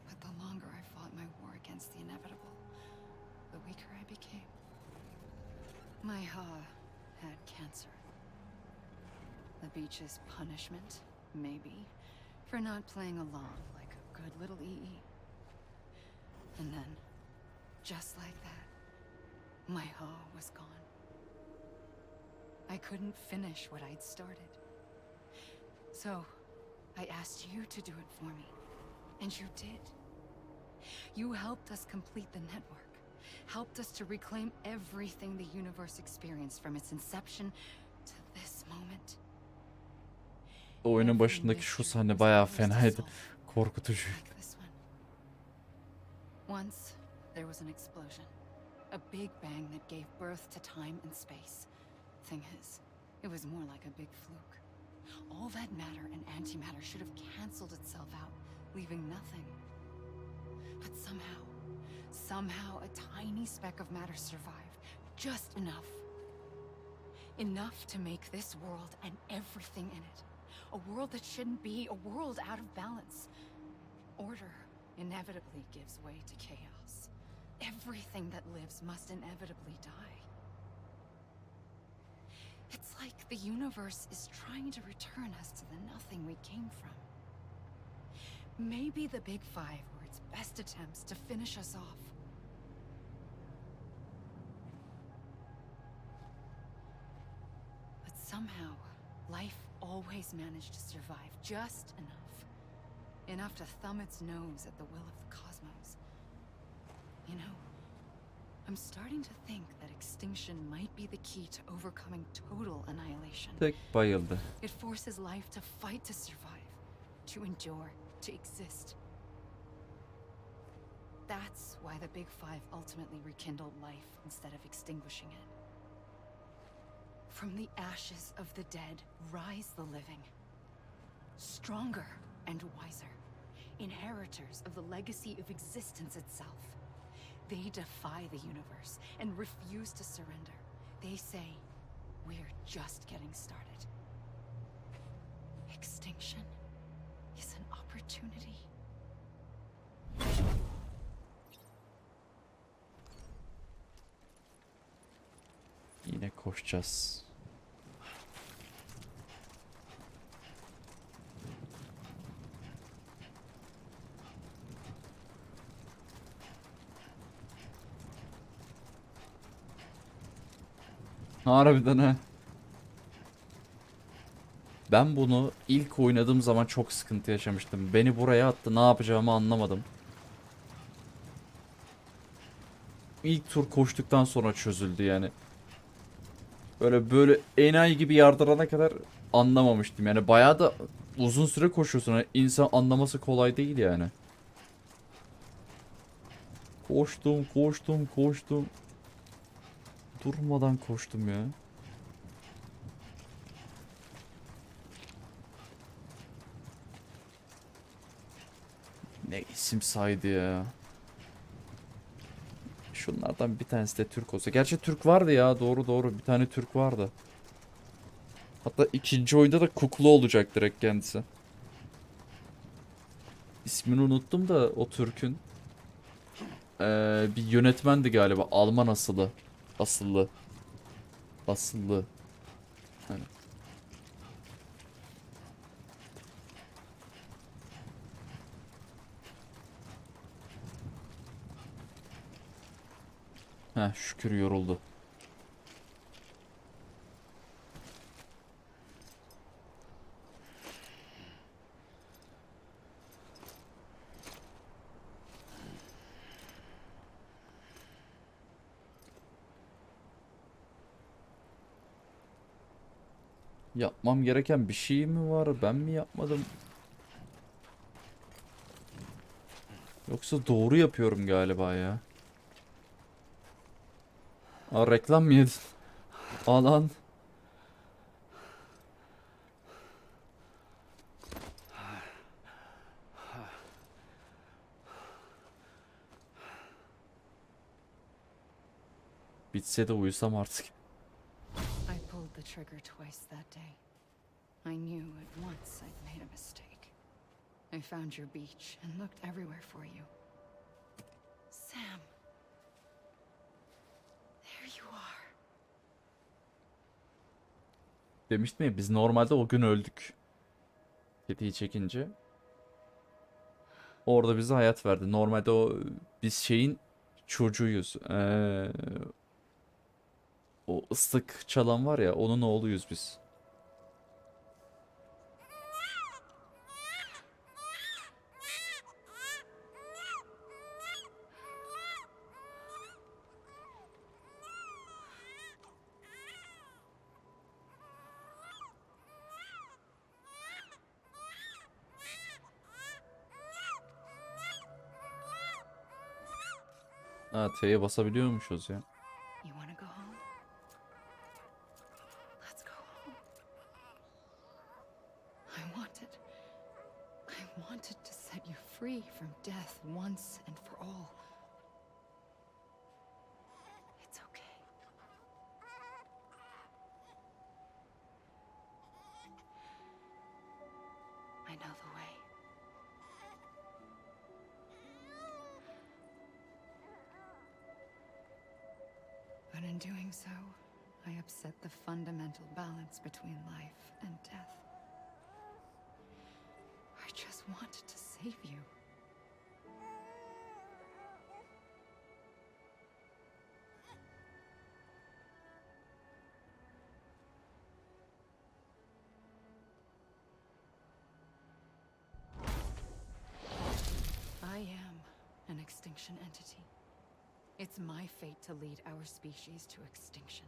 But the longer I fought my war against the inevitable, the weaker I became. My had cancer. The beach's punishment, maybe, for not playing along like a good little EE. And then, just like that, my was gone. I couldn't finish what I'd started. So, I asked you to do it for me. And you did. You helped us complete the network. Helped us to reclaim everything the universe experienced from its inception to this moment. Oyunun başındaki şu sahne bayağı fenaydı. Korkutucu. Once, there was an explosion. A big bang that gave birth to time and space. Thing is, It was more like a big fluke. All that matter and antimatter should have canceled itself out, leaving nothing. But somehow a tiny speck of matter survived. Just enough. Enough to make this world and everything in it. A world that shouldn't be, a world out of balance. Order inevitably gives way to chaos. Everything that lives must inevitably die. It's like the universe is trying to return us to the nothing we came from. Maybe the Big Five were its best attempts to finish us off. But somehow, life always managed to survive just enough. Enough to thumb its nose at the will of the cosmos. You know, I'm starting to think that extinction might be the key to overcoming total annihilation. Tek bayıldı. It forces life to fight to survive, to endure, to exist. That's why the Big Five ultimately rekindled life instead of extinguishing it. From the ashes of the dead rise the living. Stronger and wiser. Inheritors of the legacy of existence itself. They defy the universe and refuse to surrender. They say, we're just getting started. Extinction is an opportunity. Yine koşacağız. Harbiden ha. Ben bunu ilk oynadığım zaman çok sıkıntı yaşamıştım. Beni buraya attı, ne yapacağımı anlamadım. İlk tur koştuktan sonra çözüldü yani. Böyle enayi gibi yardırana kadar anlamamıştım. Yani bayağı da uzun süre koşuyorsun. Yani insan anlaması kolay değil yani. Koştum. Durmadan koştum ya. Ne isim saydı ya. Şunlardan bir tanesi de Türk olsa. Gerçi Türk vardı ya. Doğru. Bir tane Türk vardı. Hatta ikinci oyunda da Kuklu olacak direkt kendisi. İsmini unuttum da o Türk'ün. Bir yönetmendi galiba. Alman asıllı. Asıllı. Hani. Heh, şükür yoruldu. Yapmam gereken bir şey mi var? Ben mi yapmadım? Yoksa doğru yapıyorum galiba ya. Aa, reklam mı yedin? Alan. Bitse de uyusam artık. I pulled the trigger twice that day. I knew at once I'd made a mistake. I found your beach and looked everywhere for you. Sam. There you are. Demiştim ya, biz normalde o gün öldük. Tetiği çekince. Orada bize hayat verdi. Normalde biz şeyin çocuğuyuz. O ıslık çalan var ya, onun oğluyuz biz. Ha, T'ye basabiliyormuşuz ya. You wanna go home? Let's go home. I wanted to set you free from death once and for all. It's okay. I know the way. But in doing so, I upset the fundamental balance between life and death. I just wanted to save you. I am an extinction entity. It's my fate to lead our species to extinction.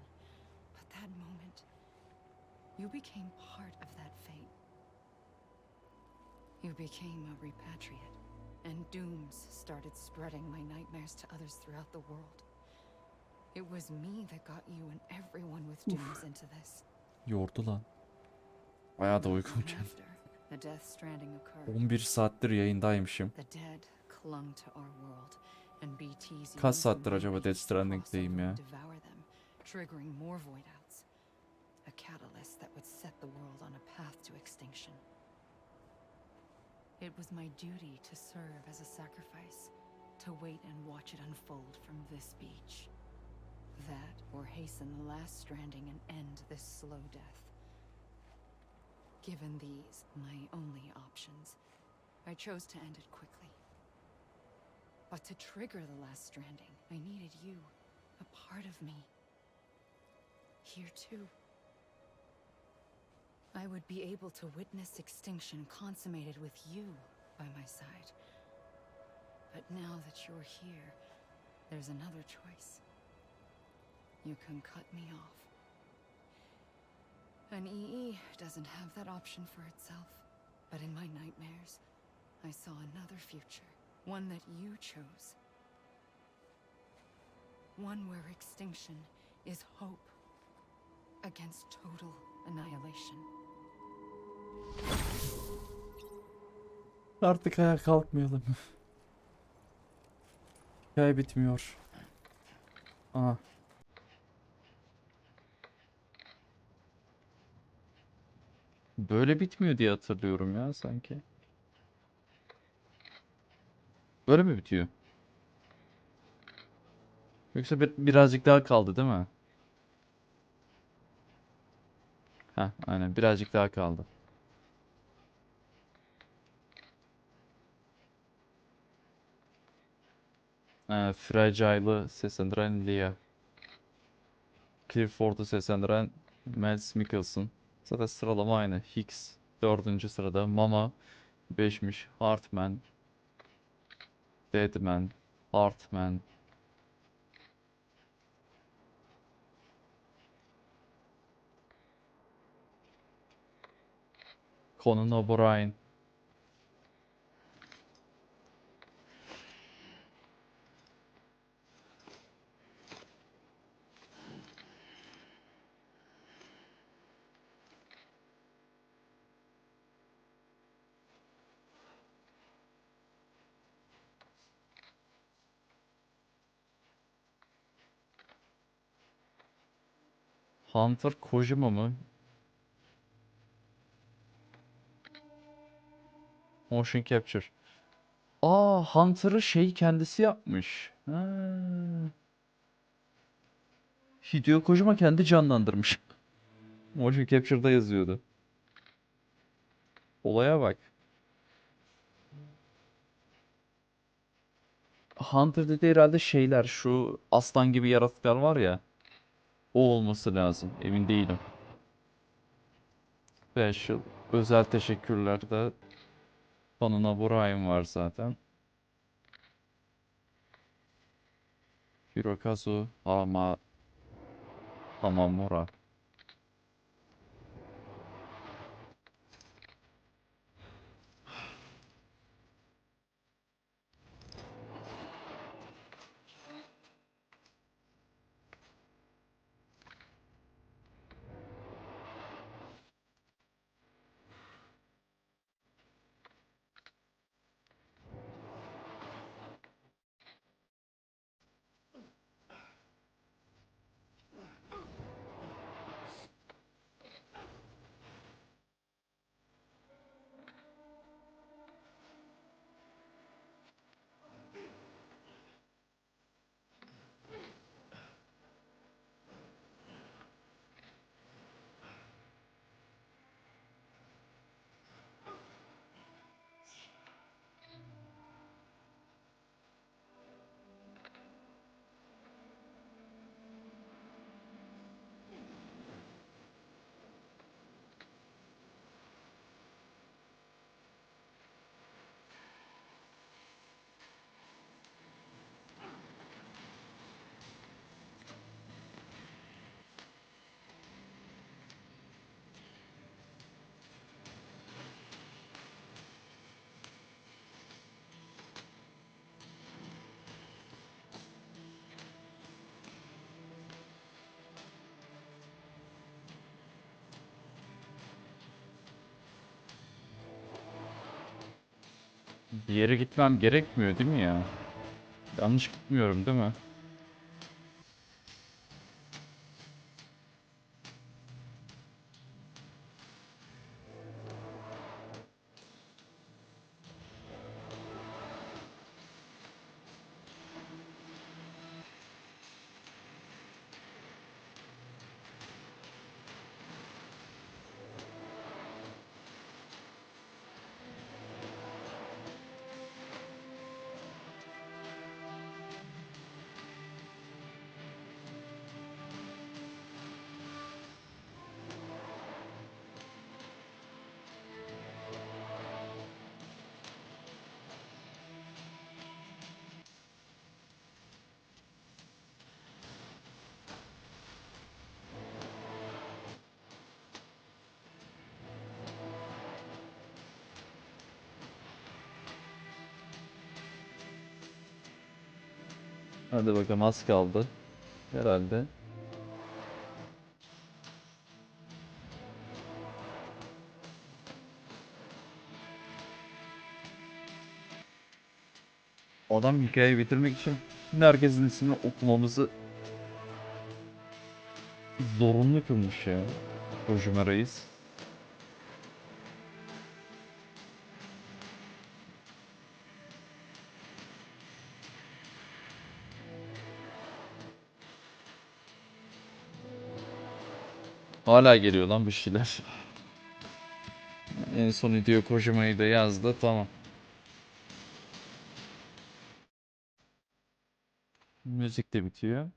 But that moment, you became part of that fate. You became a repatriate, and dooms started spreading my nightmares to others throughout the world. It was me that got you and everyone with dooms into this. Yordu lan. Bayağı da uykum geldi. After the death stranding occurred, 11 saattir yayındaymışım. the dead clung to our world, and BT's Kaç saattir acaba Death Stranding'deyim ya? devour them, triggering more void outs. A catalyst that would set the world on a path to extinction. It was my duty to serve as a sacrifice, to wait and watch it unfold from this beach. That, or hasten the last stranding and end this slow death. Given these, my only options, I chose to end it quickly. But to trigger the last stranding, I needed you, a part of me. Here too. I would be able to witness extinction consummated with you by my side. But now that you're here, there's another choice. You can cut me off. An EE doesn't have that option for itself. But in my nightmares, I saw another future. One that you chose. One where extinction is hope against total annihilation. Artık ayağa kalkmayalım. Hikaye bitmiyor. Aha. Böyle bitmiyor diye hatırlıyorum ya sanki. Böyle mi bitiyor? Yoksa birazcık daha kaldı değil mi? Heh, aynen birazcık daha kaldı. Fragile'ı seslendiren Leah. Clifford'u seslendiren Mads Mikkelsen. Zaten sıralama aynı. Hicks 4. sırada. Mama 5'miş. Hartman. Deadman. Hartman. Conan O'Brien. Hunter Kojima mı? Motion Capture. Hunter'ı kendisi yapmış. Ha. Hideo Kojima kendi canlandırmış. Motion Capture'da yazıyordu. Olaya bak. Hunter dedi herhalde şu aslan gibi yaratıklar var ya. O olması lazım. Emin değilim. Special. Özel teşekkürler de Kanala Brian var zaten. Hirokazu Hamamura. Bir yere gitmem gerekmiyor değil mi ya? Yanlış gitmiyorum değil mi? Hadi bakalım, az kaldı. Herhalde. Adam hikayeyi bitirmek için herkesin ismini okumamızı zorunlu kılmış ya. Kojima Reis. Hala geliyor lan bir şeyler. En son Hideo Kojima'yı da yazdı, tamam. Müzik de bitiyor.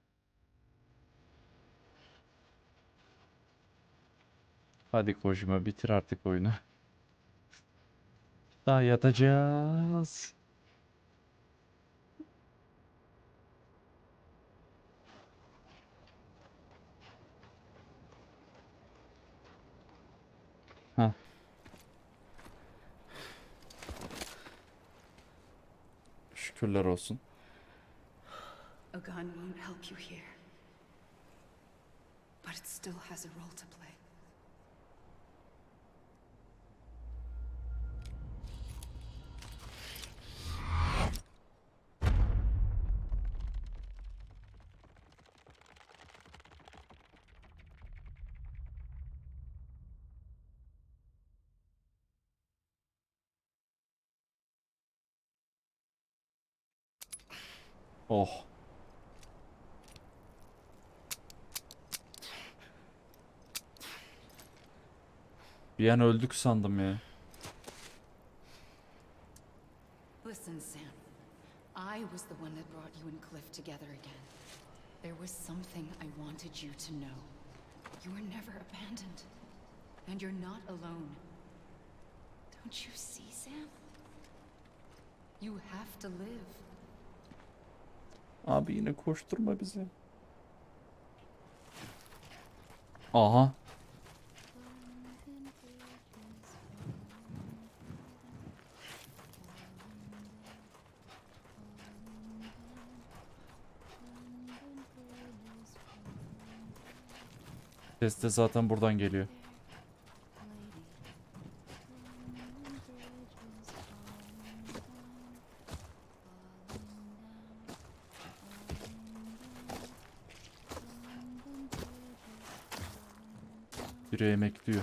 Hadi Kojima, bitir artık oyunu. Daha yatacağız. Ha. Şükürler olsun. A gun won't help you here. But it still has a role to play. Oh. Bir an öldük sandım ya. Listen, Sam. I was the one that brought you and Cliff together again. There was something I wanted you to know. You were never abandoned. And you're not alone. Don't you see, Sam? You have to live. Abi yine koşturma bizi. Aha. Ses de zaten buradan geliyor. Biri emekliyor.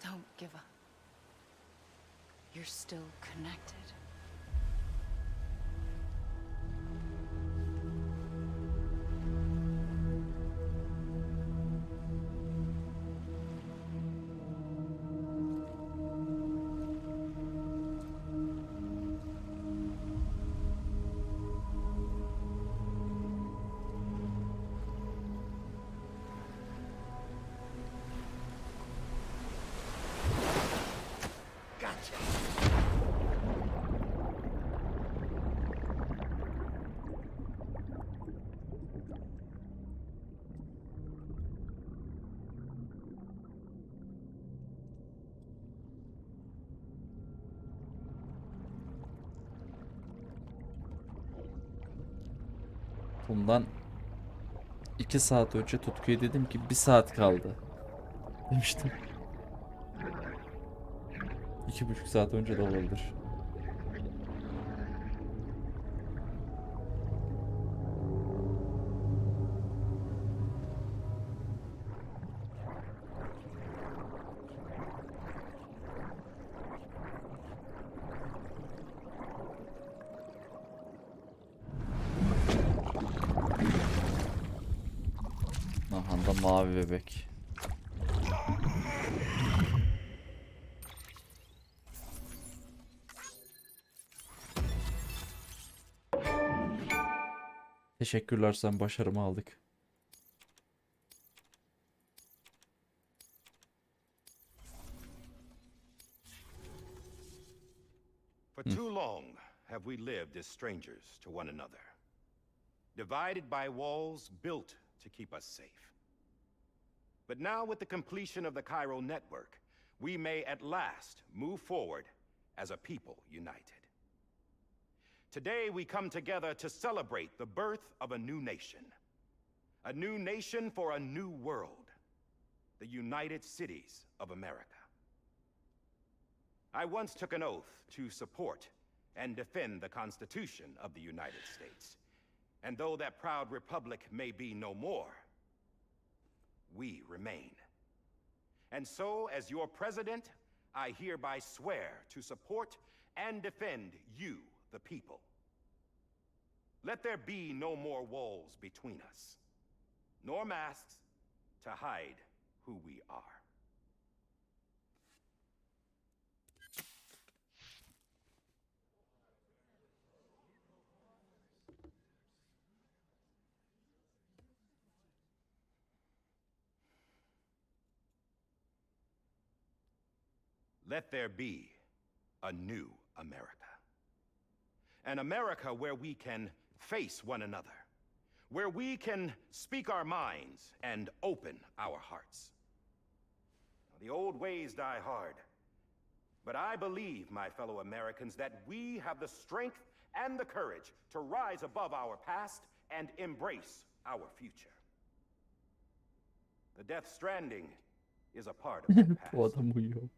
Don't give up. You're still connected. Bundan 2 saat önce Tutku'ya dedim ki 1 saat kaldı demiştim. 2,5 saat önce de olabilir. Aha da mavi bebek. Teşekkürler, sen başarımı aldık. For too long have we lived as strangers to one another, divided by walls built to keep us safe. But now, with the completion of the Cairo network, we may at last move forward as a people united. Today, we come together to celebrate the birth of a new nation for a new world, the United Cities of America. I once took an oath to support and defend the Constitution of the United States. And though that proud republic may be no more, we remain. And so, as your president, I hereby swear to support and defend you, the people. Let there be no more walls between us, nor masks to hide who we are. Let there be a new America. An America where we can face one another, where we can speak our minds and open our hearts. The old ways die hard, but I believe, my fellow Americans, that we have the strength and the courage to rise above our past and embrace our future. The Death Stranding is a part of that Bu past. adam uyuyor.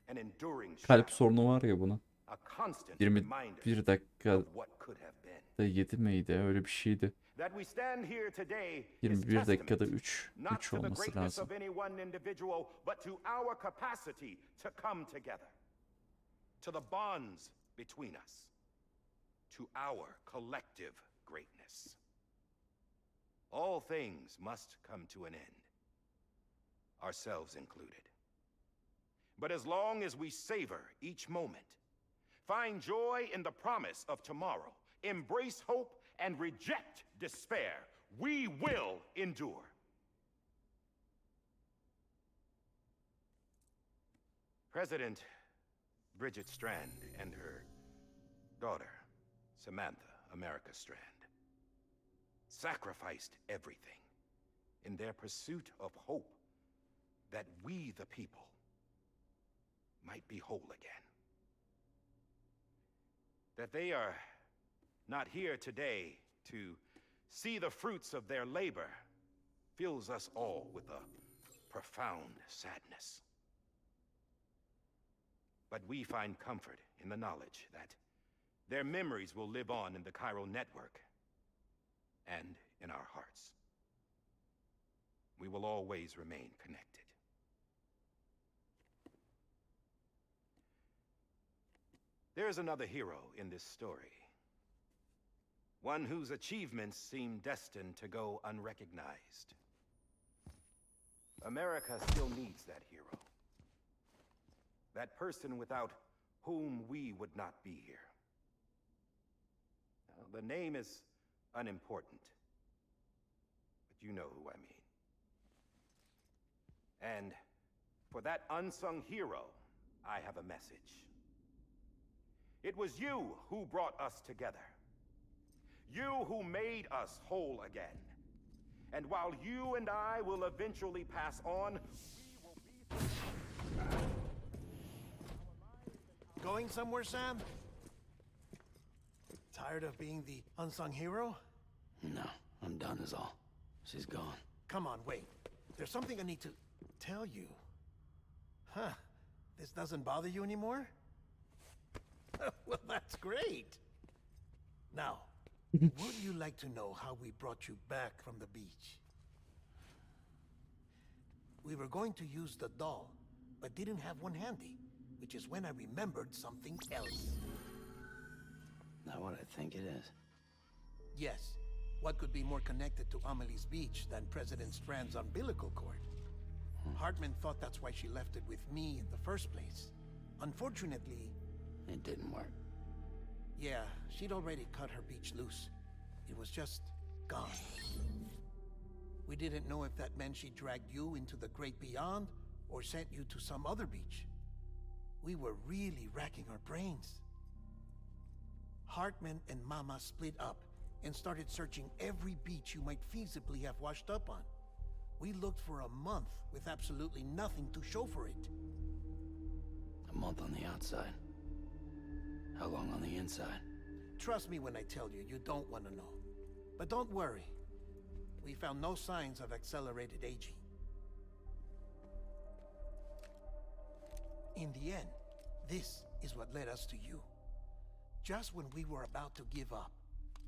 An enduring Kalp shadow, sorunu var ya buna. a constant 21 dakikada of what could have been. 7 miydi? Öyle bir şeydi. That we stand here today is 21 dakikada testament 3. not 3 to the olması greatness lazım. of any one individual, but to our capacity to come together, to the bonds between us, to our collective greatness. All things must come to an end, ourselves included. But as long as we savor each moment, find joy in the promise of tomorrow, embrace hope, and reject despair, we will endure. President Bridget Strand and her daughter, Samantha America Strand, sacrificed everything in their pursuit of hope that we, the people, might be whole again. That they are not here today to see the fruits of their labor fills us all with a profound sadness. But we find comfort in the knowledge that their memories will live on in the Cairo network and in our hearts. We will always remain connected. There is another hero in this story. One whose achievements seem destined to go unrecognized. America still needs that hero. That person without whom we would not be here. Now, the name is unimportant, but you know who I mean. And for that unsung hero, I have a message. It was you who brought us together. You who made us whole again. And while you and I will eventually pass on, we will be... Going somewhere, Sam? Tired of being the unsung hero? No, I'm done is all. She's gone. Come on, wait. There's something I need to tell you. Huh. This doesn't bother you anymore? Well, that's great. Now, would you like to know how we brought you back from the beach? We were going to use the doll, but didn't have one handy, which is when I remembered something else. Not what I think it is. Yes. What could be more connected to Amelie's beach than President Strand's umbilical cord? Hartman thought that's why she left it with me in the first place. Unfortunately... It didn't work. Yeah, she'd already cut her beach loose. It was just gone. We didn't know if that meant she dragged you into the great beyond or sent you to some other beach. We were really racking our brains. Hartman and Mama split up and started searching every beach you might feasibly have washed up on. We looked for a month with absolutely nothing to show for it. A month on the outside. How long on the inside? Trust me when I tell you, you don't want to know. But don't worry. We found no signs of accelerated aging. In the end, this is what led us to you. Just when we were about to give up,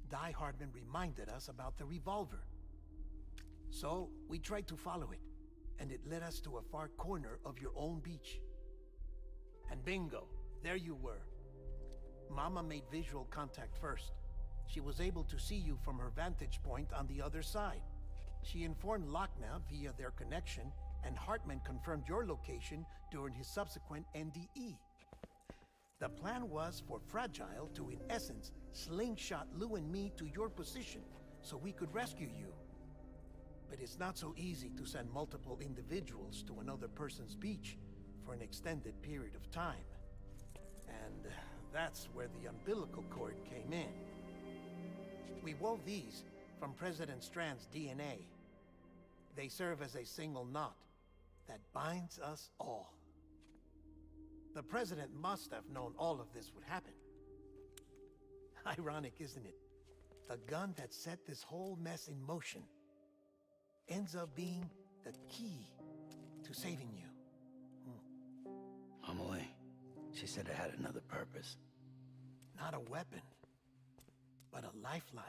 Die Hardman reminded us about the revolver. So, we tried to follow it, and it led us to a far corner of your own beach. And bingo, there you were. Mama made visual contact first. She was able to see you from her vantage point on the other side. She informed Lochna via their connection, and Hartman confirmed your location during his subsequent NDE. The plan was for Fragile to, in essence, slingshot Lou and me to your position so we could rescue you. But it's not so easy to send multiple individuals to another person's beach for an extended period of time. And that's where the umbilical cord came in. We wove these from President Strand's DNA. They serve as a single knot that binds us all. The President must have known all of this would happen. Ironic, isn't it? The gun that set this whole mess in motion ends up being the key to saving you. Amelie, she said it had another purpose. Not a weapon, but a lifeline.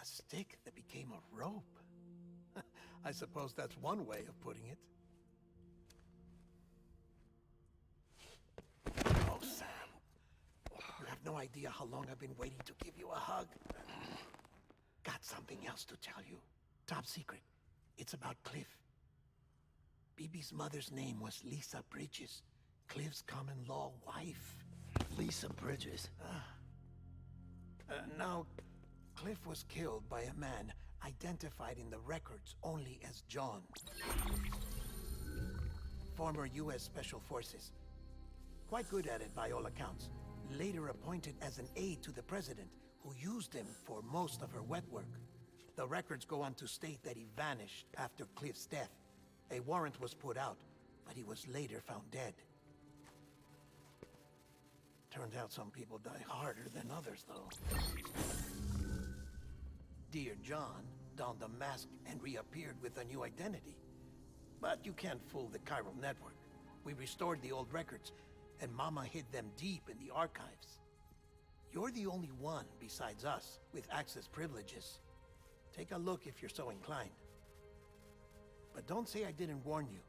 A stick that became a rope. I suppose that's one way of putting it. Oh, Sam. You have no idea how long I've been waiting to give you a hug. Got something else to tell you. Top secret. It's about Cliff. Bibi's mother's name was Lisa Bridges, Cliff's common-law wife. Lisa Bridges? Now, Cliff was killed by a man identified in the records only as John. Former U.S. Special Forces. Quite good at it by all accounts. Later appointed as an aide to the president, who used him for most of her wet work. The records go on to state that he vanished after Cliff's death. A warrant was put out, but he was later found dead. Turns out some people die harder than others, though. Dear John donned a mask and reappeared with a new identity. But you can't fool the chiral network. We restored the old records, and Mama hid them deep in the archives. You're the only one besides us with access privileges. Take a look if you're so inclined. But don't say I didn't warn you.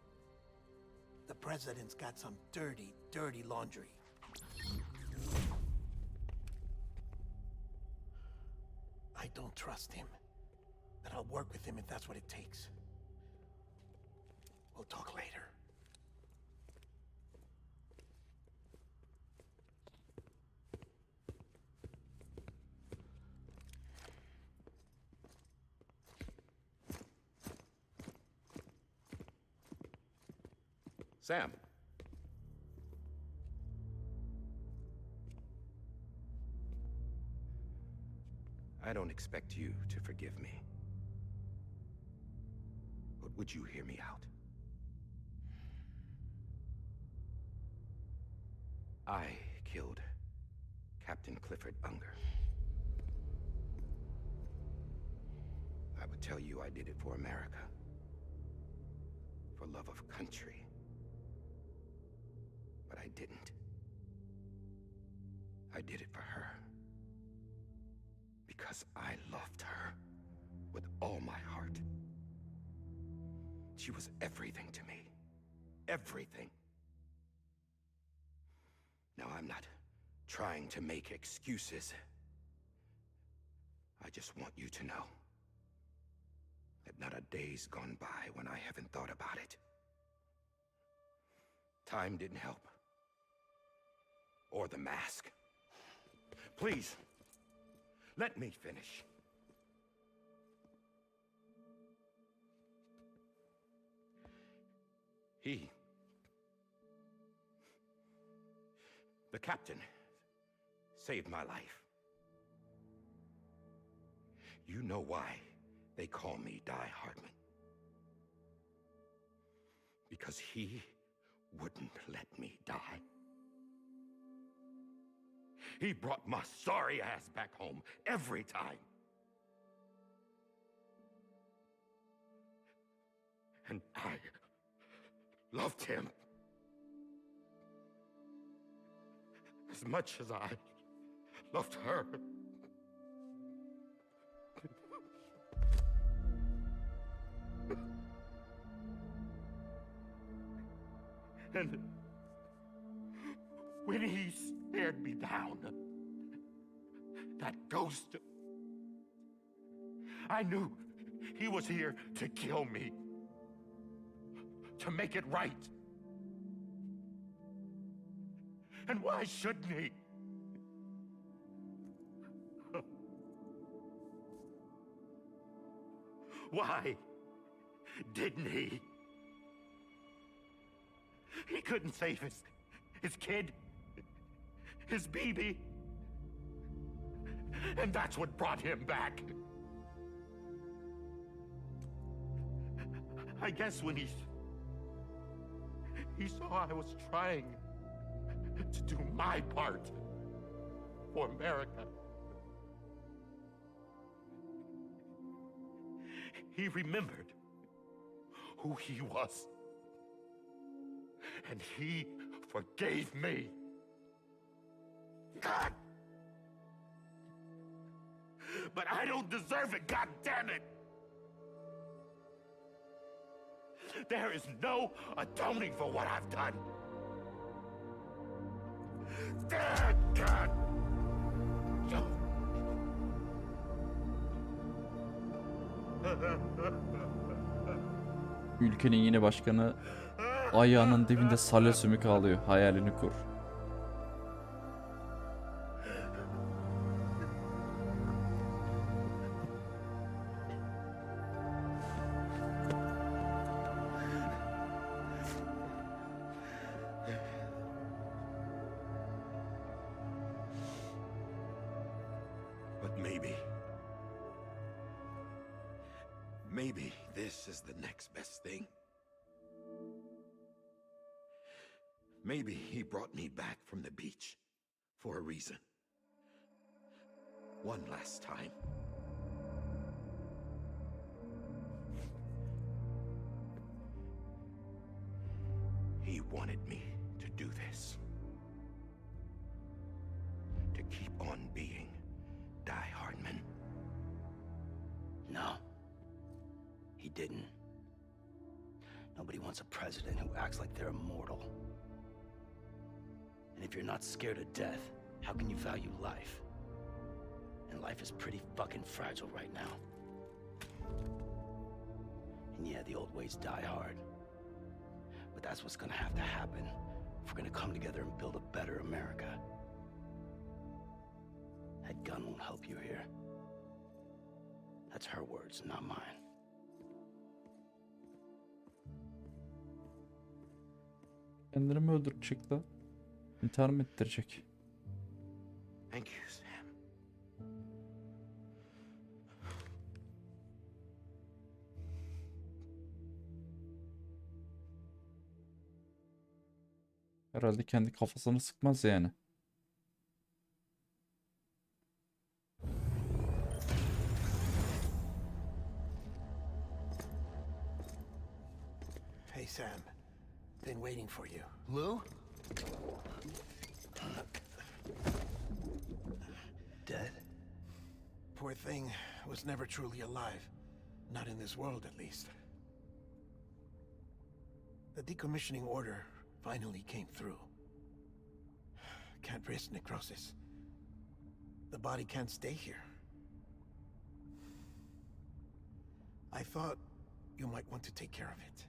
The president's got some dirty, dirty laundry. I don't trust him, but I'll work with him if that's what it takes. We'll talk later. Sam. I don't expect you to forgive me. But would you hear me out? I killed Captain Clifford Unger. would tell you I did it for America. For love of country. But I didn't. I did it for her. Because I loved her with all my heart. She was everything to me. Everything. Now, I'm not trying to make excuses. I just want you to know that not a day's gone by when I haven't thought about it. Time didn't help. Or the mask. Please, let me finish. The captain, saved my life. You know why they call me Die Hardman. Because he wouldn't let me die. He brought my sorry ass back home every time. And I loved him as much as I loved her. And when he stared me down, that ghost, I knew he was here to kill me, to make it right. And why shouldn't he? Why didn't he? He couldn't save his kid, his baby. And that's what brought him back. I guess when he saw I was trying to do my part for America, he remembered who he was. And he forgave me. God! But I don't deserve it, God damn it! There is no atoning for what I've done. God! Ülkenin yeni başkanı ayağının dibinde salya sümük ağlıyor. Hayalini kur. But maybe this is the next best thing. Maybe he brought me back from the beach for a reason. One last time. He wanted me to do this. To keep on being Die Hardman. No. He didn't. Nobody wants a president who acts like they're immortal. And if you're not scared of death, how can you value life? And life is pretty fucking fragile right now. And yeah, the old ways die hard. But that's what's gonna have to happen if we're gonna come together and build a better America. That gun won't help you here. That's her words, not mine. Kendini mi öldürecek la? İntihar mı ettirecek? Thank you, Sam. Herhalde kendi kafasını sıkmaz yani. Sam. Been waiting for you. Lou? Dead? Poor thing was never truly alive. Not in this world, at least. The decommissioning order finally came through. Can't risk necrosis. The body can't stay here. I thought you might want to take care of it.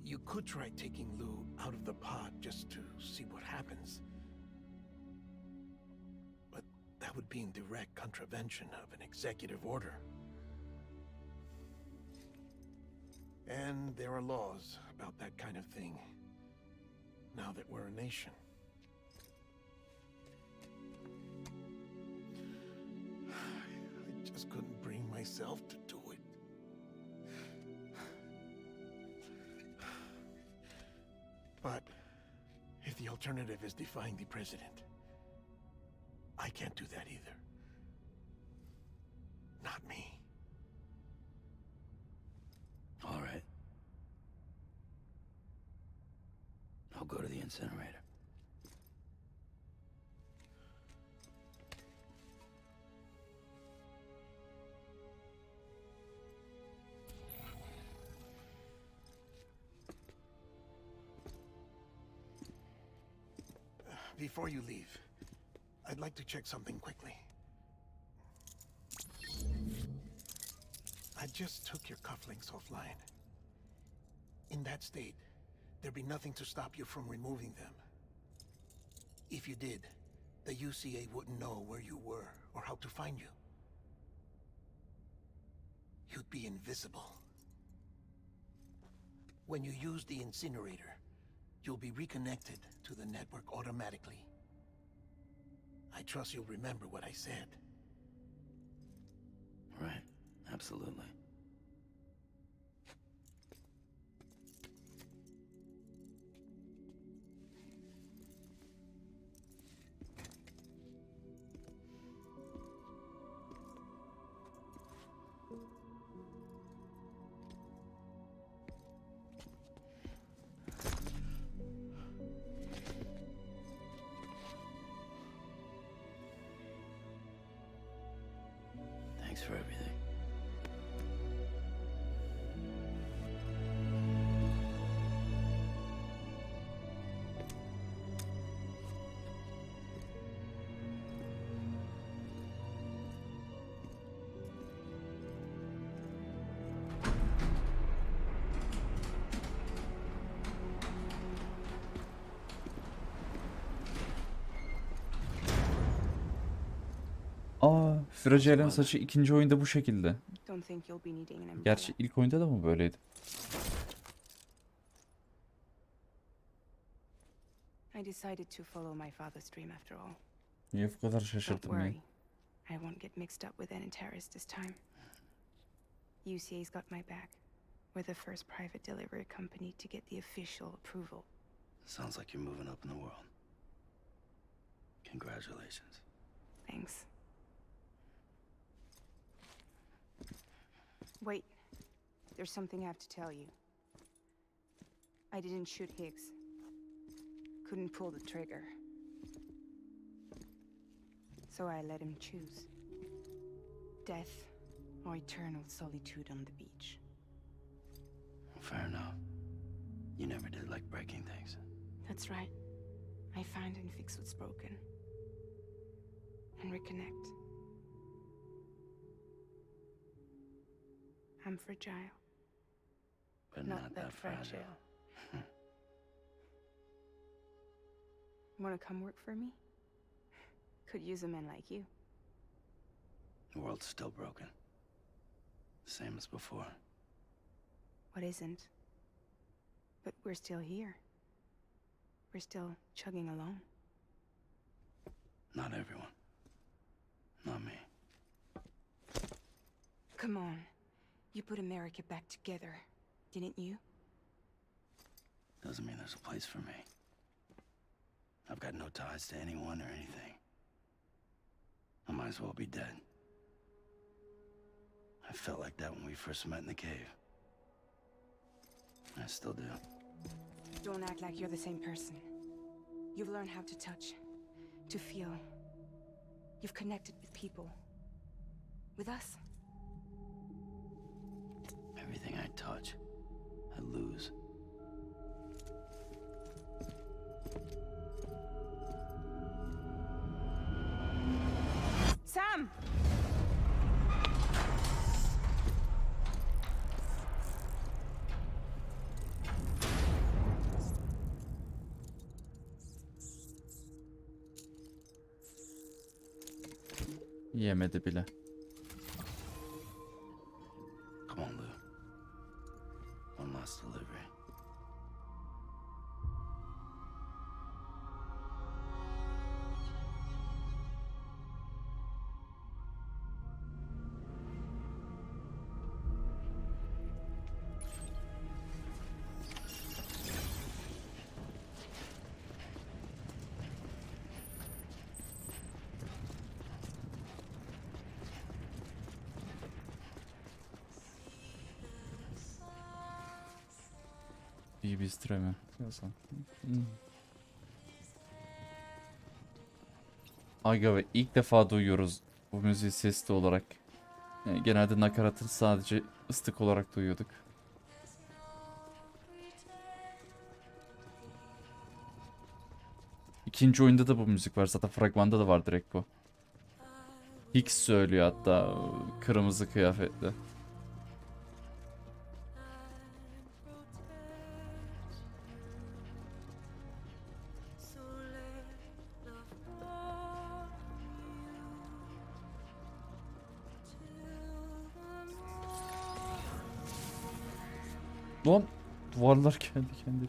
You could try taking Lou out of the pod just to see what happens. But that would be in direct contravention of an executive order. And there are laws about that kind of thing, now that we're a nation. I just couldn't bring myself to do it. But if the alternative is defying the president, I can't do that either. Not me. All right. I'll go to the incinerator. Before you leave, I'd like to check something quickly. I just took your cufflinks offline. In that state, there'd be nothing to stop you from removing them. If you did, the UCA wouldn't know where you were or how to find you. You'd be invisible. When you use the incinerator, you'll be reconnected to the network automatically. I trust you'll remember what I said. Right, absolutely. Thanks for everything. Aa, Fragile'in saçı ikinci oyunda bu şekilde. Don't think you'll be needing an umbrella. Gerçi ilk oyunda da mı böyleydi? I decided to follow my father's dream after all. Niye bu kadar Don't şaşırdım ya? worry. I won't get mixed up with any terrorists this time. UCA's got my back. We're the first private delivery company to get the official approval. Sounds like you're moving up in the world. Congratulations. Thanks. Wait. There's something I have to tell you. I didn't shoot Higgs. Couldn't pull the trigger. So I let him choose. Death or eternal solitude on the beach. Fair enough. You never did like breaking things. That's right. I find and fix what's broken. And reconnect. I'm fragile. But not that fragile. Wanna come work for me? Could use a man like you. The world's still broken. Same as before. What isn't? But we're still here. We're still chugging along. Not everyone. Not me. Come on. You put America back together, didn't you? Doesn't mean there's a place for me. I've got no ties to anyone or anything. I might as well be dead. I felt like that when we first met in the cave. I still do. Don't act like you're the same person. You've learned how to touch, to feel. You've connected with people. With us. Everything I touch, I lose. Sam! Yemedi bile. Come on, Lou. One last delivery. İyi bir streme. Yazan. Aga ve ilk defa duyuyoruz bu müziği sesli olarak. Yani genelde nakaratı sadece ıslık olarak duyuyorduk. İkinci oyunda da bu müzik var. Zaten fragmanda da var direkt bu. Hicks söylüyor hatta kırmızı kıyafetli. Lan duvarlar kendi kendine.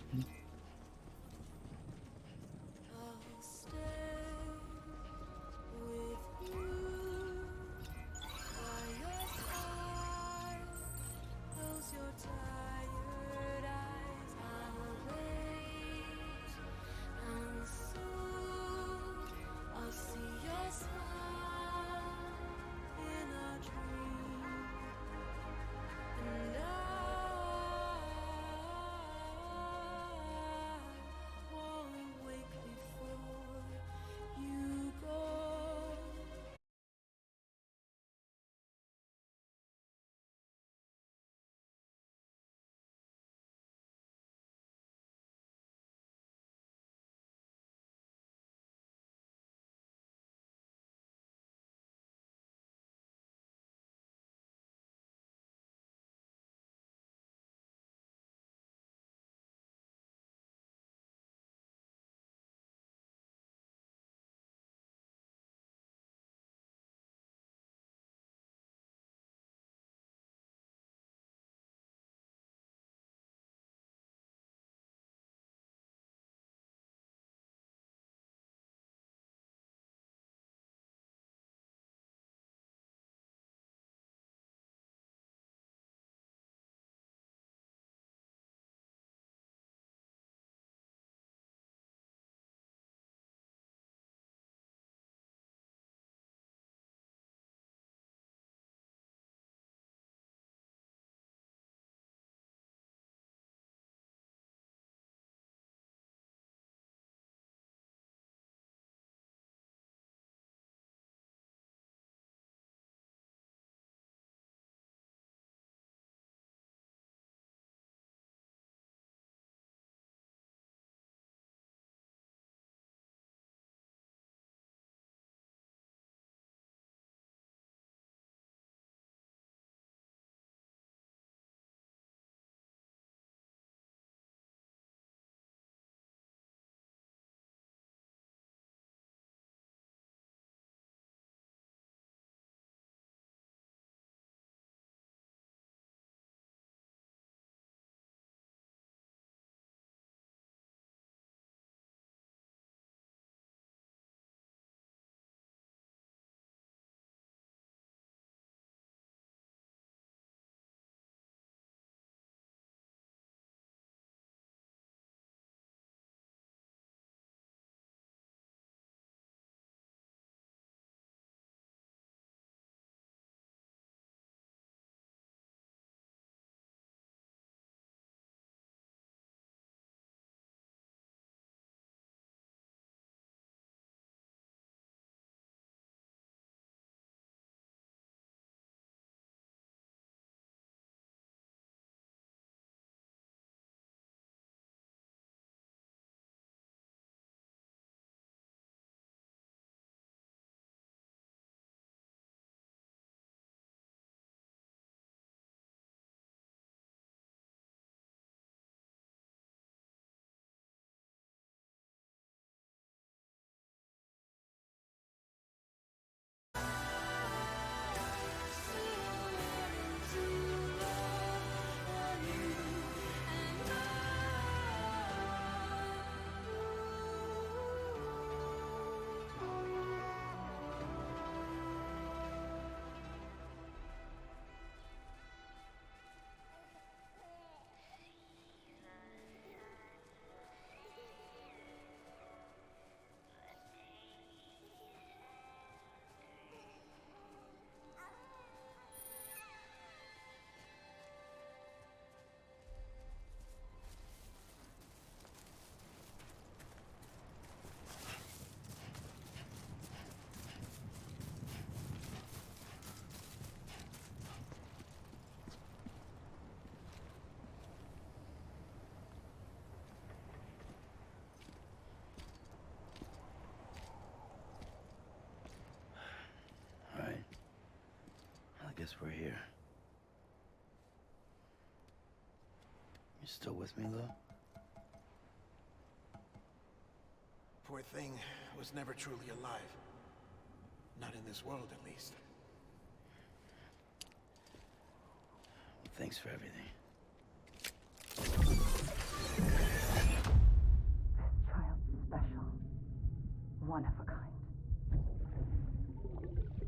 guess we're here. You still with me, Lou? Poor thing was never truly alive. Not in this world, at least. Thanks for everything. Child's special. One of a kind.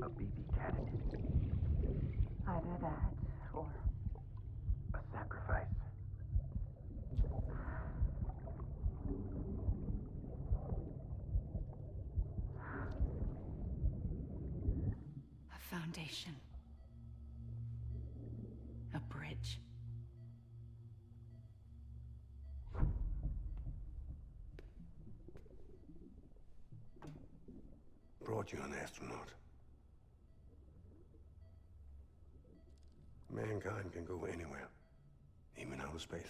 A BB candidate. Either that, or A sacrifice. A foundation. A bridge. Brought you an astronaut. Mankind can go anywhere, even outer space.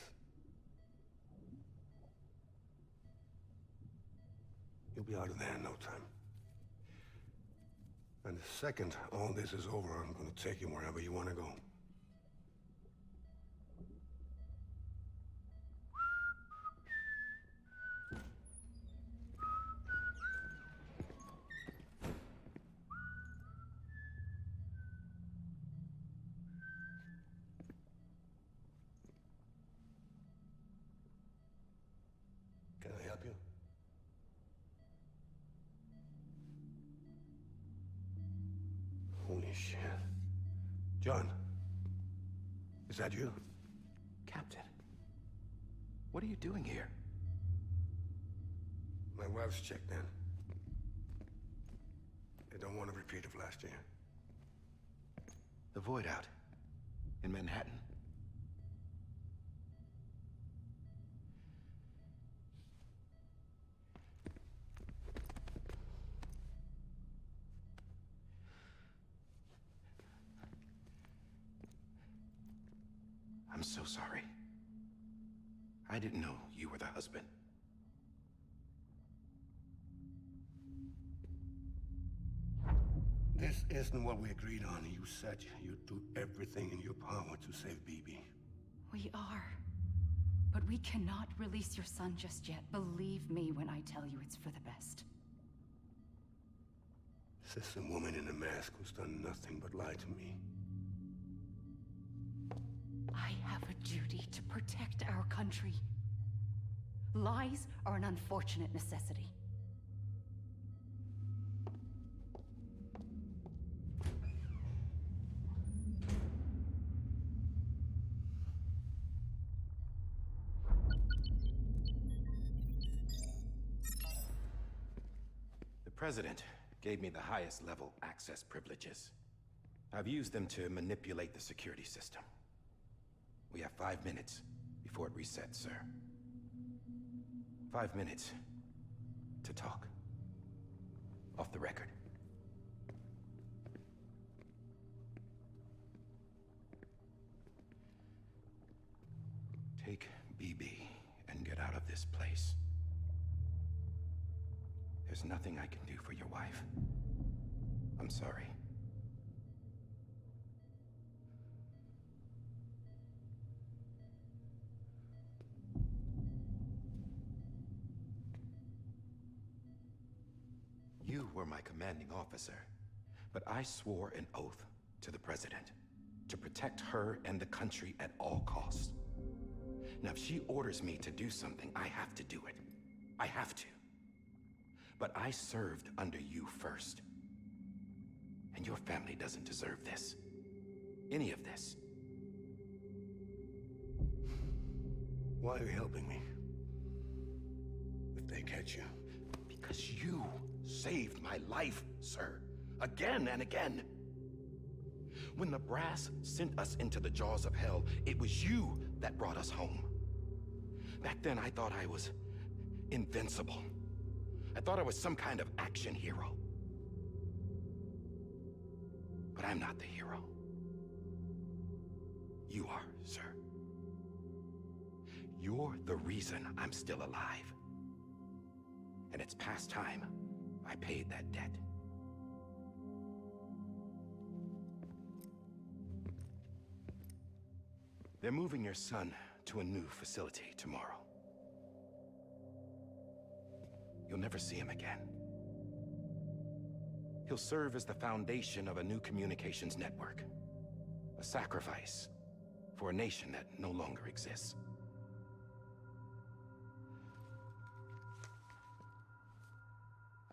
You'll be out of there in no time. And the second all this is over, I'm gonna take you wherever you wanna go. Can I help you? Holy shit. John, is that you? Captain, what are you doing here? My wife's checked in. They don't want a repeat of last year. The void out in Manhattan. I'm so sorry. I didn't know you were the husband. This isn't what we agreed on. You said you'd do everything in your power to save BB. We are. But we cannot release your son just yet. Believe me when I tell you it's for the best. This is a woman in a mask who's done nothing but lie to me. I have a duty to protect our country. Lies are an unfortunate necessity. The President gave me the highest level access privileges. I've used them to manipulate the security system. We have 5 minutes before it resets, sir. 5 minutes to talk. Off the record. Take BB and get out of this place. There's nothing I can do for your wife. I'm sorry. You were my commanding officer, but I swore an oath to the President to protect her and the country at all costs. Now, if she orders me to do something, I have to do it. I have to. But I served under you first. And your family doesn't deserve this. Any of this. Why are you helping me? If they catch you. Because you saved my life, sir. Again and again. When the brass sent us into the jaws of hell, it was you that brought us home. Back then, I thought I was invincible. I thought I was some kind of action hero. But I'm not the hero. You are, sir. You're the reason I'm still alive. And it's past time I paid that debt. They're moving your son to a new facility tomorrow. You'll never see him again. He'll serve as the foundation of a new communications network. A sacrifice for a nation that no longer exists.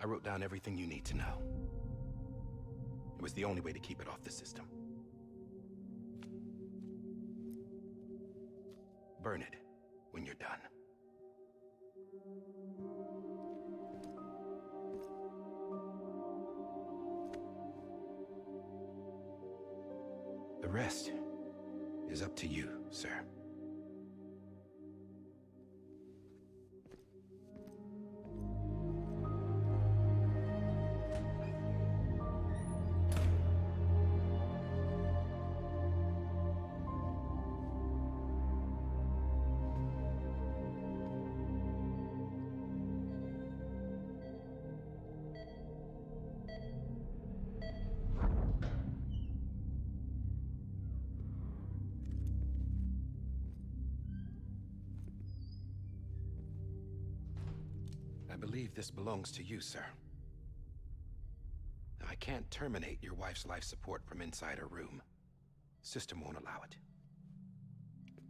I wrote down everything you need to know. It was the only way to keep it off the system. Burn it when you're done. The rest is up to you, sir. I believe this belongs to you, sir. I can't terminate your wife's life support from inside her room. System won't allow it.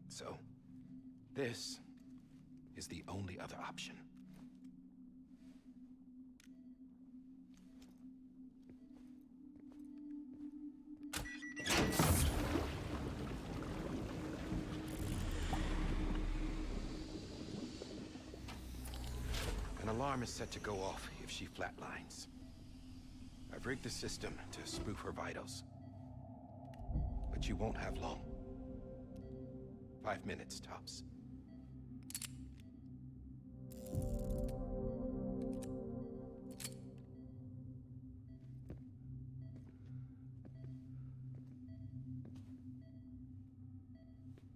So, this is the only other option. An alarm is set to go off if she flatlines. I've rigged the system to spoof her vitals. But you won't have long. 5 minutes, tops.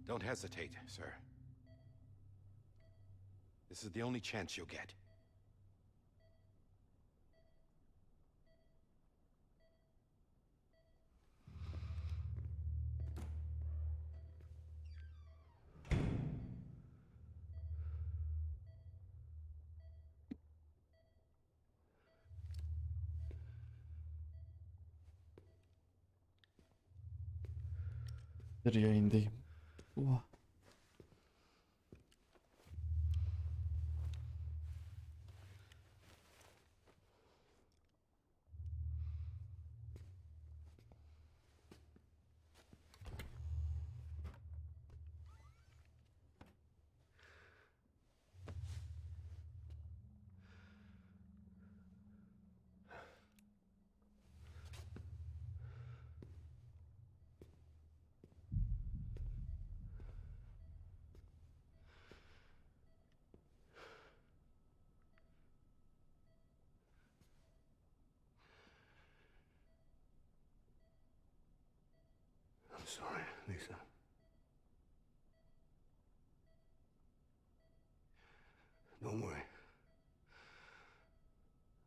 Don't hesitate, sir. This is the only chance you'll get. Bir yayındayım. Uah. I'm sorry, Lisa. Don't worry.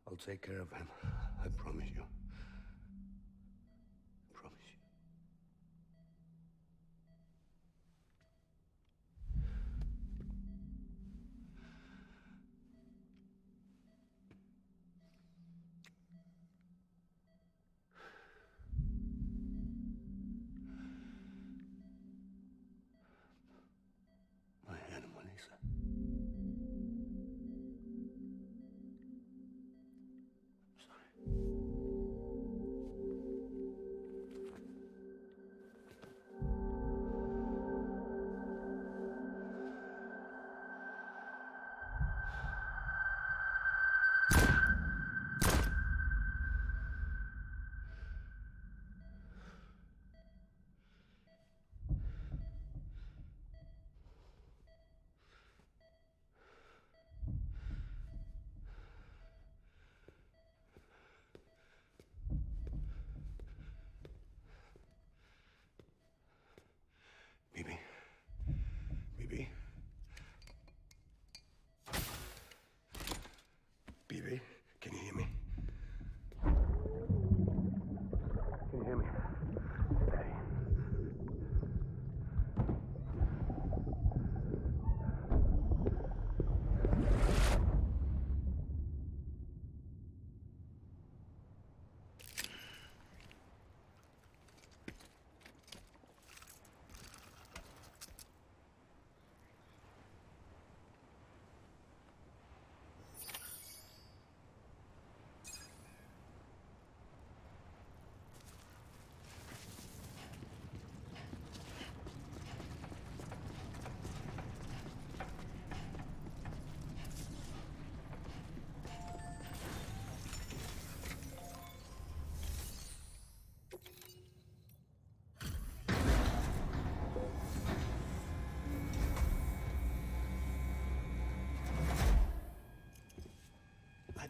I'll take care of him. I promise you. I promise you. My animal, Lisa. I'm sorry.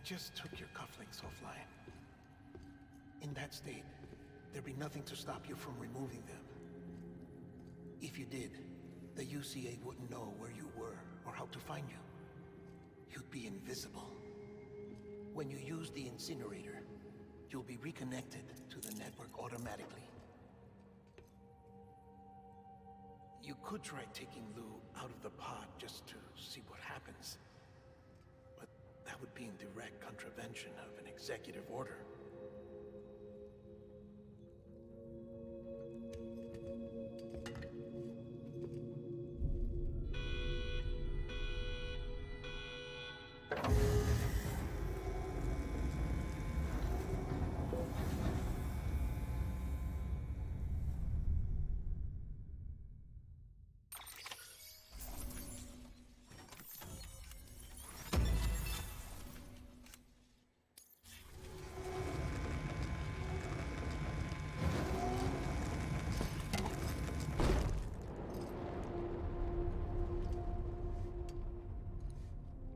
just took your cufflinks offline. In that state, there'd be nothing to stop you from removing them. If you did, the UCA wouldn't know where you were or how to find you. You'd be invisible. When you use the incinerator, you'll be reconnected to the network automatically. You could try taking Lou out of the pod just to see what happens. But that would be in direct contravention of an executive order.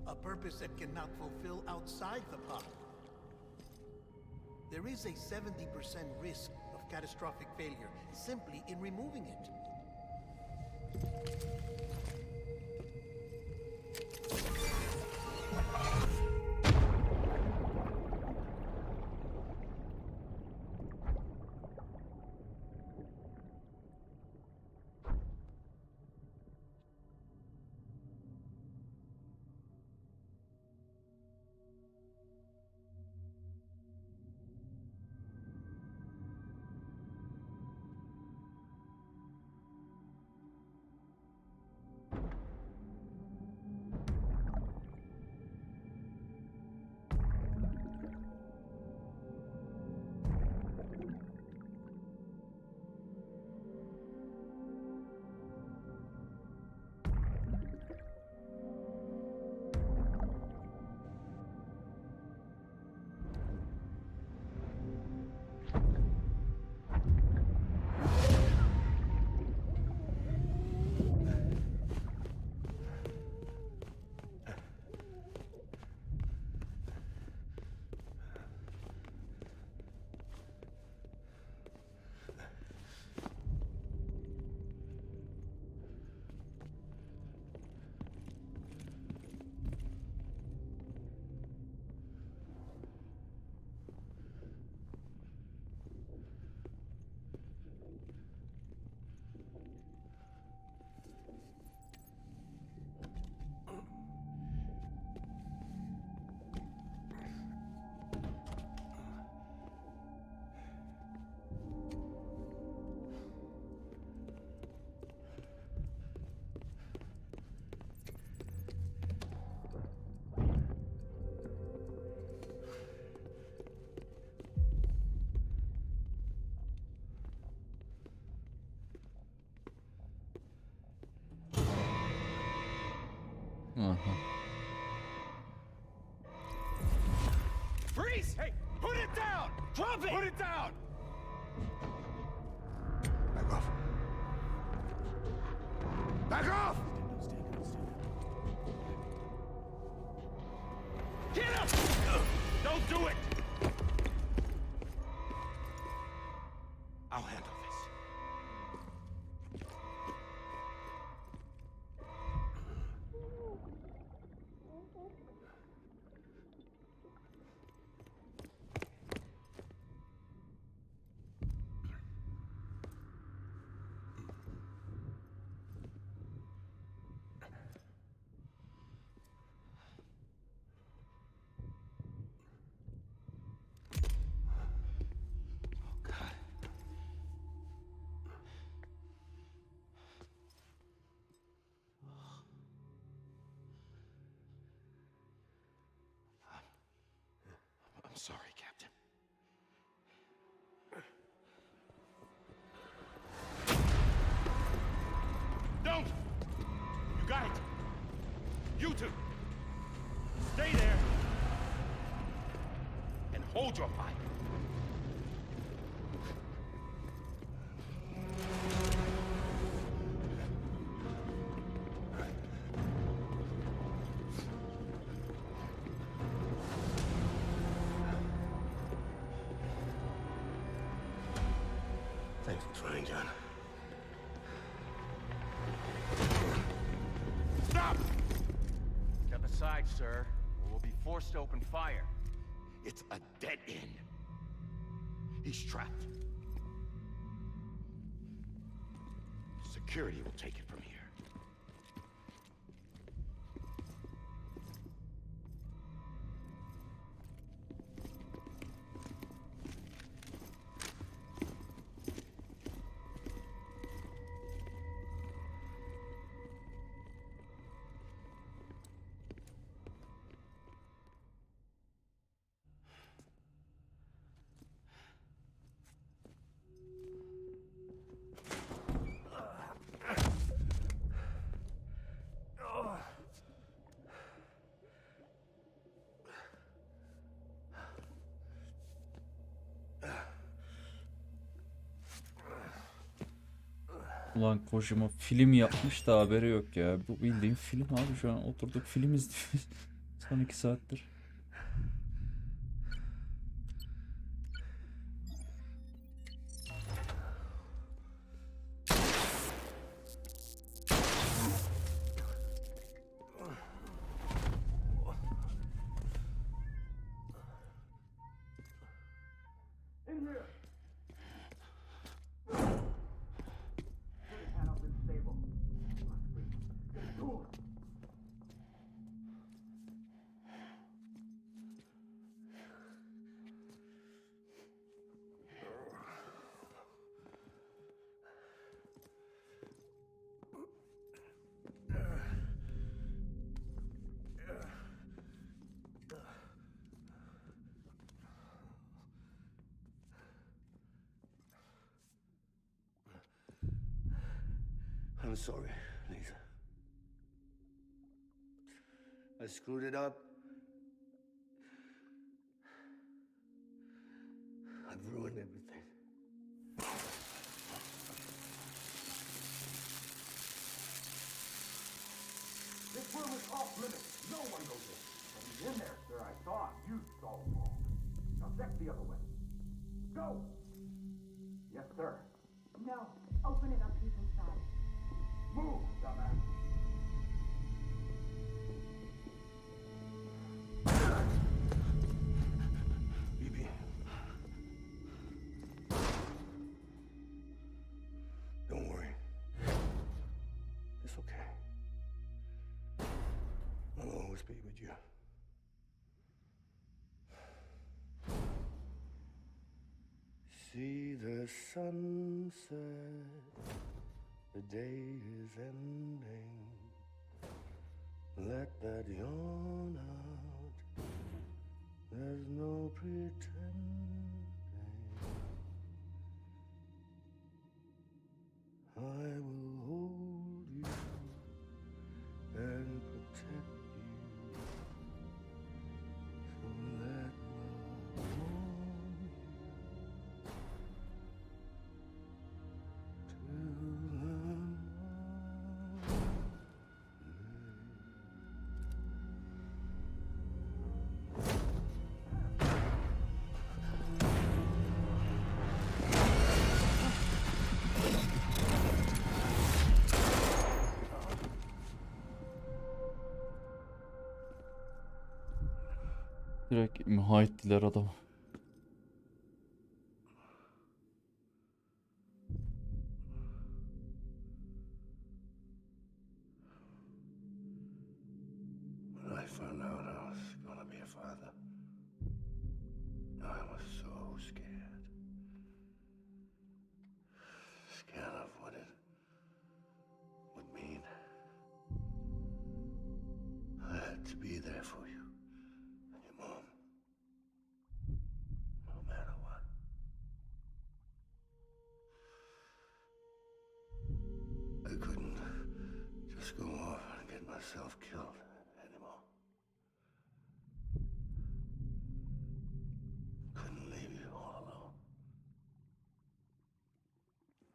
A purpose that cannot fulfill outside the pod. There is a 70% risk of catastrophic failure simply in removing it. Freeze! Hey, put it down! Drop it! Put it down! Back off. Back off! Get up! Don't do it! I'll handle this. I'm sorry, Captain. Don't! You got it! You two! Stay there! And hold your fire! Thanks for trying, John. Stop! Step aside, sir, or we'll be forced to open fire. It's a dead end. He's trapped. Security will take it from here. Ulan Kojima film yapmış da haberi yok ya. Bu bildiğin film abi, şu an oturduk film izliyoruz. Son 2 saattir. I'm sorry, Lisa. I screwed it up. I've ruined everything. This room is off limits. No one goes in. But he's in there, sir. I saw him. You saw him all. Now check the other way. Go! Yes, sir. No. Open it up. He's inside. Move, dumbass. BB. Don't worry. It's okay. I'll always be with you. See the sunset. The day is ending. Let that yawn out. There's no pretending. I will hold you and protect you. So let love warm you till the Direkt imha ettiler adamı. When I found out I was gonna be a father, I was so scared. Scared of what it would mean. I had to be there for you and your mom, no matter what. I couldn't just go off and get myself killed anymore. Couldn't leave you all alone.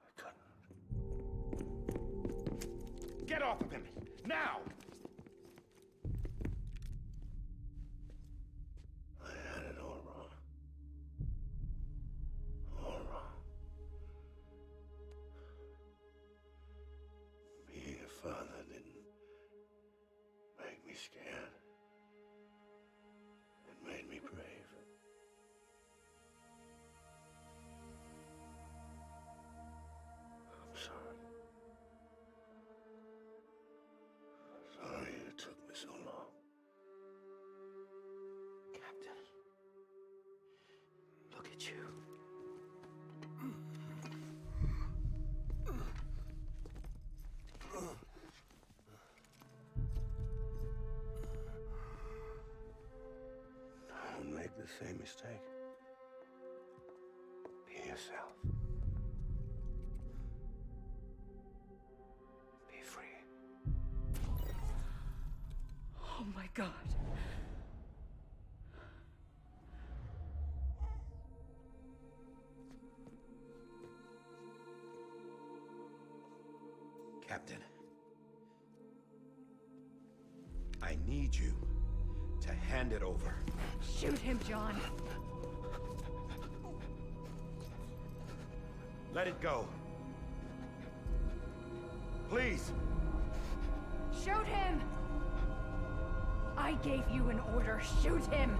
I couldn't. Get off of him! Now! I had it all wrong. All wrong. Look at you. Don't make the same mistake. Be yourself. Be free. Oh my God. Captain, I need you to hand it over. Shoot him, John. Let it go. Please. Shoot him! I gave you an order. Shoot him!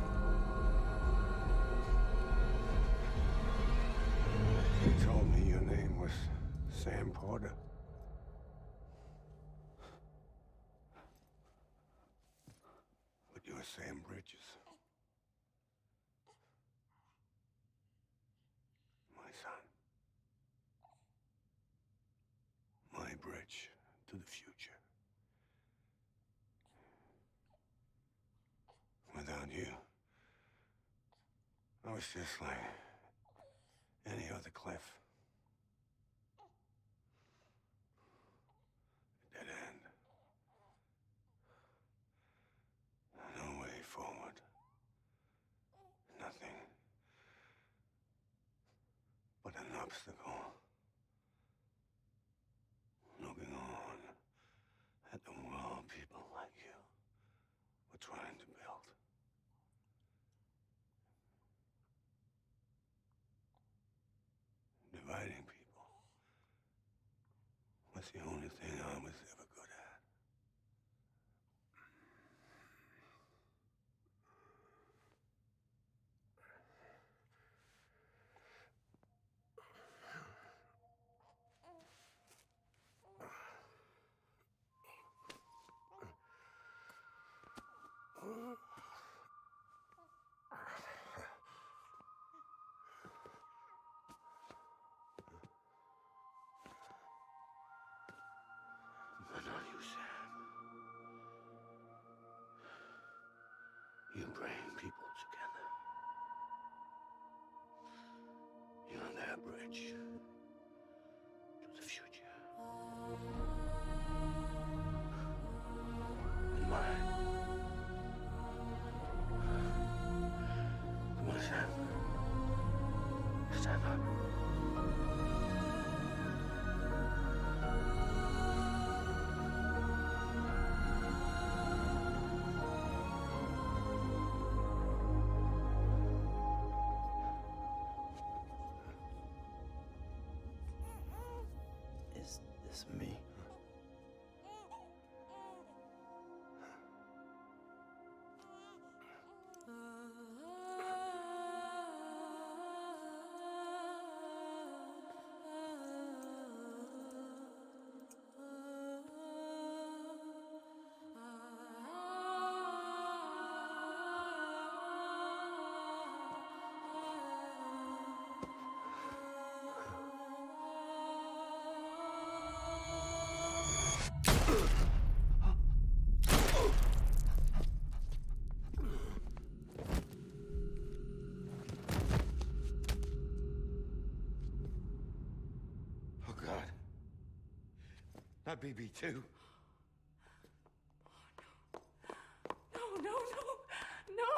You told me your name was Sam Porter. But you're Sam Bridges. My son. My bridge to the future. Without you, I was just like any other Cliff. A dead end. No way forward. Nothing but an obstacle. Looking on at the world people like you were trying to build. Dividing people was the only thing I was ever good at. But not you, Sam. You bring people together. You're their bridge to the future. And mine. Come on, Sam. Stand up. Is this me? Oh, God. Not BB2. No, no, no, no!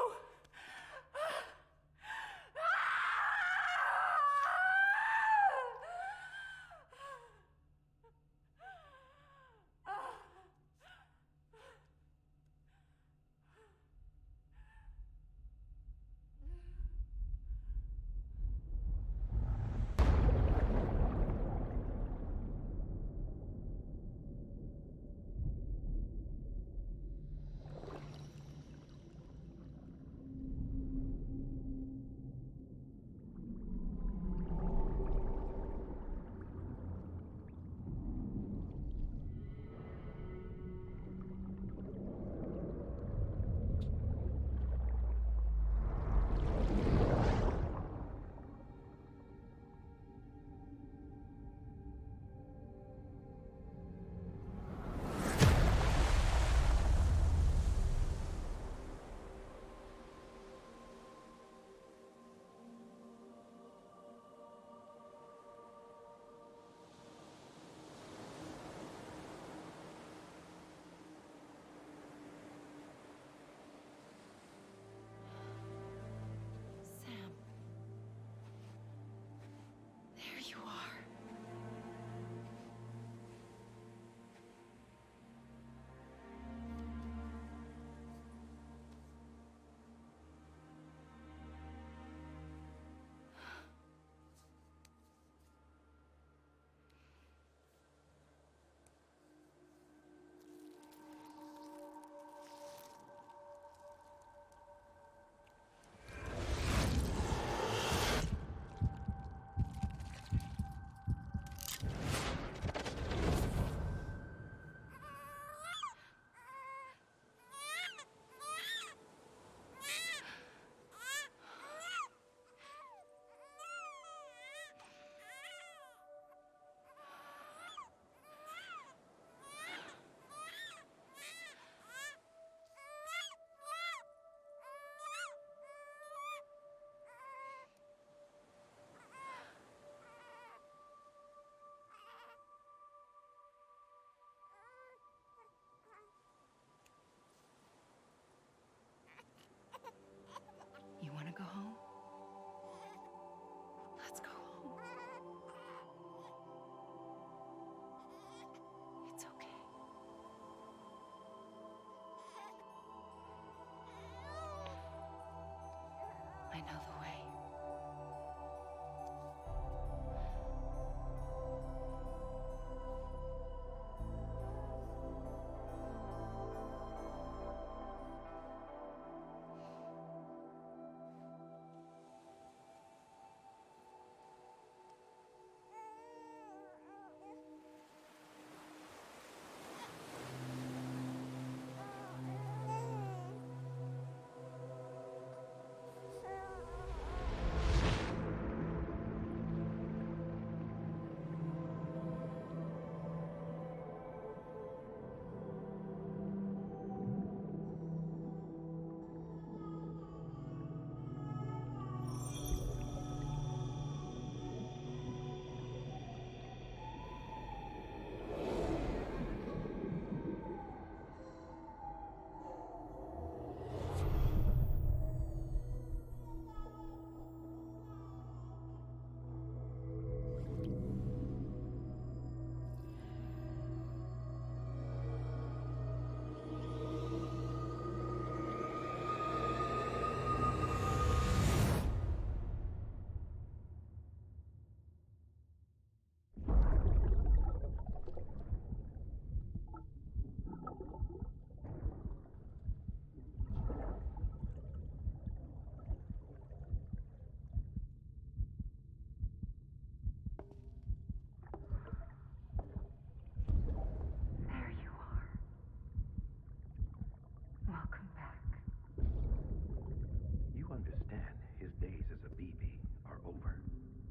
his days as a BB are over,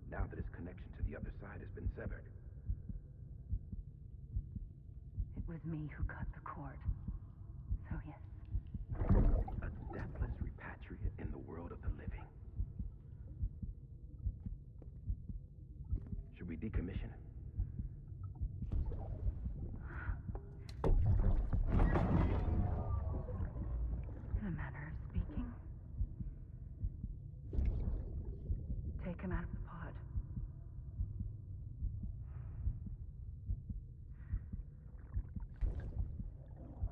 now that his connection to the other side has been severed. It was me who cut the cord. So yes. A deathless repatriate in the world of the living. Should we decommission him? In a manner of speaking. Take him out of the pod.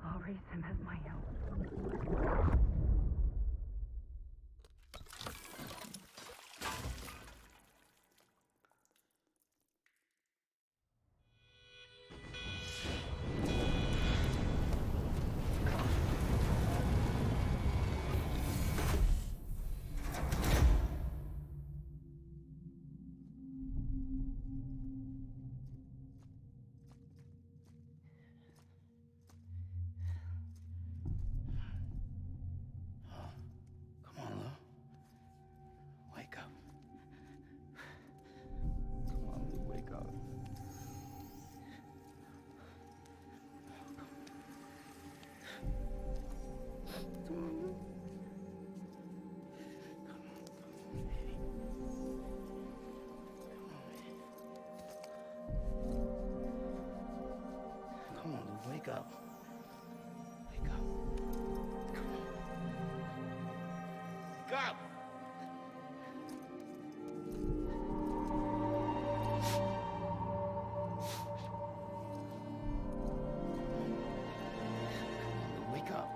I'll raise him as my own. Come on, Lou. Wake up. Come on, Lou, wake up. Come on, Lou. Come on, Lou, wake up. Wake up. Come on. Wake up! Wake up.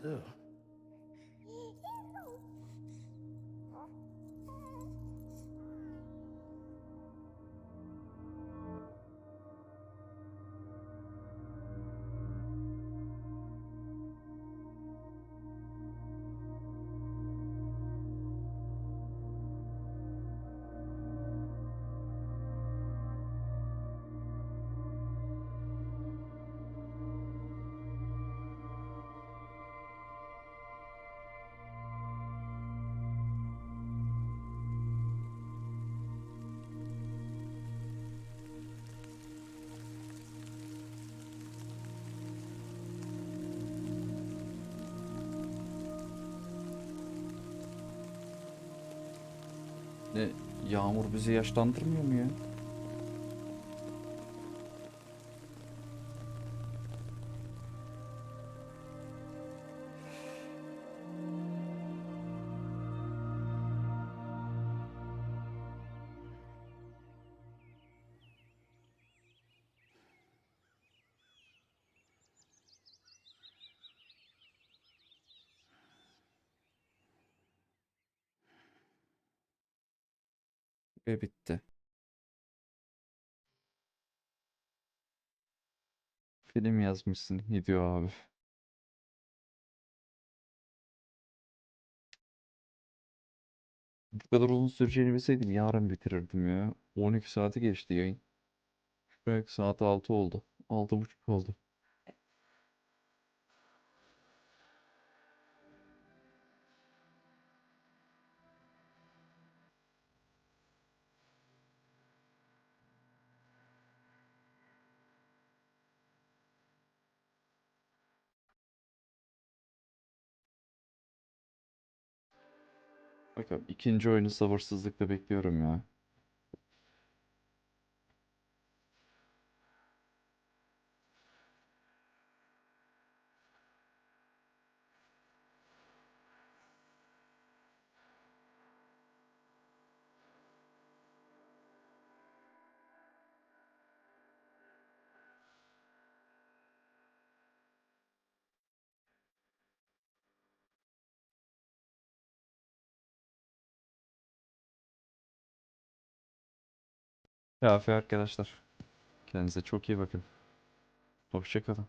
Lou. Ne, yağmur bizi yaşlandırmıyor mu ya? Ve bitti. Film yazmışsın. Gidiyor abi. Bu kadar uzun süreceğini bilseydim yarın bitirirdim ya. 12 saati geçti yayın. Belki saat 6 oldu. 6:30 oldu. Bakalım ikinci oyunu sabırsızlıkla bekliyorum ya. Kafi arkadaşlar. Kendinize çok iyi bakın. Hoşça kalın.